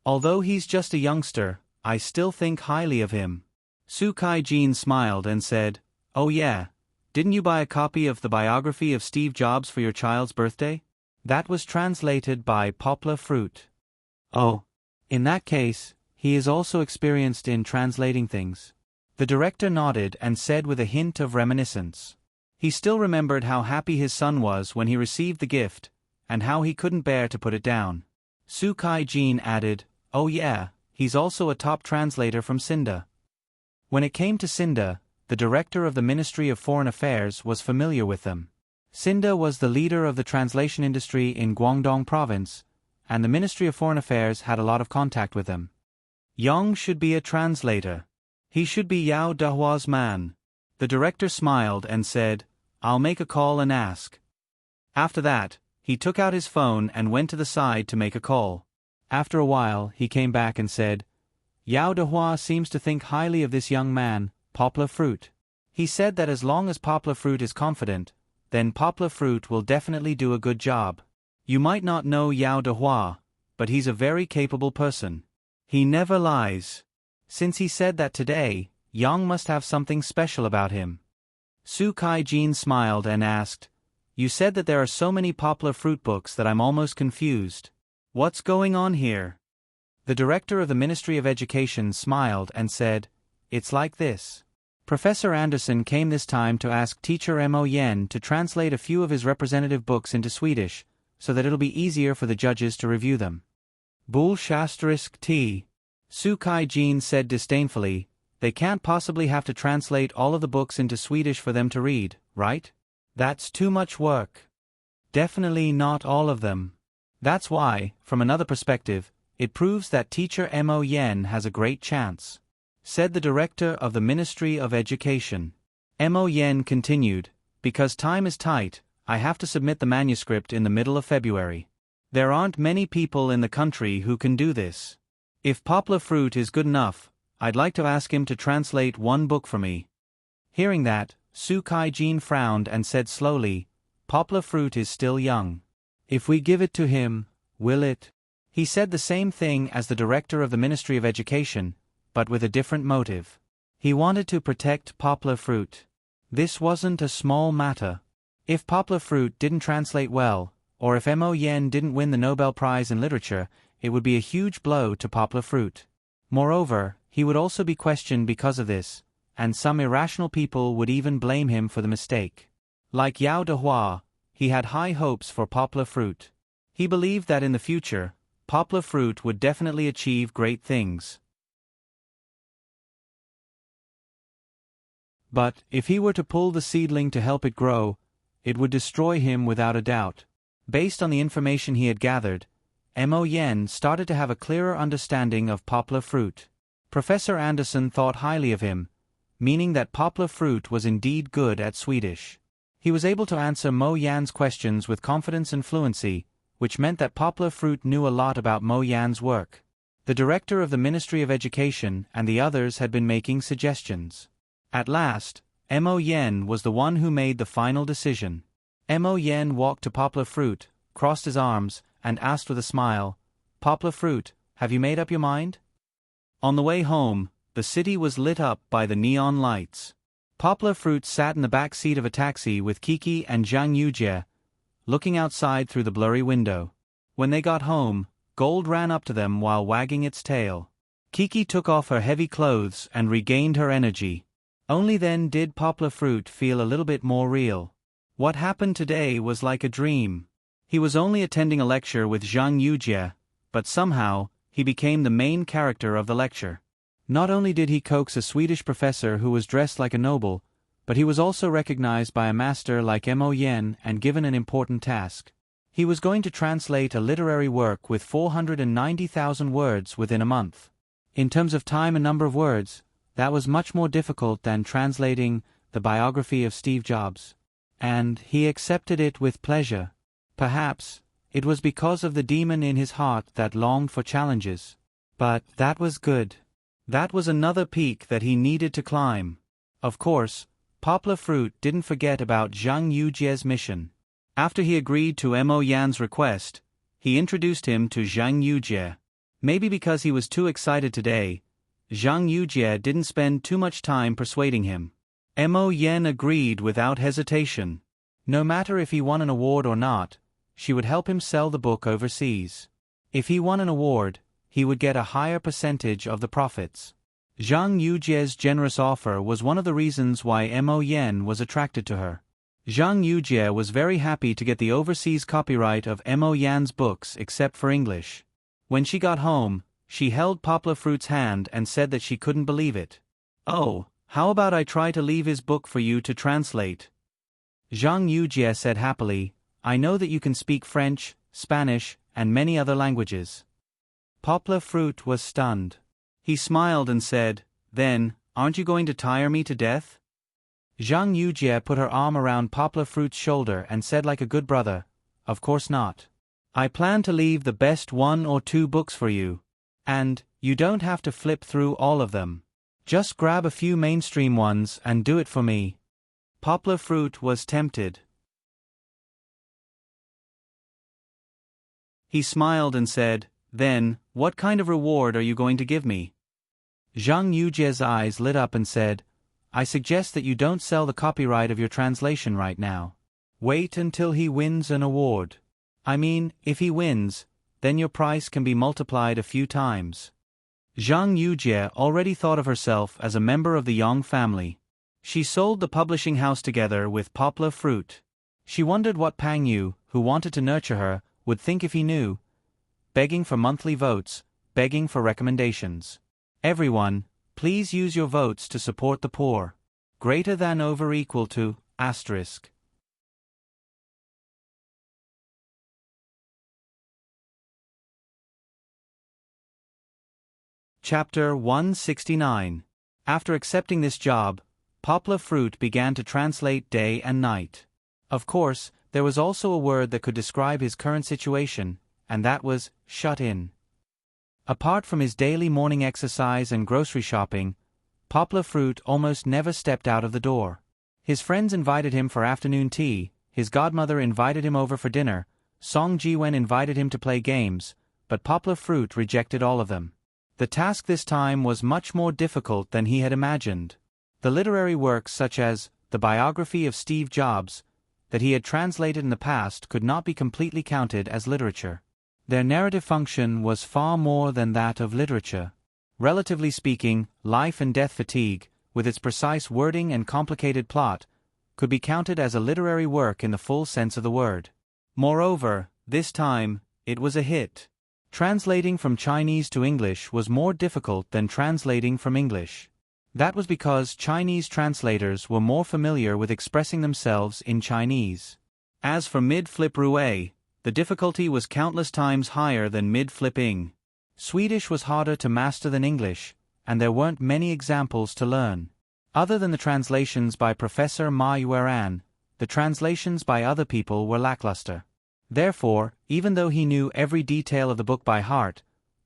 Although he's just a youngster, I still think highly of him." Su Kai-jin smiled and said, "Oh yeah, didn't you buy a copy of the biography of Steve Jobs for your child's birthday? That was translated by Poplar Fruit." "Oh, in that case, he is also experienced in translating things." The director nodded and said with a hint of reminiscence. He still remembered how happy his son was when he received the gift, and how he couldn't bear to put it down. Su Kai-jin added, "Oh yeah, he's also a top translator from Sinda." When it came to Sinda, the director of the Ministry of Foreign Affairs was familiar with them. Sinda was the leader of the translation industry in Guangdong province, and the Ministry of Foreign Affairs had a lot of contact with them. Yang should be a translator. He should be Yao Dehua's man. The director smiled and said, "I'll make a call and ask." After that, he took out his phone and went to the side to make a call. After a while, he came back and said, "Yao Dehua seems to think highly of this young man, Poplar Fruit. He said that as long as Poplar Fruit is confident, then Poplar Fruit will definitely do a good job. You might not know Yao Dehua, but he's a very capable person. He never lies. Since he said that today, Yang must have something special about him." Su Kai-jin smiled and asked, "You said that there are so many Poplar Fruit books that I'm almost confused. What's going on here?" The director of the Ministry of Education smiled and said, "It's like this. Professor Anderson came this time to ask teacher Mo Yen to translate a few of his representative books into Swedish, so that it'll be easier for the judges to review them." Bull**T. Su Kai-jin said disdainfully, "They can't possibly have to translate all of the books into Swedish for them to read, right? That's too much work." "Definitely not all of them. That's why, from another perspective, it proves that teacher Mo Yen has a great chance," said the director of the Ministry of Education. Mo Yen continued, "Because time is tight, I have to submit the manuscript in the middle of February. There aren't many people in the country who can do this. If Poplar Fruit is good enough, I'd like to ask him to translate one book for me." Hearing that, Su Kai-jin frowned and said slowly, "Poplar Fruit is still young. If we give it to him, will it?" He said the same thing as the director of the Ministry of Education, but with a different motive. He wanted to protect Poplar Fruit. This wasn't a small matter. If Poplar Fruit didn't translate well, or if Mo Yen didn't win the Nobel Prize in Literature, it would be a huge blow to Poplar Fruit. Moreover, he would also be questioned because of this, and some irrational people would even blame him for the mistake. Like Yao Dehua, he had high hopes for Poplar Fruit. He believed that in the future, Poplar Fruit would definitely achieve great things. But, if he were to pull the seedling to help it grow, it would destroy him without a doubt. Based on the information he had gathered, Mo Yen started to have a clearer understanding of Poplar Fruit. Professor Anderson thought highly of him, meaning that Poplar Fruit was indeed good at Swedish. He was able to answer Mo Yan's questions with confidence and fluency, which meant that Poplar Fruit knew a lot about Mo Yan's work. The director of the Ministry of Education and the others had been making suggestions. At last, Mo Yen was the one who made the final decision. Mo Yen walked to Poplar Fruit, crossed his arms, and asked with a smile, "Poplar Fruit, have you made up your mind?" On the way home, the city was lit up by the neon lights. Poplar Fruit sat in the back seat of a taxi with Kiki and Zhang Yujie, looking outside through the blurry window. When they got home, gold ran up to them while wagging its tail. Kiki took off her heavy clothes and regained her energy. Only then did Poplar Fruit feel a little bit more real. What happened today was like a dream. He was only attending a lecture with Zhang Yujie, but somehow, he became the main character of the lecture. Not only did he coax a Swedish professor who was dressed like a noble, but he was also recognized by a master like Mo Yen and given an important task. He was going to translate a literary work with 490,000 words within a month. In terms of time and number of words, that was much more difficult than translating the biography of Steve Jobs. And he accepted it with pleasure. Perhaps it was because of the demon in his heart that longed for challenges. But that was good. That was another peak that he needed to climb. Of course, Poplar Fruit didn't forget about Zhang Yujie's mission. After he agreed to Mo Yan's request, he introduced him to Zhang Yujie. Maybe because he was too excited today, Zhang Yujie didn't spend too much time persuading him. Mo Yan agreed without hesitation. No matter if he won an award or not, she would help him sell the book overseas. If he won an award, he would get a higher percentage of the profits. Zhang Yujie's generous offer was one of the reasons why Mo Yan was attracted to her. Zhang Yujie was very happy to get the overseas copyright of Mo Yan's books except for English. When she got home, she held Poplar Fruit's hand and said that she couldn't believe it. "Oh, how about I try to leave his book for you to translate?" Zhang Yujie said happily, "I know that you can speak French, Spanish, and many other languages." Poplar Fruit was stunned. He smiled and said, "Then, aren't you going to tire me to death?" Zhang Yujie put her arm around Poplar Fruit's shoulder and said like a good brother, "Of course not. I plan to leave the best 1 or 2 books for you. And, you don't have to flip through all of them. Just grab a few mainstream ones and do it for me." Poplar Fruit was tempted. He smiled and said, "Then, what kind of reward are you going to give me?" Zhang Yujie's eyes lit up and said, "I suggest that you don't sell the copyright of your translation right now. Wait until he wins an award. I mean, if he wins, then your price can be multiplied a few times." Zhang Yujie already thought of herself as a member of the Yang family. She sold the publishing house together with Poplar Fruit. She wondered what Pang Yu, who wanted to nurture her, would think if he knew. Begging for monthly votes, begging for recommendations. Everyone, please use your votes to support the poor. Greater than over equal to, asterisk. Chapter 169. After accepting this job, Poplar Fruit began to translate day and night. Of course, there was also a word that could describe his current situation, and that was, shut in. Apart from his daily morning exercise and grocery shopping, Poplar Fruit almost never stepped out of the door. His friends invited him for afternoon tea, his godmother invited him over for dinner, Song Jiwen invited him to play games, but Poplar Fruit rejected all of them. The task this time was much more difficult than he had imagined. The literary works such as the biography of Steve Jobs that he had translated in the past could not be completely counted as literature. Their narrative function was far more than that of literature. Relatively speaking, Life and Death Fatigue, with its precise wording and complicated plot, could be counted as a literary work in the full sense of the word. Moreover, this time, it was a hit. Translating from Chinese to English was more difficult than translating from English. That was because Chinese translators were more familiar with expressing themselves in Chinese. As for mid-flip Rue, the difficulty was countless times higher than mid-flip-ing. Swedish was harder to master than English, and there weren't many examples to learn. Other than the translations by Professor Ma Yueran, the translations by other people were lackluster. Therefore, even though he knew every detail of the book by heart,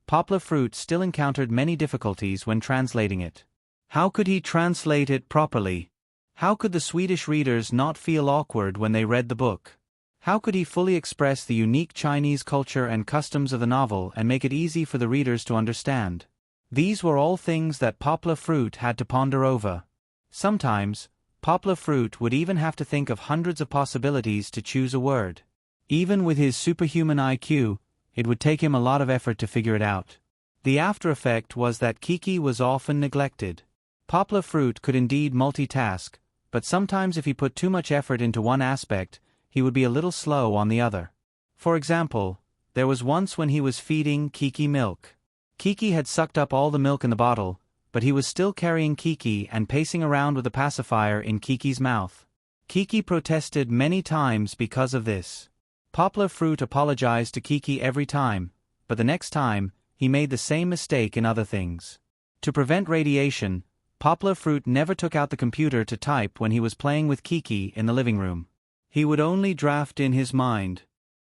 Poplar Fruit still encountered many difficulties when translating it. How could he translate it properly? How could the Swedish readers not feel awkward when they read the book? How could he fully express the unique Chinese culture and customs of the novel and make it easy for the readers to understand? These were all things that Poplar Fruit had to ponder over. Sometimes, Poplar Fruit would even have to think of hundreds of possibilities to choose a word. Even with his superhuman IQ, it would take him a lot of effort to figure it out. The after effect was that Kiki was often neglected. Poplar Fruit could indeed multitask, but sometimes if he put too much effort into one aspect, he would be a little slow on the other. For example, there was once when he was feeding Kiki milk. Kiki had sucked up all the milk in the bottle, but he was still carrying Kiki and pacing around with a pacifier in Kiki's mouth. Kiki protested many times because of this. Poplar Fruit apologized to Kiki every time, but the next time, he made the same mistake in other things. To prevent radiation, Poplar Fruit never took out the computer to type when he was playing with Kiki in the living room. He would only draft in his mind.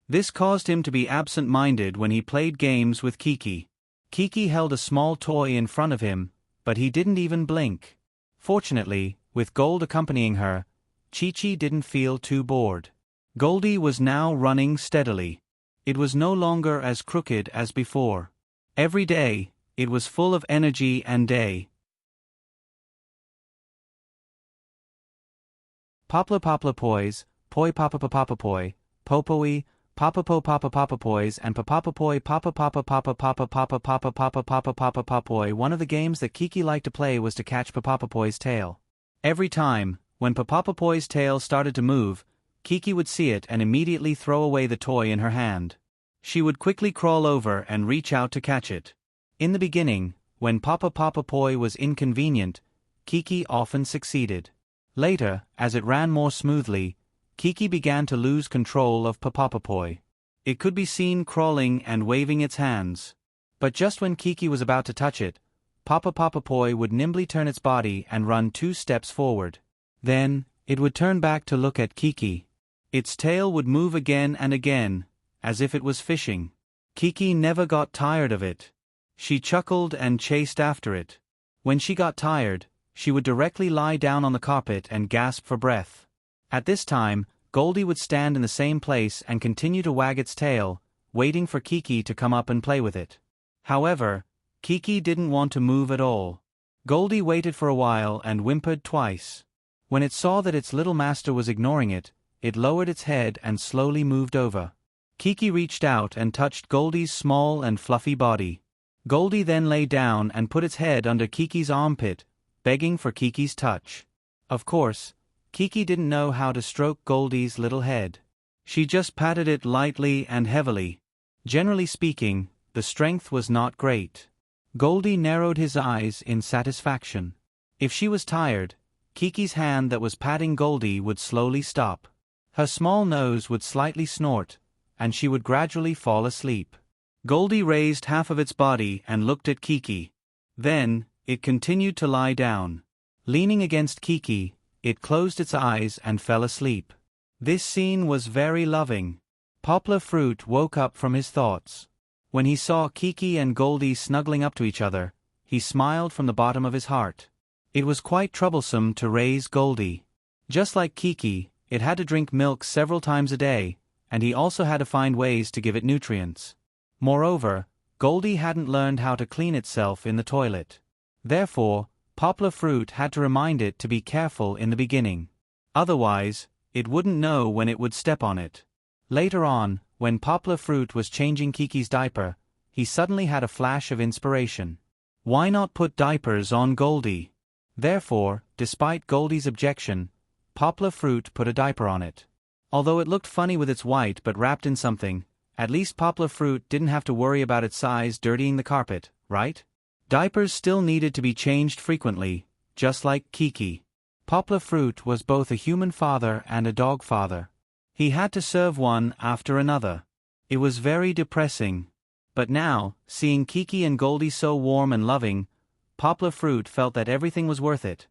This caused him to be absent-minded when he played games with Kiki. Kiki held a small toy in front of him, but he didn't even blink. Fortunately, with Gold accompanying her, Chi-Chi didn't feel too bored. Goldie was now running steadily. It was no longer as crooked as before. Every day, it was full of energy and day. Poplar poplar poise, poi papa papa poi, popoi, papa po papa papa poise and papa poi papa papa papa papa papa papa papa papa papa papoi. One of the games that Kiki liked to play was to catch Papa Poi's tail. Every time, when Papa Poi's tail started to move, Kiki would see it and immediately throw away the toy in her hand. She would quickly crawl over and reach out to catch it. In the beginning, when Papa Poi was inconvenient, Kiki often succeeded. Later, as it ran more smoothly, Kiki began to lose control of Papa Poi. It could be seen crawling and waving its hands. But just when Kiki was about to touch it, Papa Poi would nimbly turn its body and run 2 steps forward. Then, it would turn back to look at Kiki. Its tail would move again and again, as if it was fishing. Kiki never got tired of it. She chuckled and chased after it. When she got tired, she would directly lie down on the carpet and gasp for breath. At this time, Goldie would stand in the same place and continue to wag its tail, waiting for Kiki to come up and play with it. However, Kiki didn't want to move at all. Goldie waited for a while and whimpered twice. When it saw that its little master was ignoring it, it lowered its head and slowly moved over. Kiki reached out and touched Goldie's small and fluffy body. Goldie then lay down and put its head under Kiki's armpit, begging for Kiki's touch. Of course, Kiki didn't know how to stroke Goldie's little head. She just patted it lightly and heavily. Generally speaking, the strength was not great. Goldie narrowed his eyes in satisfaction. If she was tired, Kiki's hand that was patting Goldie would slowly stop. Her small nose would slightly snort, and she would gradually fall asleep. Goldie raised half of its body and looked at Kiki. Then, it continued to lie down. Leaning against Kiki, it closed its eyes and fell asleep. This scene was very loving. Poplar Fruit woke up from his thoughts. When he saw Kiki and Goldie snuggling up to each other, he smiled from the bottom of his heart. It was quite troublesome to raise Goldie. Just like Kiki, it had to drink milk several times a day, and he also had to find ways to give it nutrients. Moreover, Goldie hadn't learned how to clean itself in the toilet. Therefore, Poplar Fruit had to remind it to be careful in the beginning. Otherwise, it wouldn't know when it would step on it. Later on, when Poplar Fruit was changing Kiki's diaper, he suddenly had a flash of inspiration. Why not put diapers on Goldie? Therefore, despite Goldie's objection, Poplar Fruit put a diaper on it. Although it looked funny with its white but wrapped in something, at least Poplar Fruit didn't have to worry about its size dirtying the carpet, right? Diapers still needed to be changed frequently, just like Kiki. Poplar Fruit was both a human father and a dog father. He had to serve one after another. It was very depressing. But now, seeing Kiki and Goldie so warm and loving, Poplar Fruit felt that everything was worth it.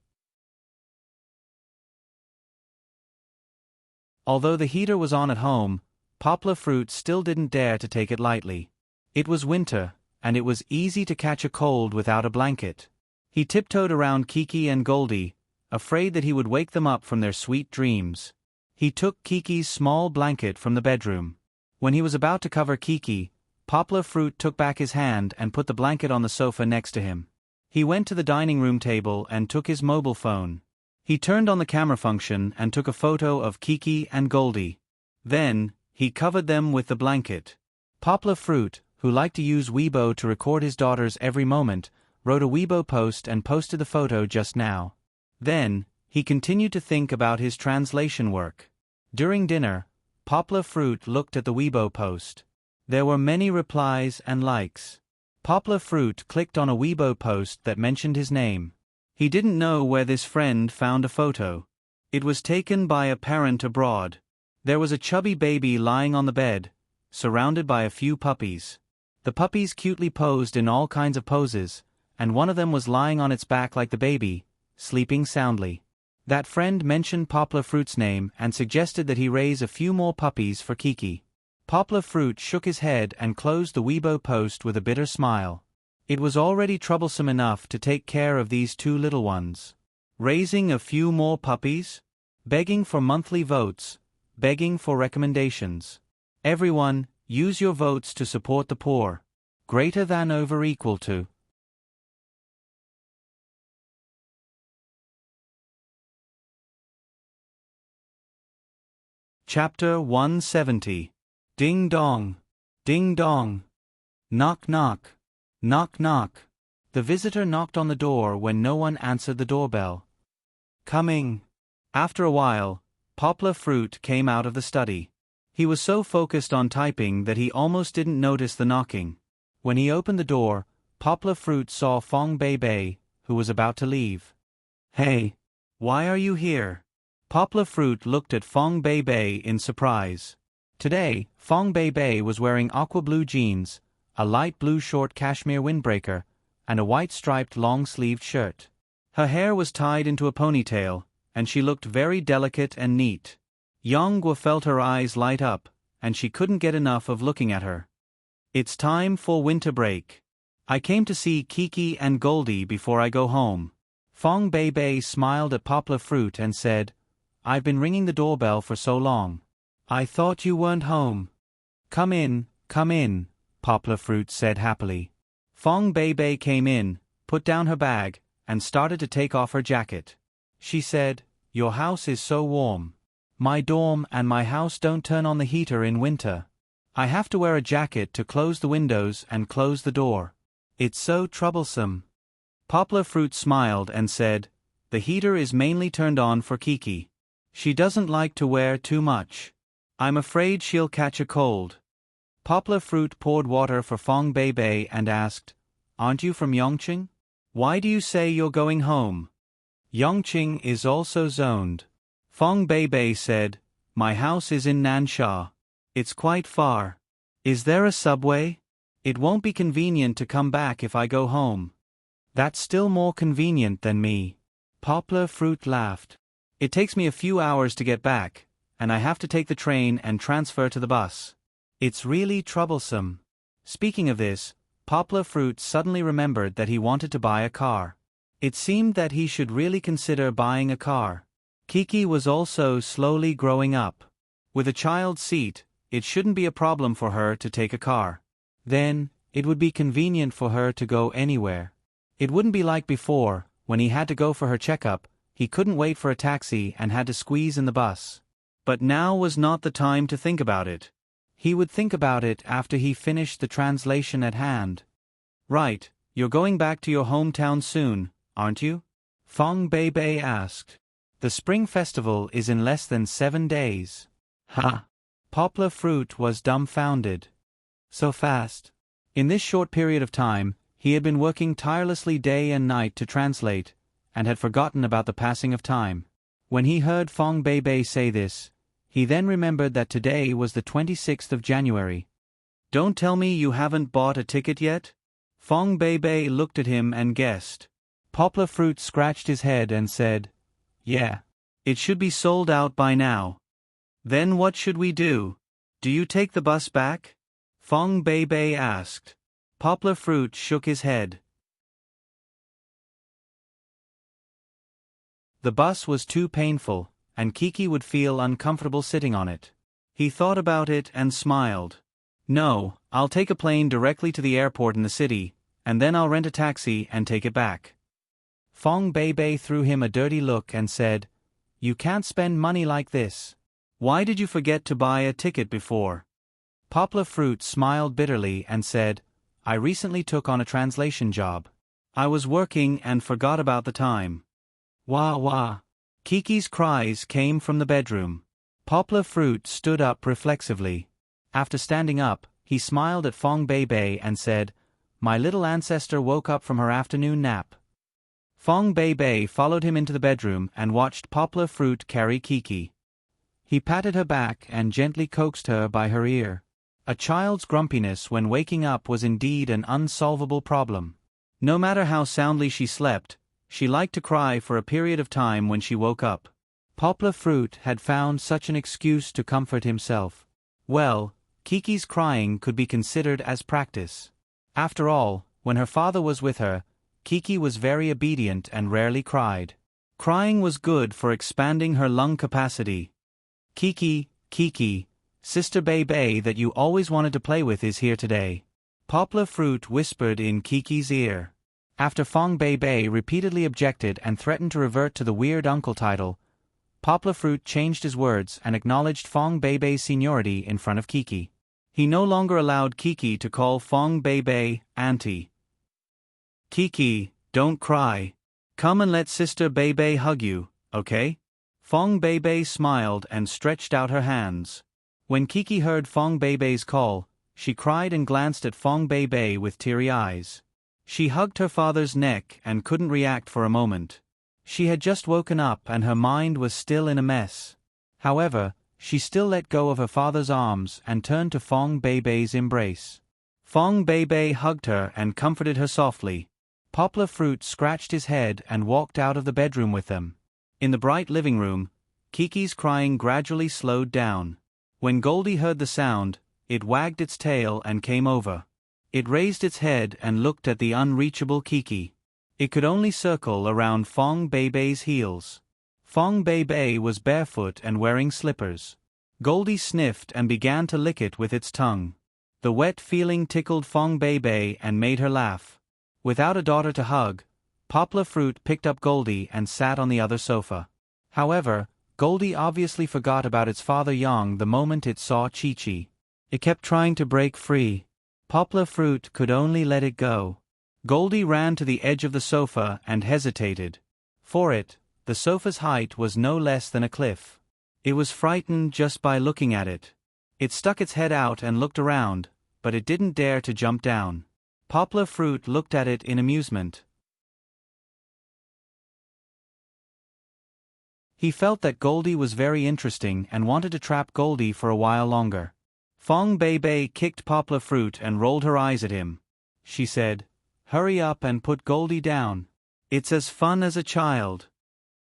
Although the heater was on at home, Poplar Fruit still didn't dare to take it lightly. It was winter, and it was easy to catch a cold without a blanket. He tiptoed around Kiki and Goldie, afraid that he would wake them up from their sweet dreams. He took Kiki's small blanket from the bedroom. When he was about to cover Kiki, Poplar Fruit took back his hand and put the blanket on the sofa next to him. He went to the dining room table and took his mobile phone. He turned on the camera function and took a photo of Kiki and Goldie. Then, he covered them with the blanket. Poplar Fruit, who liked to use Weibo to record his daughter's every moment, wrote a Weibo post and posted the photo just now. Then, he continued to think about his translation work. During dinner, Poplar Fruit looked at the Weibo post. There were many replies and likes. Poplar Fruit clicked on a Weibo post that mentioned his name. He didn't know where this friend found a photo. It was taken by a parent abroad. There was a chubby baby lying on the bed, surrounded by a few puppies. The puppies cutely posed in all kinds of poses, and one of them was lying on its back like the baby, sleeping soundly. That friend mentioned Poplar Fruit's name and suggested that he raise a few more puppies for Kiki. Poplar Fruit shook his head and closed the Weibo post with a bitter smile. It was already troublesome enough to take care of these two little ones. Raising a few more puppies? Begging for monthly votes, begging for recommendations. Everyone, use your votes to support the poor. Greater than over equal to. Chapter 170. Ding dong. Ding dong. Knock knock. Knock knock. The visitor knocked on the door when no one answered the doorbell. Coming. After a while, Poplar Fruit came out of the study. He was so focused on typing that he almost didn't notice the knocking. When he opened the door, Poplar Fruit saw Fong Bei Bei, who was about to leave. Hey! Why are you here? Poplar Fruit looked at Fong Bei Bei in surprise. Today, Fong Bei Bei was wearing aqua blue jeans, a light blue short cashmere windbreaker, and a white striped long-sleeved shirt. Her hair was tied into a ponytail, and she looked very delicate and neat. Yonghua felt her eyes light up, and she couldn't get enough of looking at her. It's time for winter break. I came to see Kiki and Goldie before I go home. Fong Bei Bei smiled at Poplar Fruit and said, I've been ringing the doorbell for so long. I thought you weren't home. Come in, Poplar Fruit said happily. Fong Bei Bei came in, put down her bag, and started to take off her jacket. She said, Your house is so warm. My dorm and my house don't turn on the heater in winter. I have to wear a jacket to close the windows and close the door. It's so troublesome. Poplar Fruit smiled and said, The heater is mainly turned on for Kiki. She doesn't like to wear too much. I'm afraid she'll catch a cold. Poplar Fruit poured water for Fong Bei Bei and asked, Aren't you from Yongqing? Why do you say you're going home? Yongqing is also zoned. Fong Bei Bei said, My house is in Nansha. It's quite far. Is there a subway? It won't be convenient to come back if I go home. That's still more convenient than me. Poplar Fruit laughed. It takes me a few hours to get back, and I have to take the train and transfer to the bus. It's really troublesome. Speaking of this, Poplar Fruit suddenly remembered that he wanted to buy a car. It seemed that he should really consider buying a car. Kiki was also slowly growing up. With a child's seat, it shouldn't be a problem for her to take a car. Then, it would be convenient for her to go anywhere. It wouldn't be like before, when he had to go for her checkup, he couldn't wait for a taxi and had to squeeze in the bus. But now was not the time to think about it. He would think about it after he finished the translation at hand. Right, you're going back to your hometown soon, aren't you? Fong Bei Bei asked. The Spring Festival is in less than 7 days. Ha! Poplar Fruit was dumbfounded. So fast. In this short period of time, he had been working tirelessly day and night to translate, and had forgotten about the passing of time. When he heard Fong Bei Bei say this, he then remembered that today was the 26th of January. Don't tell me you haven't bought a ticket yet? Fong Bei Bei looked at him and guessed. Poplar Fruit scratched his head and said, Yeah. It should be sold out by now. Then what should we do? Do you take the bus back? Fong Bei Bei asked. Poplar Fruit shook his head. The bus was too painful, and Kiki would feel uncomfortable sitting on it. He thought about it and smiled. No, I'll take a plane directly to the airport in the city, and then I'll rent a taxi and take it back. Fong Bei Bei threw him a dirty look and said, You can't spend money like this. Why did you forget to buy a ticket before? Poplar Fruit smiled bitterly and said, I recently took on a translation job. I was working and forgot about the time. Wah wah. Kiki's cries came from the bedroom. Poplar Fruit stood up reflexively. After standing up, he smiled at Fong Bei Bei and said, My little ancestor woke up from her afternoon nap. Fong Bei Bei followed him into the bedroom and watched Poplar Fruit carry Kiki. He patted her back and gently coaxed her by her ear. A child's grumpiness when waking up was indeed an unsolvable problem. No matter how soundly she slept, she liked to cry for a period of time when she woke up. Poplar Fruit had found such an excuse to comfort himself. Well, Kiki's crying could be considered as practice. After all, when her father was with her, Kiki was very obedient and rarely cried. Crying was good for expanding her lung capacity. Kiki, Kiki, Sister Bei Bei that you always wanted to play with is here today. Poplar Fruit whispered in Kiki's ear. After Fong Bei Bei repeatedly objected and threatened to revert to the weird uncle title, Poplar Fruit changed his words and acknowledged Fong Bei Bei's seniority in front of Kiki. He no longer allowed Kiki to call Fong Bei Bei Auntie. Kiki, don't cry. Come and let Sister Bei Bei hug you, okay? Fong Bei Bei smiled and stretched out her hands. When Kiki heard Fong Bei Bei's call, she cried and glanced at Fong Bei Bei with teary eyes. She hugged her father's neck and couldn't react for a moment. She had just woken up and her mind was still in a mess. However, she still let go of her father's arms and turned to Fong Bei Bei's embrace. Fong Bei Bei hugged her and comforted her softly. Poplar Fruit scratched his head and walked out of the bedroom with them. In the bright living room, Kiki's crying gradually slowed down. When Goldie heard the sound, it wagged its tail and came over. It raised its head and looked at the unreachable Kiki. It could only circle around Fong Bei Bei's heels. Fong Bei Bei was barefoot and wearing slippers. Goldie sniffed and began to lick it with its tongue. The wet feeling tickled Fong Bei Bei and made her laugh. Without a daughter to hug, Poplar Fruit picked up Goldie and sat on the other sofa. However, Goldie obviously forgot about its father Yang the moment it saw Chi-Chi. It kept trying to break free. Poplar Fruit could only let it go. Goldie ran to the edge of the sofa and hesitated. For it, the sofa's height was no less than a cliff. It was frightened just by looking at it. It stuck its head out and looked around, but it didn't dare to jump down. Poplar Fruit looked at it in amusement. He felt that Goldie was very interesting and wanted to trap Goldie for a while longer. Fong Bei Bei kicked Poplar Fruit and rolled her eyes at him. She said, Hurry up and put Goldie down. It's as fun as a child.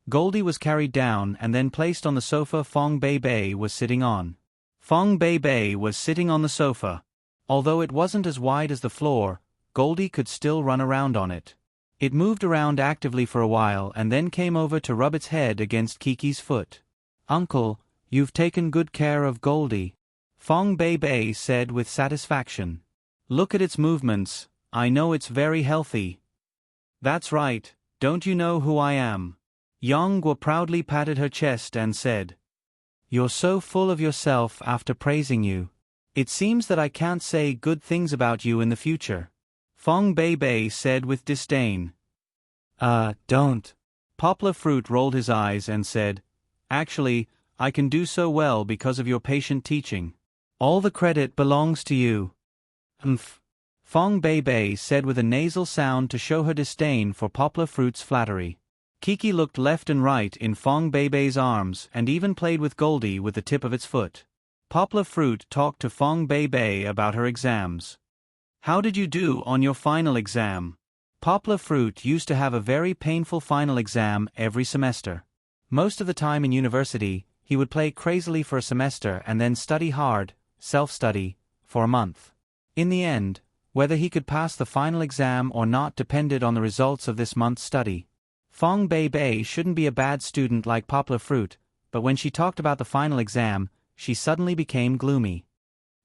Goldie was carried down and then placed on the sofa Fong Bei Bei was sitting on. Fong Bei Bei was sitting on the sofa. Although it wasn't as wide as the floor, Goldie could still run around on it. It moved around actively for a while and then came over to rub its head against Kiki's foot. Uncle, you've taken good care of Goldie, Fong Bei Bei said with satisfaction. Look at its movements, I know it's very healthy. That's right, don't you know who I am? Yang Guo proudly patted her chest and said, You're so full of yourself after praising you. It seems that I can't say good things about you in the future. Fong Bei Bei said with disdain. Don't. Poplar Fruit rolled his eyes and said, Actually, I can do so well because of your patient teaching. All the credit belongs to you. Fong Bei Bei said with a nasal sound to show her disdain for Poplar Fruit's flattery. Kiki looked left and right in Fong Bei Bei's arms and even played with Goldie with the tip of its foot. Poplar Fruit talked to Fong Bei Bei about her exams. How did you do on your final exam? Poplar Fruit used to have a very painful final exam every semester. Most of the time in university, he would play crazily for a semester and then study hard, self-study, for a month. In the end, whether he could pass the final exam or not depended on the results of this month's study. Fong Bei Bei shouldn't be a bad student like Poplar Fruit, but when she talked about the final exam, she suddenly became gloomy.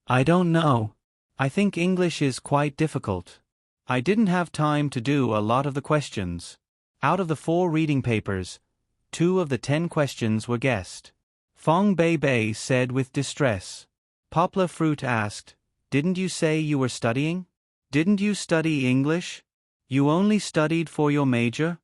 I don't know. I think English is quite difficult. I didn't have time to do a lot of the questions. Out of the 4 reading papers, 2 of the 10 questions were guessed. Fong Bei Bei said with distress. Poplar Fruit asked, "Didn't you say you were studying? Didn't you study English? You only studied for your major?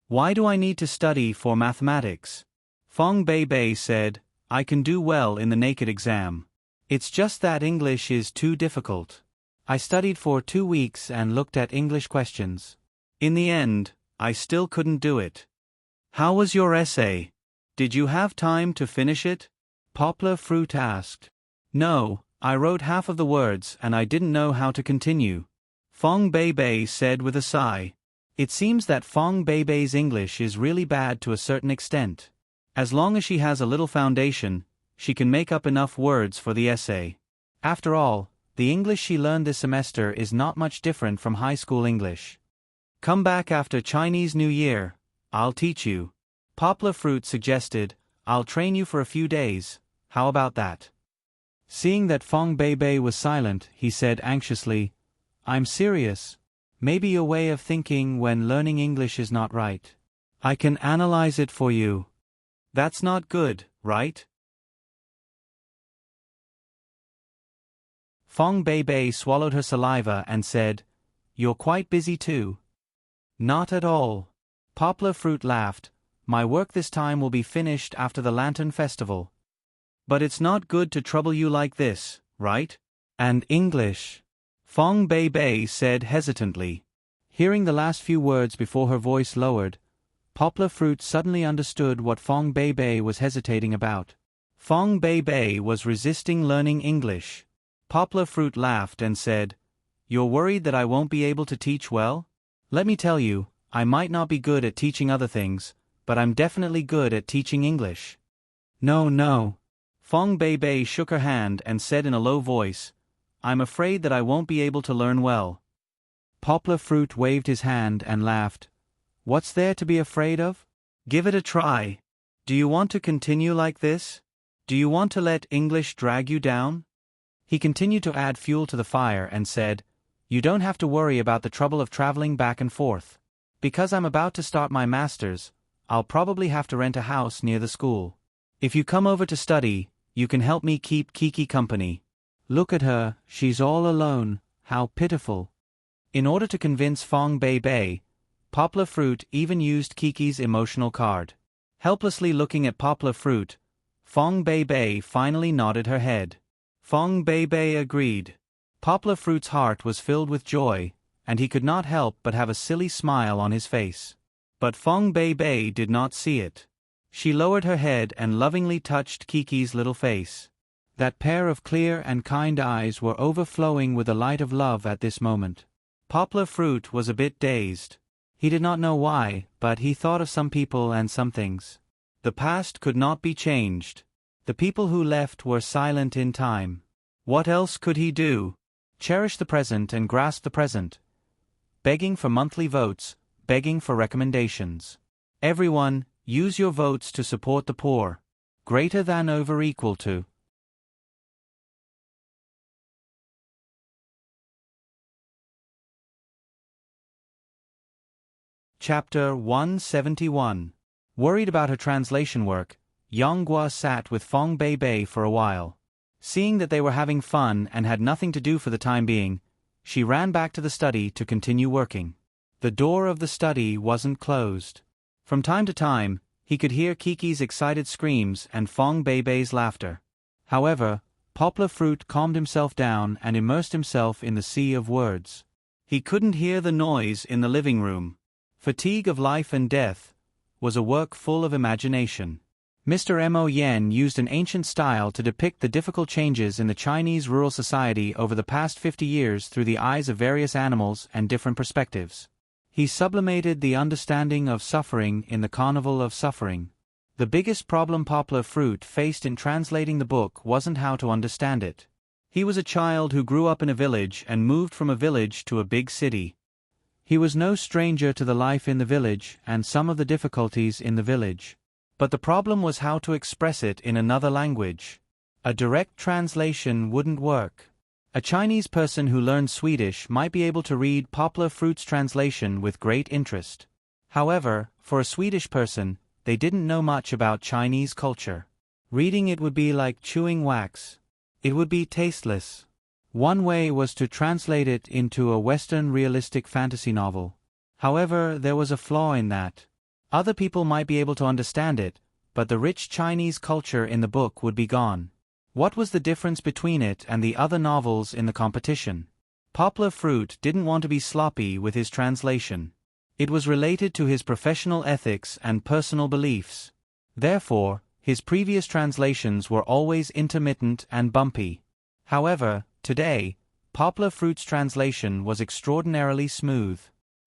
Why do I need to study for mathematics?" Fong Bei said, "I can do well in the naked exam. It's just that English is too difficult. I studied for 2 weeks and looked at English questions. In the end, I still couldn't do it." "How was your essay? Did you have time to finish it?" Poplar Fruit asked. "No, I wrote half of the words and I didn't know how to continue," Fong Bei said with a sigh. It seems that Fong Bei's English is really bad to a certain extent. As long as she has a little foundation, she can make up enough words for the essay. After all, the English she learned this semester is not much different from high school English. "Come back after Chinese New Year. I'll teach you," Poplar Fruit suggested. "I'll train you for a few days. How about that?" Seeing that Fong Bei was silent, he said anxiously, "I'm serious. Maybe your way of thinking when learning English is not right. I can analyze it for you. That's not good, right?" Fong Bei swallowed her saliva and said, "You're quite busy too." "Not at all." Poplar Fruit laughed. "My work this time will be finished after the Lantern Festival. But it's not good to trouble you like this, right? And English," Fong Bei said hesitantly. Hearing the last few words before her voice lowered, Poplar Fruit suddenly understood what Fong Bei was hesitating about. Fong Bei was resisting learning English. Poplar Fruit laughed and said, "You're worried that I won't be able to teach well? Let me tell you, I might not be good at teaching other things, but I'm definitely good at teaching English." No. Fong Bei shook her hand and said in a low voice, "I'm afraid that I won't be able to learn well." Poplar Fruit waved his hand and laughed. "What's there to be afraid of? Give it a try. Do you want to continue like this? Do you want to let English drag you down?" He continued to add fuel to the fire and said, "You don't have to worry about the trouble of traveling back and forth. Because I'm about to start my master's, I'll probably have to rent a house near the school. If you come over to study, you can help me keep Kiki company. Look at her, she's all alone, how pitiful." In order to convince Fong Bei, Poplar Fruit even used Kiki's emotional card. Helplessly looking at Poplar Fruit, Fong Bei finally nodded her head. Fong Bei agreed. Poplar Fruit's heart was filled with joy, and he could not help but have a silly smile on his face. But Fong Bei did not see it. She lowered her head and lovingly touched Kiki's little face. That pair of clear and kind eyes were overflowing with the light of love at this moment. Poplar Fruit was a bit dazed. He did not know why, but he thought of some people and some things. The past could not be changed. The people who left were silent in time. What else could he do? Cherish the present and grasp the present. Begging for monthly votes, begging for recommendations. Everyone, use your votes to support the poor. Greater than over equal to. Chapter 171. Worried about her translation work, Yonghua sat with Fong Bei for a while. Seeing that they were having fun and had nothing to do for the time being, she ran back to the study to continue working. The door of the study wasn't closed. From time to time, he could hear Kiki's excited screams and Fong Bei's laughter. However, Poplar Fruit calmed himself down and immersed himself in the sea of words. He couldn't hear the noise in the living room. Fatigue of Life and Death was a work full of imagination. Mr. Mo Yen used an ancient style to depict the difficult changes in the Chinese rural society over the past 50 years through the eyes of various animals and different perspectives. He sublimated the understanding of suffering in the carnival of suffering. The biggest problem Poplar Fruit faced in translating the book wasn't how to understand it. He was a child who grew up in a village and moved from a village to a big city. He was no stranger to the life in the village and some of the difficulties in the village. But the problem was how to express it in another language. A direct translation wouldn't work. A Chinese person who learned Swedish might be able to read Poplar Fruit's translation with great interest. However, for a Swedish person, they didn't know much about Chinese culture. Reading it would be like chewing wax. It would be tasteless. One way was to translate it into a Western realistic fantasy novel. However, there was a flaw in that. Other people might be able to understand it, but the rich Chinese culture in the book would be gone. What was the difference between it and the other novels in the competition? Poplar Fruit didn't want to be sloppy with his translation. It was related to his professional ethics and personal beliefs. Therefore, his previous translations were always intermittent and bumpy. However, today, Poplar Fruit's translation was extraordinarily smooth.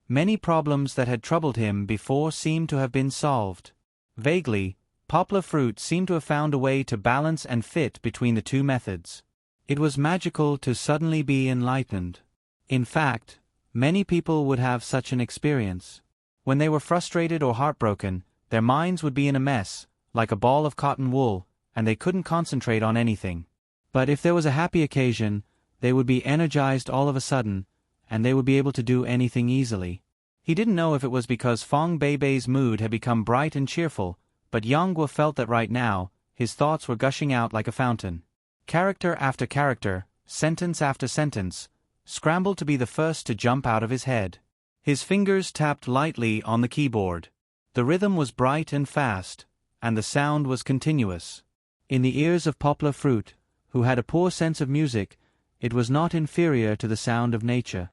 Many problems that had troubled him before seemed to have been solved. Vaguely, Poplar Fruit seemed to have found a way to balance and fit between the two methods. It was magical to suddenly be enlightened. In fact, many people would have such an experience. When they were frustrated or heartbroken, their minds would be in a mess, like a ball of cotton wool, and they couldn't concentrate on anything. But if there was a happy occasion, they would be energized all of a sudden, and they would be able to do anything easily. He didn't know if it was because Fong Beibei's mood had become bright and cheerful, but Yang Guo felt that right now, his thoughts were gushing out like a fountain. Character after character, sentence after sentence, scrambled to be the first to jump out of his head. His fingers tapped lightly on the keyboard. The rhythm was bright and fast, and the sound was continuous. In the ears of Poplar Fruit, who had a poor sense of music, it was not inferior to the sound of nature.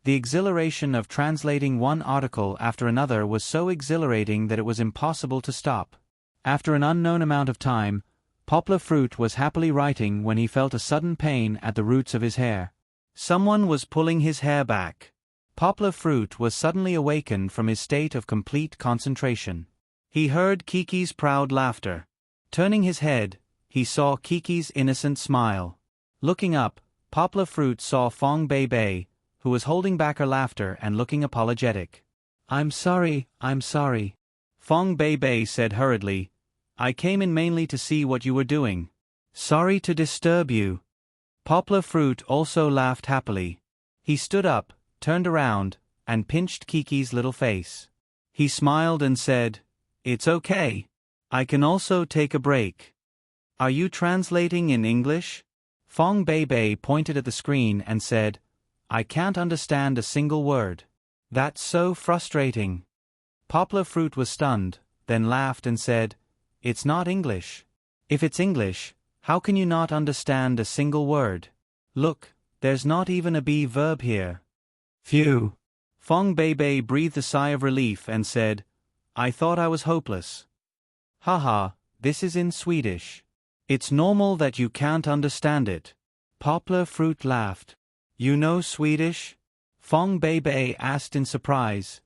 The exhilaration of translating one article after another was so exhilarating that it was impossible to stop. After an unknown amount of time, Poplar Fruit was happily writing when he felt a sudden pain at the roots of his hair. Someone was pulling his hair back. Poplar Fruit was suddenly awakened from his state of complete concentration. He heard Kiki's proud laughter. Turning his head, he saw Kiki's innocent smile. Looking up, Poplar Fruit saw Fong Beibei, who was holding back her laughter and looking apologetic. I'm sorry. Fong Beibei said hurriedly, I came in mainly to see what you were doing. Sorry to disturb you. Poplar Fruit also laughed happily. He stood up, turned around, and pinched Kiki's little face. He smiled and said, It's okay. I can also take a break. Are you translating in English? Fong Beibei pointed at the screen and said, I can't understand a single word. That's so frustrating. Poplar Fruit was stunned, then laughed and said, It's not English. If it's English, how can you not understand a single word? Look, there's not even a be verb here. Phew. Fong Beibei breathed a sigh of relief and said, I thought I was hopeless. Haha, this is in Swedish. It's normal that you can't understand it. Poplar Fruit laughed. You know Swedish? Fong Beibei asked in surprise.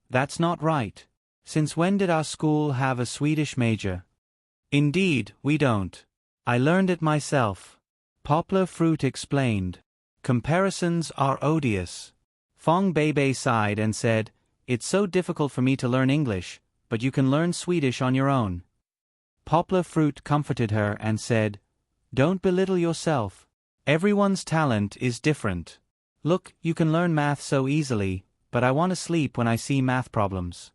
That's not right. Since when did our school have a Swedish major? Indeed, we don't. I learned it myself. Poplar Fruit explained. Comparisons are odious. Fong Beibei sighed and said, It's so difficult for me to learn English, but you can learn Swedish on your own. Poplar Fruit comforted her and said, Don't belittle yourself. Everyone's talent is different. Look, you can learn math so easily, but I want to sleep when I see math problems.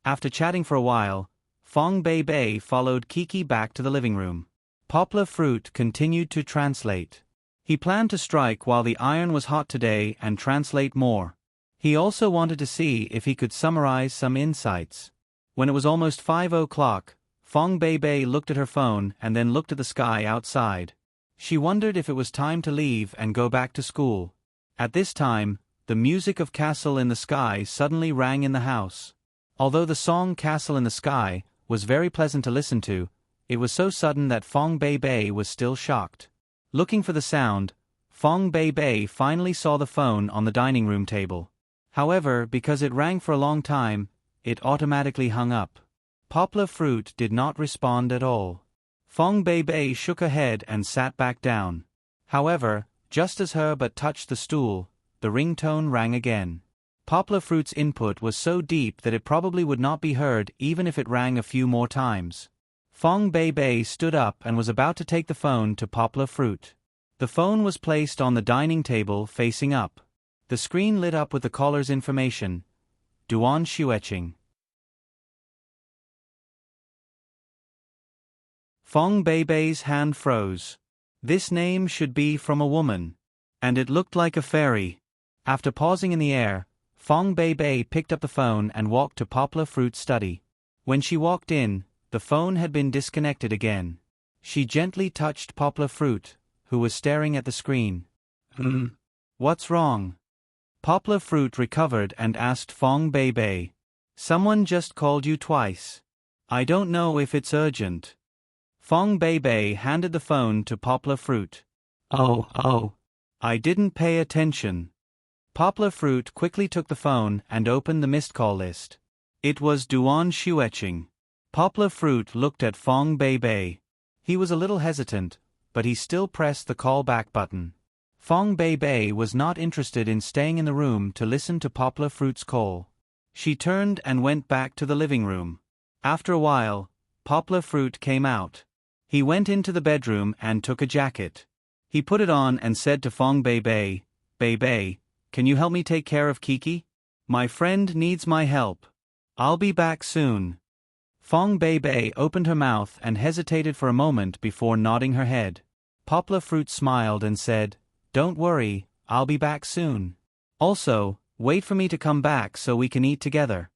After chatting for a while, Fong Beibei followed Kiki back to the living room. Poplar Fruit continued to translate. He planned to strike while the iron was hot today and translate more. He also wanted to see if he could summarize some insights. When it was almost 5 o'clock, Fong Beibei looked at her phone and then looked at the sky outside. She wondered if it was time to leave and go back to school. At this time, the music of Castle in the Sky suddenly rang in the house. Although the song Castle in the Sky was very pleasant to listen to, it was so sudden that Fong Beibei was still shocked. Looking for the sound, Fong Beibei finally saw the phone on the dining room table. However, because it rang for a long time, it automatically hung up. Poplar Fruit did not respond at all. Fong Beibei shook her head and sat back down. However, just as her butt touched the stool, the ringtone rang again. Poplar Fruit's input was so deep that it probably would not be heard even if it rang a few more times. Fong Beibei stood up and was about to take the phone to Poplar Fruit. The phone was placed on the dining table facing up. The screen lit up with the caller's information. Duan Xueqing. Fong Beibei's hand froze. This name should be from a woman. And it looked like a fairy. After pausing in the air, Fong Beibei picked up the phone and walked to Poplar Fruit's study. When she walked in, the phone had been disconnected again. She gently touched Poplar Fruit, who was staring at the screen. What's wrong? Poplar Fruit recovered and asked Fong Beibei. Someone just called you twice. I don't know if it's urgent. Fong Beibei handed the phone to Poplar Fruit. Oh. I didn't pay attention. Poplar Fruit quickly took the phone and opened the missed call list. It was Duan Xueqing. Poplar Fruit looked at Fong Beibei. He was a little hesitant, but he still pressed the call back button. Fong Beibei was not interested in staying in the room to listen to Poplar Fruit's call. She turned and went back to the living room. After a while, Poplar Fruit came out. He went into the bedroom and took a jacket. He put it on and said to Fong Beibei, "Beibei, can you help me take care of Kiki? My friend needs my help. I'll be back soon." Fong Beibei opened her mouth and hesitated for a moment before nodding her head. Poplar Fruit smiled and said, "Don't worry, I'll be back soon. Also, wait for me to come back so we can eat together."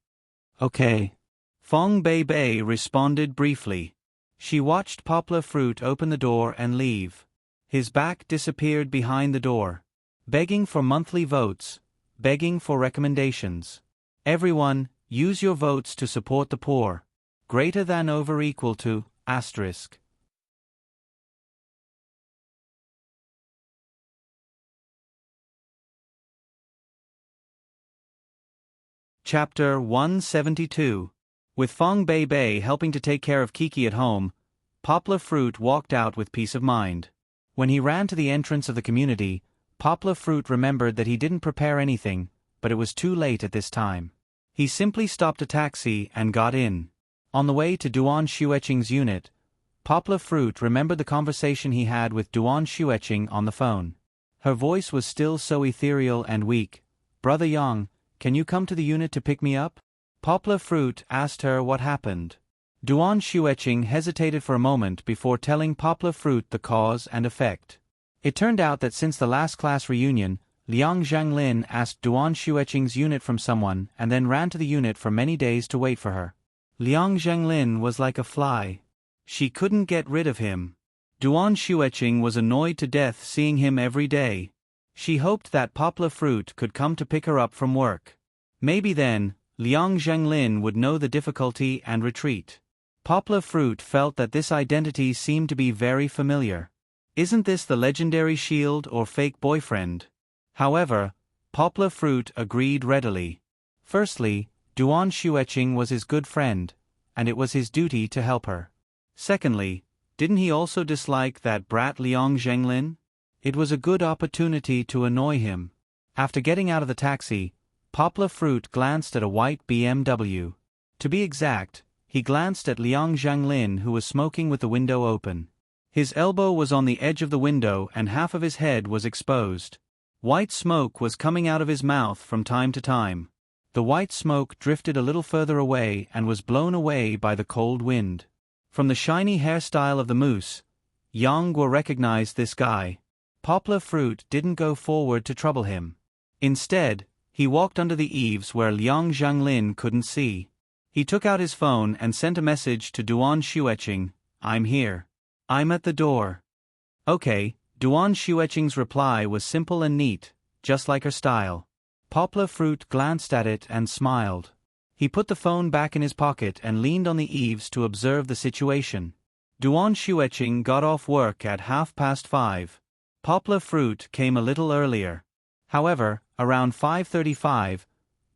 "Okay." Fong Beibei responded briefly. She watched Poplar Fruit open the door and leave. His back disappeared behind the door. Begging for monthly votes, begging for recommendations. Everyone, use your votes to support the poor. Greater than over equal to, asterisk. Chapter 172. With Fong Beibei helping to take care of Kiki at home, Poplar Fruit walked out with peace of mind. When he ran to the entrance of the community, Poplar Fruit remembered that he didn't prepare anything, but it was too late at this time. He simply stopped a taxi and got in. On the way to Duan Xueqing's unit, Poplar Fruit remembered the conversation he had with Duan Xueqing on the phone. Her voice was still so ethereal and weak. "Brother Yang, can you come to the unit to pick me up?" Poplar Fruit asked her what happened. Duan Xueqing hesitated for a moment before telling Poplar Fruit the cause and effect. It turned out that since the last class reunion, Liang Zhanglin asked Duan Xueqing's unit from someone and then ran to the unit for many days to wait for her. Liang Zhanglin was like a fly. She couldn't get rid of him. Duan Xueqing was annoyed to death seeing him every day. She hoped that Poplar Fruit could come to pick her up from work. Maybe then, Liang Zhanglin would know the difficulty and retreat. Poplar Fruit felt that this identity seemed to be very familiar. Isn't this the legendary shield or fake boyfriend? However, Poplar Fruit agreed readily. Firstly, Duan Xueqing was his good friend, and it was his duty to help her. Secondly, didn't he also dislike that brat Liang Zhanglin? It was a good opportunity to annoy him. After getting out of the taxi, Poplar Fruit glanced at a white BMW. To be exact, he glanced at Liang Zhanglin, who was smoking with the window open. His elbow was on the edge of the window and half of his head was exposed. White smoke was coming out of his mouth from time to time. The white smoke drifted a little further away and was blown away by the cold wind. From the shiny hairstyle of the moose, Yang Guo recognized this guy. Poplar Fruit didn't go forward to trouble him. Instead, he walked under the eaves where Liang Zhanglin couldn't see. He took out his phone and sent a message to Duan Xueqing, "I'm here. I'm at the door." "Okay." Duan Xueqing's reply was simple and neat, just like her style. Poplar Fruit glanced at it and smiled. He put the phone back in his pocket and leaned on the eaves to observe the situation. Duan Xueqing got off work at 5:30. Poplar Fruit came a little earlier. However, around 5:35,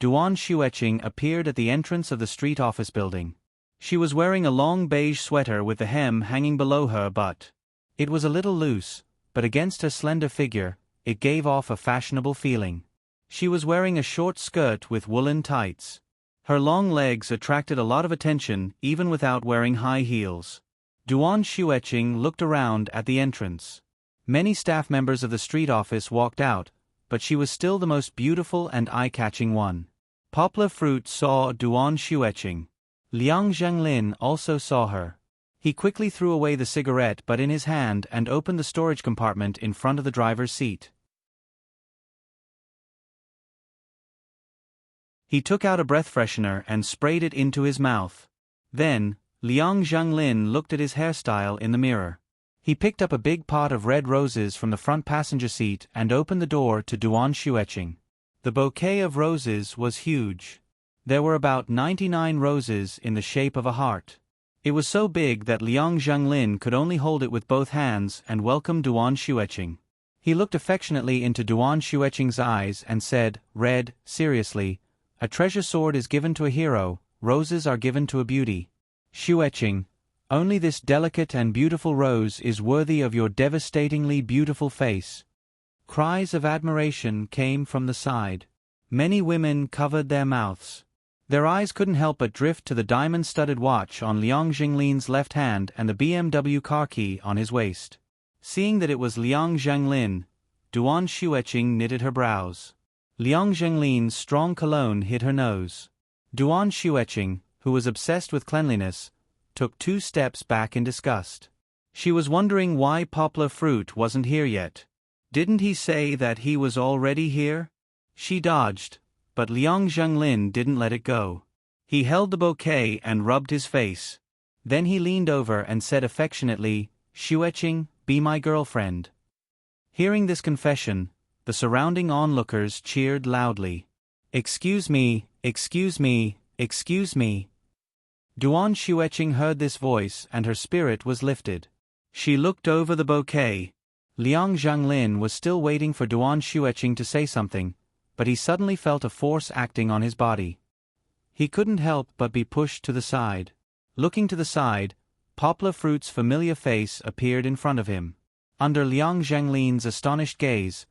Duan Xueqing appeared at the entrance of the street office building. She was wearing a long beige sweater with the hem hanging below her butt. It was a little loose, but against her slender figure, it gave off a fashionable feeling. She was wearing a short skirt with woolen tights. Her long legs attracted a lot of attention even without wearing high heels. Duan Xueqing looked around at the entrance. Many staff members of the street office walked out, but she was still the most beautiful and eye-catching one. Poplar Fruit saw Duan Xueqing. Liang Zhanglin also saw her. He quickly threw away the cigarette butt in his hand and opened the storage compartment in front of the driver's seat. He took out a breath freshener and sprayed it into his mouth. Then, Liang Zhanglin looked at his hairstyle in the mirror. He picked up a big pot of red roses from the front passenger seat and opened the door to Duan Xueqing. The bouquet of roses was huge. There were about 99 roses in the shape of a heart. It was so big that Liang Zhanglin could only hold it with both hands and welcome Duan Xueqing. He looked affectionately into Duan Xueqing's eyes and said, "Red, seriously, a treasure sword is given to a hero, roses are given to a beauty. Xueqing, only this delicate and beautiful rose is worthy of your devastatingly beautiful face." Cries of admiration came from the side. Many women covered their mouths. Their eyes couldn't help but drift to the diamond-studded watch on Liang Zhanglin's left hand and the BMW car key on his waist. Seeing that it was Liang Zhanglin, Duan Xueqing knitted her brows. Liang Zhanglin's strong cologne hit her nose. Duan Xueqing, who was obsessed with cleanliness, took 2 steps back in disgust. She was wondering why Poplar Fruit wasn't here yet. Didn't he say that he was already here? She dodged, but Liang Zhanglin didn't let it go. He held the bouquet and rubbed his face. Then he leaned over and said affectionately, "Xueqing, be my girlfriend." Hearing this confession, the surrounding onlookers cheered loudly. "Excuse me, excuse me, excuse me." Duan Xueqing heard this voice and her spirit was lifted. She looked over the bouquet. Liang Zhanglin was still waiting for Duan Xueqing to say something, but he suddenly felt a force acting on his body. He couldn't help but be pushed to the side. Looking to the side, Poplar Fruit's familiar face appeared in front of him. Under Liang Zhanglin's astonished gaze,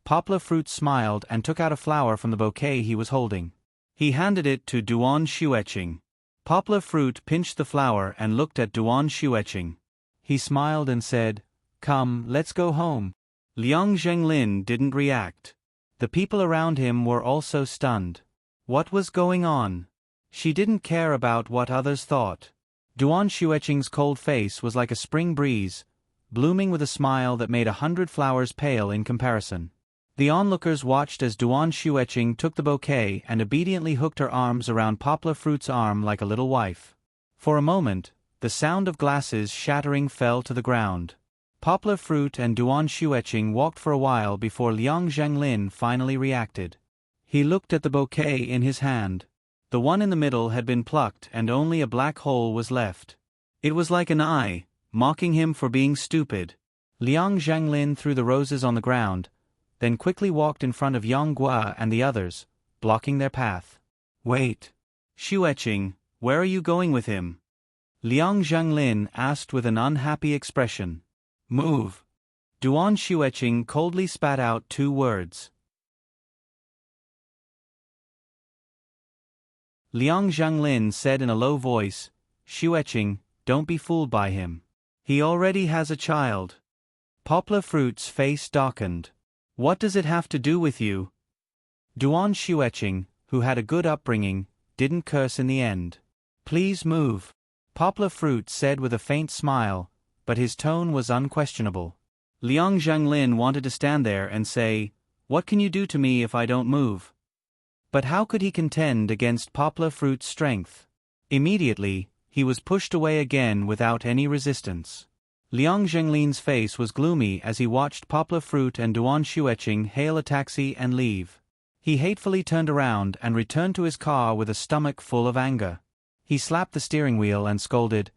Poplar Fruit smiled and took out a flower from the bouquet he was holding. He handed it to Duan Xueqing. Poplar Fruit pinched the flower and looked at Duan Xueqing. He smiled and said, "Come, let's go home." Liang Zhanglin didn't react. The people around him were also stunned. What was going on? She didn't care about what others thought. Duan Xueqing's cold face was like a spring breeze, blooming with a smile that made 100 flowers pale in comparison. The onlookers watched as Duan Xueqing took the bouquet and obediently hooked her arms around Poplar Fruit's arm like a little wife. For a moment, the sound of glasses shattering fell to the ground. Poplar Fruit and Duan Xueqing walked for a while before Liang Zhanglin finally reacted. He looked at the bouquet in his hand. The one in the middle had been plucked and only a black hole was left. It was like an eye, mocking him for being stupid. Liang Zhanglin threw the roses on the ground, then quickly walked in front of Yang Guo and the others, blocking their path. "Wait. Xueqing, where are you going with him?" Liang Zhanglin asked with an unhappy expression. "Move." Duan Xueqing coldly spat out 2 words. Liang Zhanglin said in a low voice, "Xueqing, don't be fooled by him. He already has a child." Poplar Fruit's face darkened. "What does it have to do with you?" Duan Xueqing, who had a good upbringing, didn't curse in the end. "Please move," Poplar Fruit said with a faint smile, but his tone was unquestionable. Liang Zhanglin wanted to stand there and say, "What can you do to me if I don't move?" But how could he contend against Poplar Fruit's strength? Immediately, he was pushed away again without any resistance. Liang Zhanglin's face was gloomy as he watched Poplar Fruit and Duan Xueqing hail a taxi and leave. He hatefully turned around and returned to his car with a stomach full of anger. He slapped the steering wheel and scolded,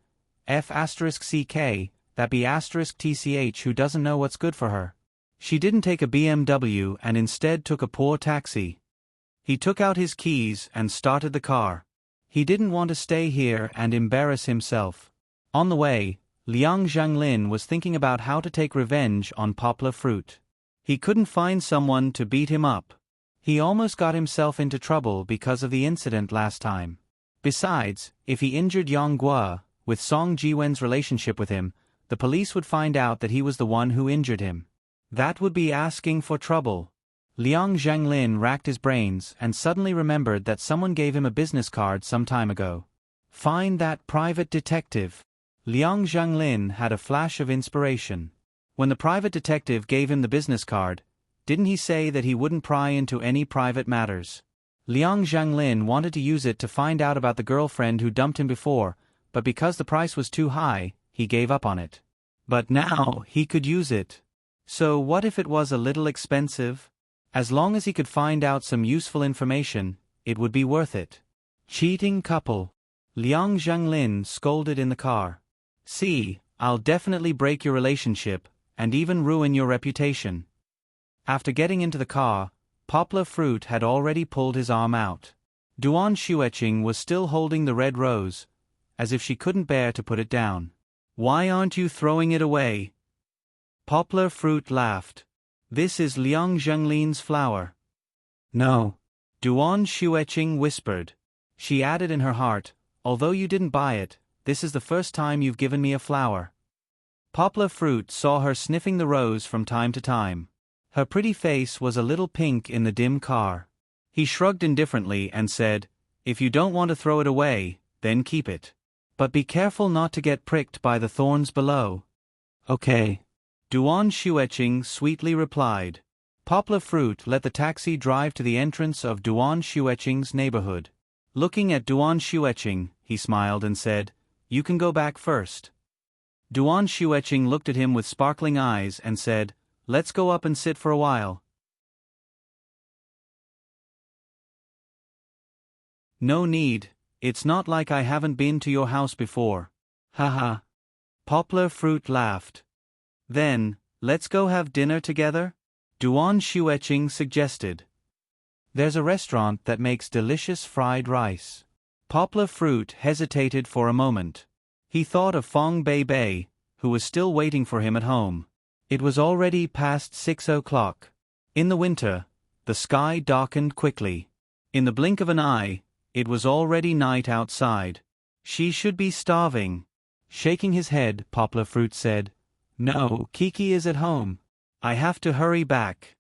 "F*CK, that be *TCH who doesn't know what's good for her." She didn't take a BMW and instead took a poor taxi. He took out his keys and started the car. He didn't want to stay here and embarrass himself. On the way, Liang Zhanglin was thinking about how to take revenge on Poplar Fruit. He couldn't find someone to beat him up. He almost got himself into trouble because of the incident last time. Besides, if he injured Yang Guo, with Song Jiwen's relationship with him, the police would find out that he was the one who injured him. That would be asking for trouble. Liang Zhanglin racked his brains and suddenly remembered that someone gave him a business card some time ago. Find that private detective. Liang Zhanglin had a flash of inspiration. When the private detective gave him the business card, didn't he say that he wouldn't pry into any private matters? Liang Zhanglin wanted to use it to find out about the girlfriend who dumped him before, but because the price was too high, he gave up on it. But now he could use it. So what if it was a little expensive? As long as he could find out some useful information, it would be worth it. Cheating couple. Liang Zhanglin scolded in the car. See, I'll definitely break your relationship, and even ruin your reputation. After getting into the car, Poplar Fruit had already pulled his arm out. Duan Xueqing was still holding the red rose, as if she couldn't bear to put it down. Why aren't you throwing it away? Poplar Fruit laughed. This is Liang Zhanglin's flower. No. Duan Xueqing whispered. She added in her heart, although you didn't buy it, this is the first time you've given me a flower. Poplar Fruit saw her sniffing the rose from time to time. Her pretty face was a little pink in the dim car. He shrugged indifferently and said, if you don't want to throw it away, then keep it. But be careful not to get pricked by the thorns below. Okay. Duan Xueqing sweetly replied. Poplar Fruit let the taxi drive to the entrance of Duan Xueqing's neighborhood. Looking at Duan Xueqing, he smiled and said, you can go back first. Duan Xueqing looked at him with sparkling eyes and said, let's go up and sit for a while. No need, it's not like I haven't been to your house before. Haha. Poplar Fruit laughed. Then, let's go have dinner together? Duan Xueqing suggested. There's a restaurant that makes delicious fried rice. Poplar Fruit hesitated for a moment. He thought of Fong Bei, who was still waiting for him at home. It was already past 6 o'clock. In the winter, the sky darkened quickly. In the blink of an eye, it was already night outside. She should be starving. Shaking his head, Poplar Fruit said, no, Kiki is at home. I have to hurry back.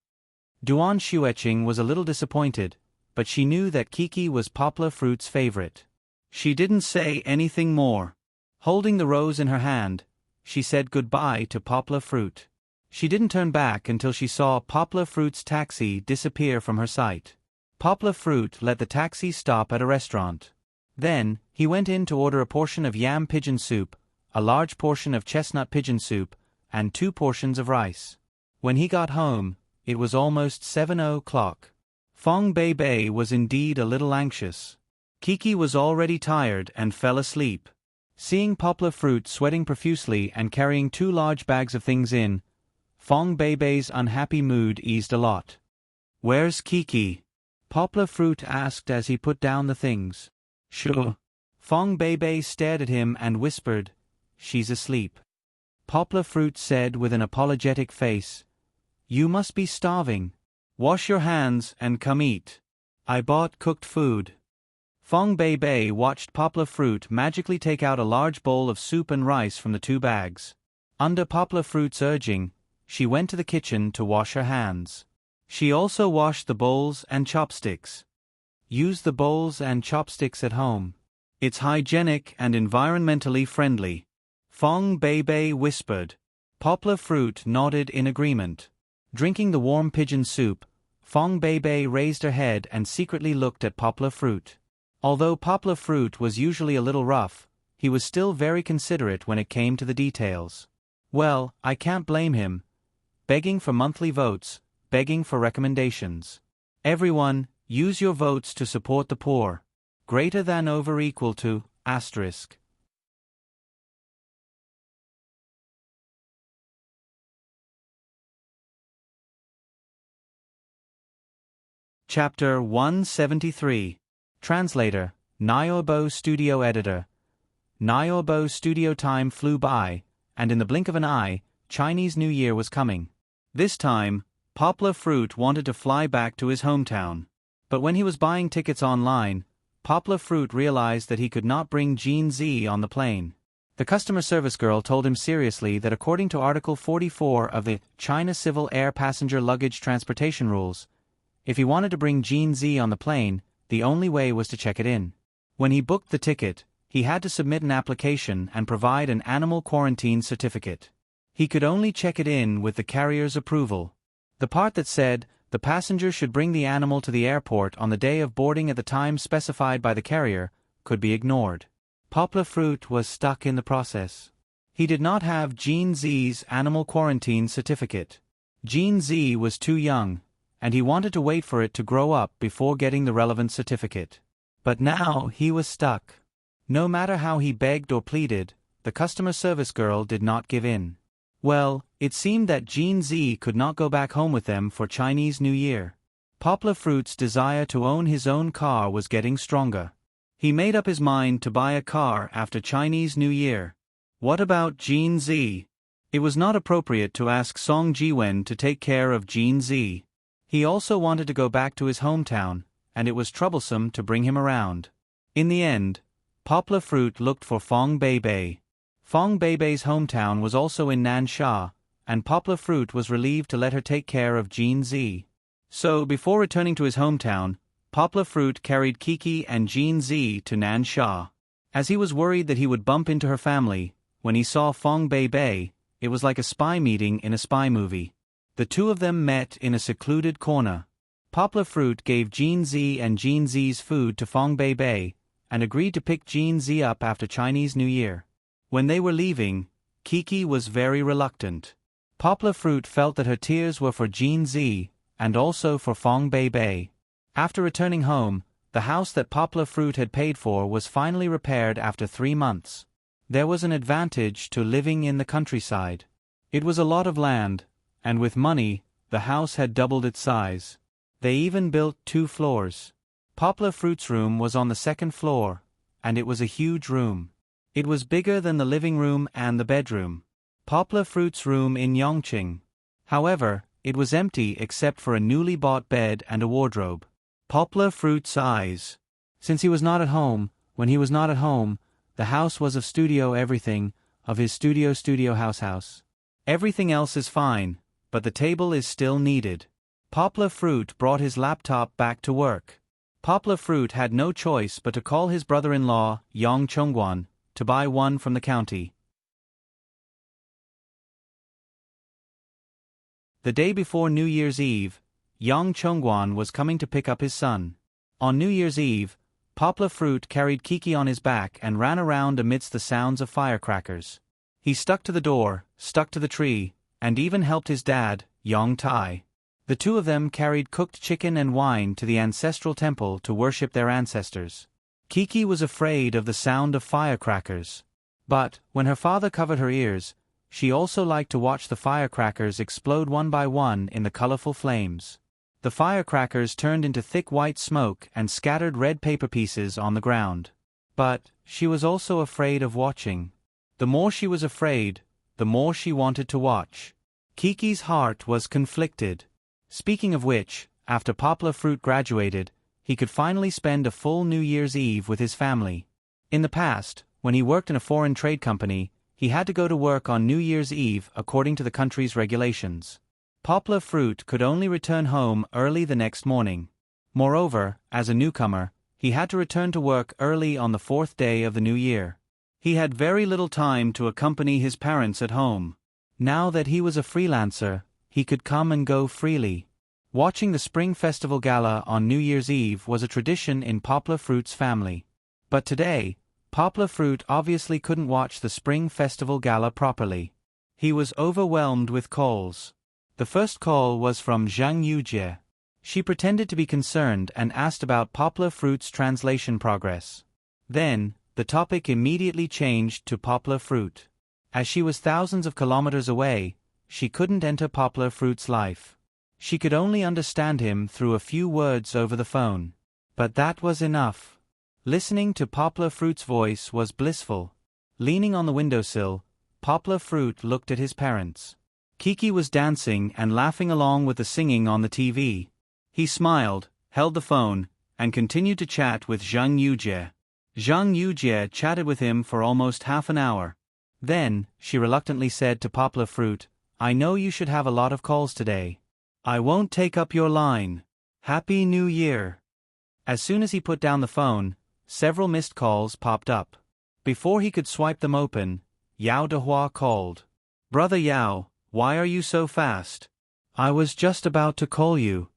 Duan Xueqing was a little disappointed, but she knew that Kiki was Poplar Fruit's favorite. She didn't say anything more. Holding the rose in her hand, she said goodbye to Poplar Fruit. She didn't turn back until she saw Poplar Fruit's taxi disappear from her sight. Poplar Fruit let the taxi stop at a restaurant. Then, he went in to order a portion of yam pigeon soup, a large portion of chestnut pigeon soup, and 2 portions of rice. When he got home, it was almost 7 o'clock. Fong Bei was indeed a little anxious. Kiki was already tired and fell asleep. Seeing Poplar Fruit sweating profusely and carrying 2 large bags of things in, Fong Bei's unhappy mood eased a lot. Where's Kiki? Poplar Fruit asked as he put down the things. Sure. Fong Bei stared at him and whispered, she's asleep. Poplar Fruit said with an apologetic face, you must be starving. Wash your hands and come eat. I bought cooked food. Fong Bei watched Poplar Fruit magically take out a large bowl of soup and rice from the 2 bags. Under Poplar Fruit's urging, she went to the kitchen to wash her hands. She also washed the bowls and chopsticks. Use the bowls and chopsticks at home. It's hygienic and environmentally friendly. Fong Bei whispered. Poplar Fruit nodded in agreement. Drinking the warm pigeon soup, Fong Bei raised her head and secretly looked at Poplar Fruit. Although Poplar Fruit was usually a little rough, he was still very considerate when it came to the details. Well, I can't blame him. Begging for monthly votes, begging for recommendations. Everyone, use your votes to support the poor. Greater than over equal to, asterisk. Chapter 173. Translator, Narrate Studio Editor. Narrate Studio time flew by, and in the blink of an eye, Chinese New Year was coming. This time, Poplar Fruit wanted to fly back to his hometown. But when he was buying tickets online, Poplar Fruit realized that he could not bring Jean Z on the plane. The customer service girl told him seriously that according to Article 44 of the China Civil Air Passenger Luggage Transportation Rules, if he wanted to bring Jean Z on the plane, the only way was to check it in. When he booked the ticket, he had to submit an application and provide an animal quarantine certificate. He could only check it in with the carrier's approval. The part that said, the passenger should bring the animal to the airport on the day of boarding at the time specified by the carrier, could be ignored. Poplar Fruit was stuck in the process. He did not have Gene Z's animal quarantine certificate. Gene Z was too young, and he wanted to wait for it to grow up before getting the relevant certificate. But now he was stuck. No matter how he begged or pleaded, the customer service girl did not give in. Well, it seemed that Gene Z could not go back home with them for Chinese New Year. Poplar Fruit's desire to own his own car was getting stronger. He made up his mind to buy a car after Chinese New Year. What about Gene Z? It was not appropriate to ask Song Jiwen to take care of Gene Z. He also wanted to go back to his hometown, and it was troublesome to bring him around. In the end, Poplar Fruit looked for Fong Beibei. Fong Beibei's hometown was also in Nansha, and Poplar Fruit was relieved to let her take care of Gene Z. So, before returning to his hometown, Poplar Fruit carried Kiki and Gene Z to Nansha. As he was worried that he would bump into her family, when he saw Fong Beibei, it was like a spy meeting in a spy movie. The two of them met in a secluded corner. Poplar Fruit gave Gene Z and Gene Z's food to Fong Beibei, and agreed to pick Gene Z up after Chinese New Year. When they were leaving, Kiki was very reluctant. Poplar Fruit felt that her tears were for Gene Z, and also for Fong Beibei. After returning home, the house that Poplar Fruit had paid for was finally repaired after 3 months. There was an advantage to living in the countryside. It was a lot of land, and with money, the house had doubled its size. They even built 2 floors. Poplar Fruit's room was on the 2nd floor, and it was a huge room. It was bigger than the living room and the bedroom. Poplar Fruit's room in Yongqing. However, it was empty except for a newly bought bed and a wardrobe. Poplar Fruit's eyes. Since he was not at home, when he was not at home, the house was of studio everything, of his studio house. Everything else is fine, but the table is still needed. Poplar Fruit brought his laptop back to work. Poplar Fruit had no choice but to call his brother-in-law, Yang Chongguan, to buy one from the county. The day before New Year's Eve, Yang Chongguan was coming to pick up his son. On New Year's Eve, Poplar Fruit carried Kiki on his back and ran around amidst the sounds of firecrackers. He stuck to the door, stuck to the tree, and even helped his dad, Yang Tai. The two of them carried cooked chicken and wine to the ancestral temple to worship their ancestors. Kiki was afraid of the sound of firecrackers. But, when her father covered her ears, she also liked to watch the firecrackers explode one by one in the colorful flames. The firecrackers turned into thick white smoke and scattered red paper pieces on the ground. But, she was also afraid of watching. The more she was afraid, the more she wanted to watch. Kiki's heart was conflicted. Speaking of which, after Poplar Fruit graduated, he could finally spend a full New Year's Eve with his family. In the past, when he worked in a foreign trade company, he had to go to work on New Year's Eve according to the country's regulations. Poplar Fruit could only return home early the next morning. Moreover, as a newcomer, he had to return to work early on the 4th day of the new year. He had very little time to accompany his parents at home. Now that he was a freelancer, he could come and go freely. Watching the Spring Festival Gala on New Year's Eve was a tradition in Poplar Fruit's family. But today, Poplar Fruit obviously couldn't watch the Spring Festival Gala properly. He was overwhelmed with calls. The first call was from Zhang Yujie. She pretended to be concerned and asked about Poplar Fruit's translation progress. Then, the topic immediately changed to Poplar Fruit. As she was thousands of kilometers away, she couldn't enter Poplar Fruit's life. She could only understand him through a few words over the phone. But that was enough. Listening to Poplar Fruit's voice was blissful. Leaning on the windowsill, Poplar Fruit looked at his parents. Kiki was dancing and laughing along with the singing on the TV. He smiled, held the phone, and continued to chat with Zhang Yujie. Zhang Yujie chatted with him for almost half an hour. Then, she reluctantly said to Poplar Fruit, "I know you should have a lot of calls today. I won't take up your line. Happy New Year." As soon as he put down the phone, several missed calls popped up. Before he could swipe them open, Yao Dehua called. "Brother Yao, why are you so fast?" "I was just about to call you."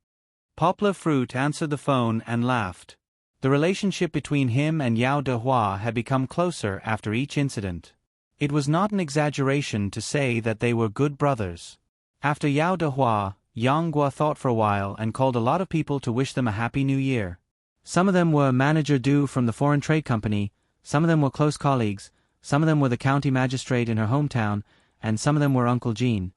Poplar Fruit answered the phone and laughed. The relationship between him and Yao Dehua had become closer after each incident. It was not an exaggeration to say that they were good brothers. After Yao Dehua, Yang Guo thought for a while and called a lot of people to wish them a happy new year. Some of them were Manager Du from the Foreign Trade Company, some of them were close colleagues, some of them were the county magistrate in her hometown, and some of them were Uncle Jean.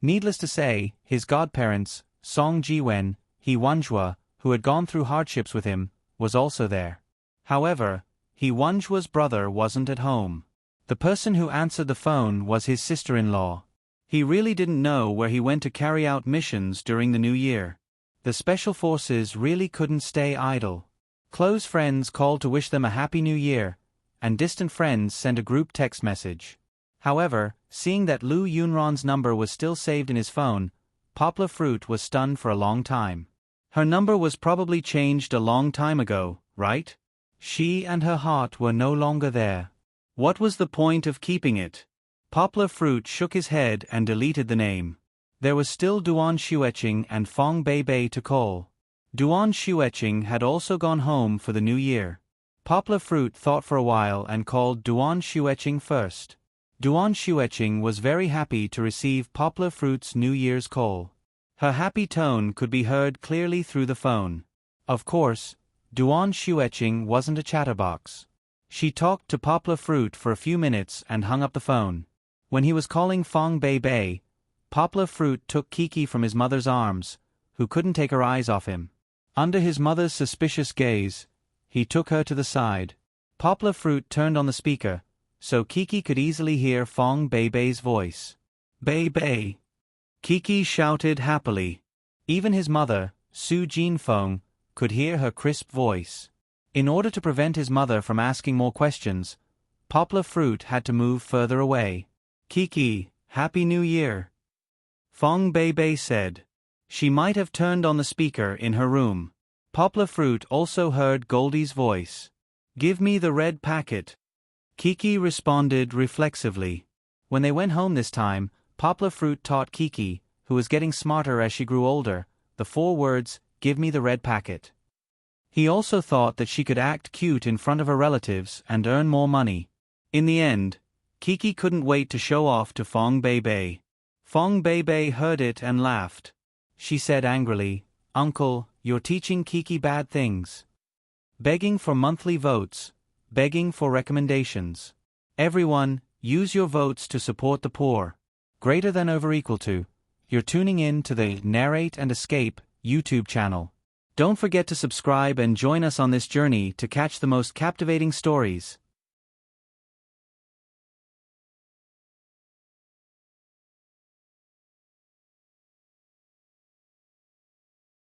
Needless to say, his godparents, Song Jiwen, He Wenjue, who had gone through hardships with him, was also there. However, He Wenjue's brother wasn't at home. The person who answered the phone was his sister-in-law. He really didn't know where he went to carry out missions during the new year. The special forces really couldn't stay idle. Close friends called to wish them a happy new year, and distant friends sent a group text message. However, seeing that Lu Yunron's number was still saved in his phone, Poplar Fruit was stunned for a long time. Her number was probably changed a long time ago, right? She and her heart were no longer there. What was the point of keeping it? Poplar Fruit shook his head and deleted the name. There was still Duan Xueqing and Fong Beibei to call. Duan Xueqing had also gone home for the new year. Poplar Fruit thought for a while and called Duan Xueqing first. Duan Xueqing was very happy to receive Poplar Fruit's New Year's call. Her happy tone could be heard clearly through the phone. Of course, Duan Xueqing wasn't a chatterbox. She talked to Poplar Fruit for a few minutes and hung up the phone. When he was calling Fong Beibei, Poplar Fruit took Kiki from his mother's arms, who couldn't take her eyes off him. Under his mother's suspicious gaze, he took her to the side. Poplar Fruit turned on the speaker, so Kiki could easily hear Fong Beibei's voice. "Beibei!" Kiki shouted happily. Even his mother, Su Jinfeng, could hear her crisp voice. In order to prevent his mother from asking more questions, Poplar Fruit had to move further away. "Kiki, Happy New Year!" Fong Beibei said. She might have turned on the speaker in her room. Poplar Fruit also heard Goldie's voice. "Give me the red packet." Kiki responded reflexively. When they went home this time, Poplar Fruit taught Kiki, who was getting smarter as she grew older, the 4 words, "Give me the red packet." He also thought that she could act cute in front of her relatives and earn more money. In the end, Kiki couldn't wait to show off to Fong Beibei. Fong Beibei heard it and laughed. She said angrily, "Uncle, you're teaching Kiki bad things. Begging for monthly votes, begging for recommendations. Everyone, use your votes to support the poor. Greater than over equal to. You're tuning in to the Narrate and Escape YouTube channel. Don't forget to subscribe and join us on this journey to catch the most captivating stories.